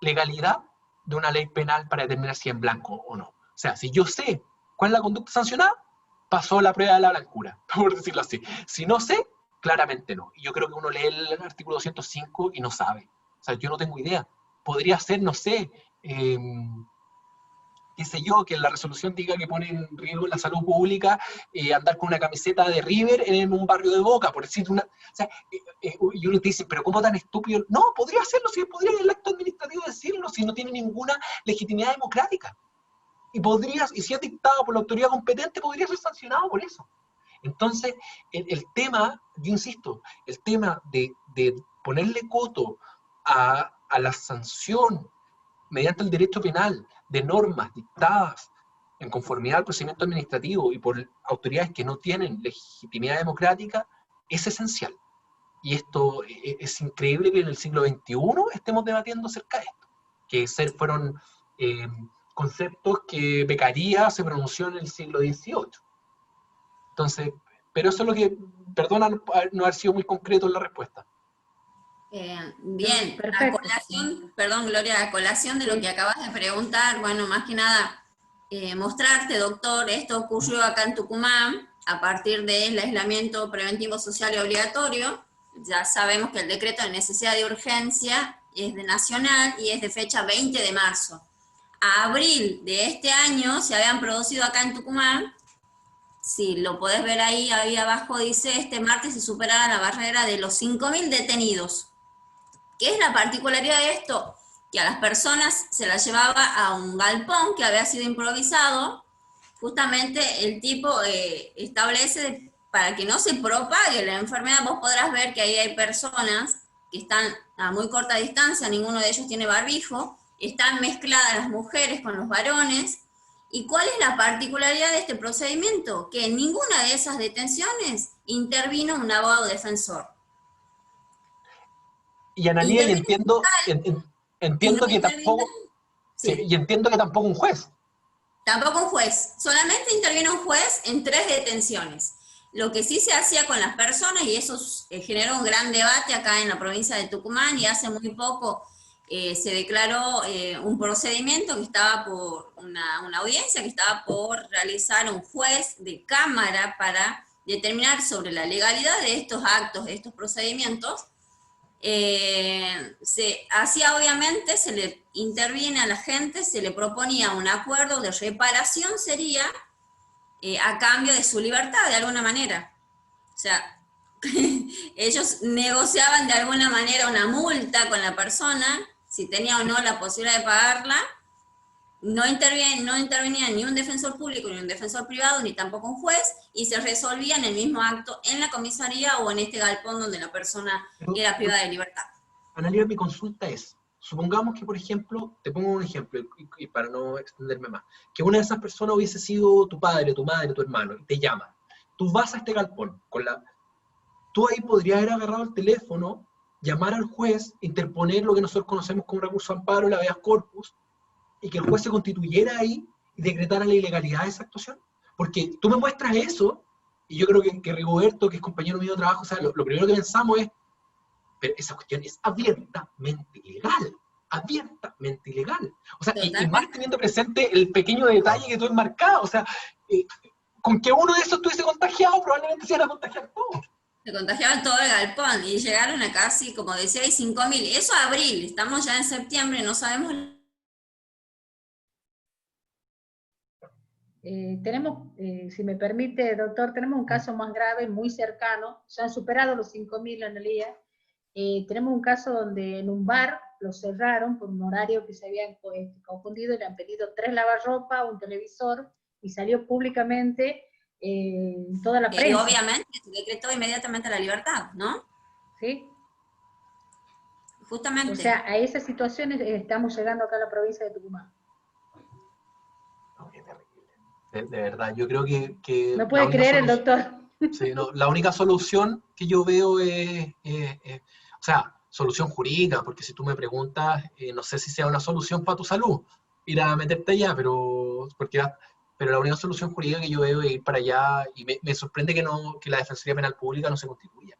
Speaker 3: legalidad de una ley penal para determinar si es en blanco o no. O sea, si yo sé cuál es la conducta sancionada, pasó la prueba de la blancura, por decirlo así. Si no sé, claramente no. Y yo creo que uno lee el artículo 205 y no sabe. O sea, yo no tengo idea. Podría ser, no sé, qué sé yo, que la resolución diga que pone en riesgo la salud pública andar con una camiseta de River en un barrio de Boca, por decir una... O sea, y uno te dice, pero ¿cómo tan estúpido? No, podría hacerlo, si podría en el acto administrativo decirlo, si no tiene ninguna legitimidad democrática. Y si es dictado por la autoridad competente, podría ser sancionado por eso. Entonces, el tema, yo insisto, el tema de ponerle coto a la sanción mediante el derecho penal de normas dictadas en conformidad al procedimiento administrativo y por autoridades que no tienen legitimidad democrática, es esencial. Y esto es increíble que en el siglo XXI estemos debatiendo acerca de esto, que fueron conceptos que Beccaria se pronunció en el siglo XVIII. Entonces, pero eso es lo que, perdona no haber sido muy concreto en la respuesta.
Speaker 1: Bien,
Speaker 4: Perfecto.
Speaker 1: Perdón, Gloria, a colación de lo que acabas de preguntar, bueno, más que nada, mostrarte, doctor, esto ocurrió acá en Tucumán, a partir del aislamiento preventivo social y obligatorio. Ya sabemos que el decreto de necesidad de urgencia es de nacional y es de fecha 20 de marzo. A abril de este año se habían producido acá en Tucumán, si lo podés ver ahí abajo dice, este martes se superaba la barrera de los 5.000 detenidos. ¿Qué es la particularidad de esto? Que a las personas se las llevaba a un galpón que había sido improvisado. Justamente el tipo establece para que no se propague la enfermedad. Vos podrás ver que ahí hay personas que están a muy corta distancia, ninguno de ellos tiene barbijo, están mezcladas las mujeres con los varones. ¿Y cuál es la particularidad de este procedimiento? Que en ninguna de esas detenciones intervino un abogado defensor.
Speaker 3: Y Analía, y entiendo que tampoco,
Speaker 1: sí.
Speaker 3: Y entiendo que tampoco un juez.
Speaker 1: Tampoco un juez, solamente interviene un juez en 3 detenciones. Lo que sí se hacía con las personas, y eso generó un gran debate acá en la provincia de Tucumán, y hace muy poco se declaró un procedimiento que estaba por, una audiencia que estaba por realizar un juez de cámara para determinar sobre la legalidad de estos actos, de estos procedimientos. Se hacía, obviamente, se le interviene a la gente, se le proponía un acuerdo de reparación, sería a cambio de su libertad, de alguna manera. O sea, ellos negociaban de alguna manera una multa con la persona, si tenía o no la posibilidad de pagarla. No intervenía ni un defensor público, ni un defensor privado, ni tampoco un juez, y se resolvía en el mismo acto en la comisaría o en este galpón donde la persona
Speaker 3: Pero,
Speaker 1: era privada de libertad.
Speaker 3: Analia, mi consulta es, supongamos que, por ejemplo, te pongo un ejemplo, y para no extenderme más, que una de esas personas hubiese sido tu padre, tu madre, tu hermano, y te llama. Tú vas a este galpón, tú ahí podrías haber agarrado el teléfono, llamar al juez, interponer lo que nosotros conocemos como recurso de amparo, la habeas corpus, y que el juez se constituyera ahí y decretara la ilegalidad de esa actuación. Porque tú me muestras eso, y yo creo que Rigoberto, que es compañero mío de trabajo, o sea, lo primero que pensamos es, pero esa cuestión es abiertamente ilegal, abiertamente ilegal. O sea, y más teniendo presente el pequeño detalle que tú has marcado, o sea, con que uno de esos estuviese contagiado, probablemente se iban a contagiar todos.
Speaker 1: Se contagiaban todo el galpón y llegaron a casi, como decía, hay 5.000. Eso abril, estamos ya en septiembre, no sabemos.
Speaker 4: Tenemos, si me permite, doctor, tenemos un caso más grave, muy cercano, ya han superado los 5.000 en el día. Tenemos un caso donde en un bar lo cerraron por un horario que se habían confundido y le han pedido 3 lavarropas, un televisor, y salió públicamente en toda la prensa.
Speaker 1: Y obviamente se decretó inmediatamente la libertad, ¿no?
Speaker 4: ¿Sí?
Speaker 1: Justamente.
Speaker 4: O sea, a esas situaciones estamos llegando acá a la provincia de Tucumán.
Speaker 3: No, qué terrible. De verdad, yo creo que
Speaker 4: no puede creer el doctor.
Speaker 3: Sí, no, la única solución que yo veo es, o sea, solución jurídica, porque si tú me preguntas, no sé si sea una solución para tu salud, ir a meterte allá, pero la única solución jurídica que yo veo es ir para allá, y me sorprende que la Defensoría Penal Pública no se constituya.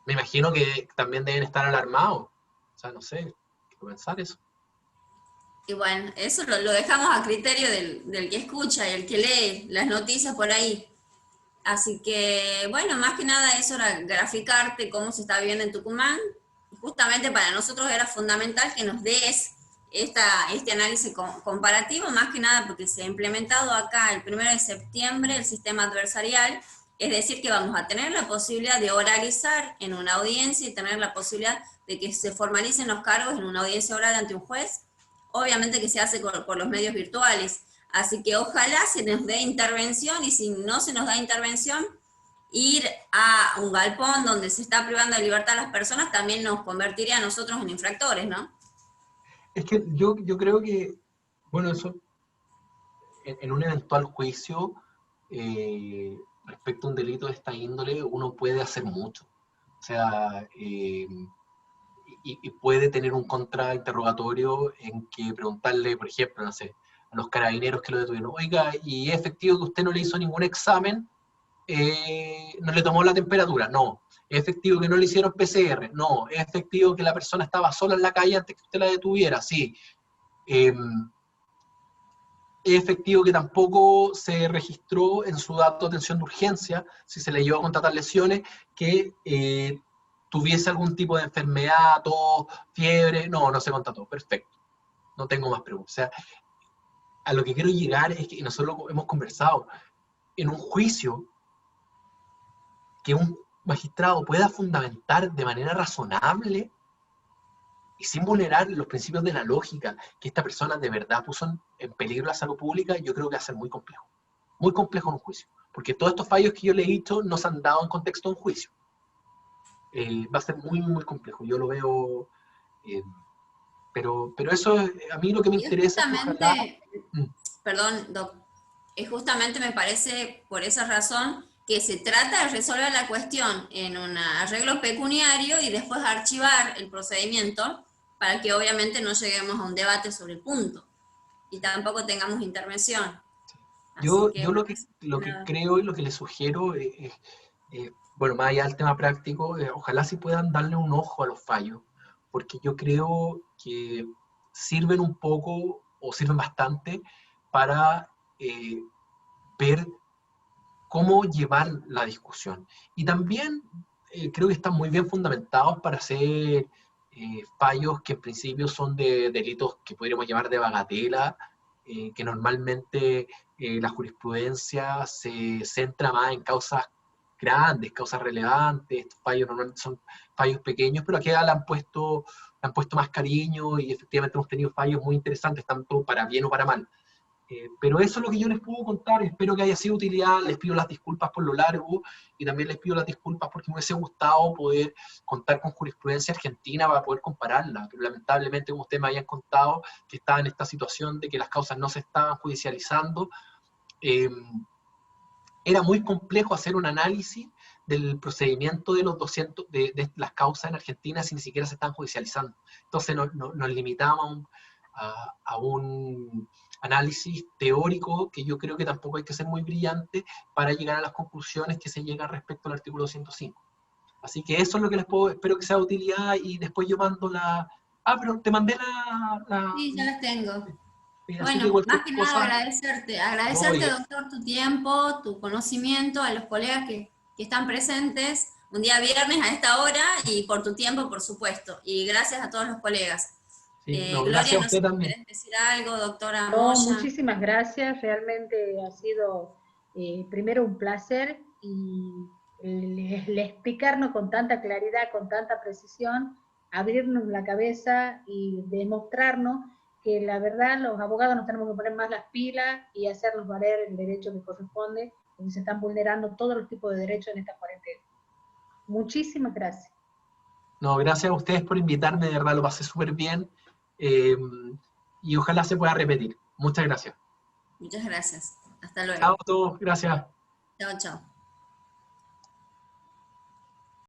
Speaker 3: Me imagino que también deben estar alarmados, o sea, no sé, ¿qué pensar eso?
Speaker 1: Y bueno, eso lo dejamos a criterio del que escucha y el que lee las noticias por ahí. Así que, bueno, más que nada eso era graficarte cómo se está viviendo en Tucumán. Justamente para nosotros era fundamental que nos des este análisis comparativo, más que nada porque se ha implementado acá el 1 de septiembre el sistema adversarial, es decir, que vamos a tener la posibilidad de oralizar en una audiencia y tener la posibilidad de que se formalicen los cargos en una audiencia oral ante un juez, obviamente que se hace por los medios virtuales. Así que ojalá se nos dé intervención, y si no se nos da intervención, ir a un galpón donde se está privando de libertad a las personas también nos convertiría a nosotros en infractores, ¿no?
Speaker 3: Es que yo creo que, bueno, eso, en un eventual juicio, respecto a un delito de esta índole, uno puede hacer mucho. O sea, y puede tener un contrainterrogatorio en que preguntarle, por ejemplo, no sé, a los carabineros que lo detuvieron, oiga, ¿y es efectivo que usted no le hizo ningún examen? ¿No le tomó la temperatura? No. ¿Es efectivo que no le hicieron PCR? No. ¿Es efectivo que la persona estaba sola en la calle antes que usted la detuviera? Sí. ¿Es efectivo que tampoco se registró en su dato de atención de urgencia, si se le llevó a contratar lesiones, que tuviese algún tipo de enfermedad, tos, fiebre? No, no se contrató. Perfecto. No tengo más preguntas. O sea, a lo que quiero llegar es que, y nosotros hemos conversado, en un juicio, que un magistrado pueda fundamentar de manera razonable y sin vulnerar los principios de la lógica que esta persona de verdad puso en peligro la salud pública, yo creo que va a ser muy complejo en un juicio, porque todos estos fallos que yo le he dicho no se han dado en contexto de un juicio. Va a ser muy, muy complejo, yo lo veo, pero eso a mí lo que me interesa es que ojalá...
Speaker 1: Perdón, Doc, justamente me parece por esa razón que se trata de resolver la cuestión en un arreglo pecuniario y después archivar el procedimiento para que obviamente no lleguemos a un debate sobre el punto y tampoco tengamos intervención. Así que,
Speaker 3: Yo
Speaker 1: bueno,
Speaker 3: lo que
Speaker 1: nada.
Speaker 3: creo y lo que les sugiero bueno, más allá del tema práctico, ojalá sí puedan darle un ojo a los fallos, porque yo creo que sirven un poco o sirven bastante para ver cómo llevar la discusión. Y también creo que están muy bien fundamentados para hacer fallos que en principio son de delitos que podríamos llamar de bagatela, que normalmente la jurisprudencia se centra más en causas grandes, causas relevantes. Estos fallos normalmente son fallos pequeños, pero aquí le han puesto más cariño y efectivamente hemos tenido fallos muy interesantes, tanto para bien o para mal. Pero eso es lo que yo les puedo contar, espero que haya sido de utilidad, les pido las disculpas por lo largo y también les pido las disculpas porque me hubiese gustado poder contar con jurisprudencia argentina para poder compararla, pero lamentablemente como ustedes me habían contado que estaba en esta situación de que las causas no se estaban judicializando, eh, era muy complejo hacer un análisis del procedimiento de los 200, de las causas en Argentina si ni siquiera se están judicializando. Entonces nos limitamos a un análisis teórico que yo creo que tampoco hay que ser muy brillante para llegar a las conclusiones que se llegan respecto al artículo 205. Así que eso es lo que les puedo, espero que sea de utilidad y después yo mando la... Ah, pero te mandé
Speaker 1: Sí, ya las tengo.
Speaker 3: así que
Speaker 1: Bueno,
Speaker 3: cualquier
Speaker 1: más que nada
Speaker 3: cosa...
Speaker 1: agradecerte,
Speaker 3: Oye,
Speaker 1: doctor, tu tiempo, tu conocimiento, a los colegas que están presentes un día viernes a esta hora y por tu tiempo, por supuesto. Y gracias a todos los colegas.
Speaker 3: sí, no,
Speaker 1: Gloria,
Speaker 3: gracias a
Speaker 1: no sé
Speaker 3: usted
Speaker 1: si
Speaker 3: también.
Speaker 1: querés decir algo, doctora
Speaker 4: No,
Speaker 1: Moya.
Speaker 4: muchísimas gracias, realmente ha sido primero un placer y el explicarnos con tanta claridad, con tanta precisión, abrirnos la cabeza y demostrarnos que la verdad los abogados nos tenemos que poner más las pilas y hacernos valer el derecho que corresponde, porque se están vulnerando todos los tipos de derechos en esta cuarentena. Muchísimas gracias.
Speaker 3: No, gracias a ustedes por invitarme, de verdad lo pasé súper bien eh, y ojalá se pueda repetir. Muchas gracias.
Speaker 1: Muchas gracias. Hasta
Speaker 3: Chao
Speaker 1: luego.
Speaker 3: a todos, gracias.
Speaker 1: Chao, chao.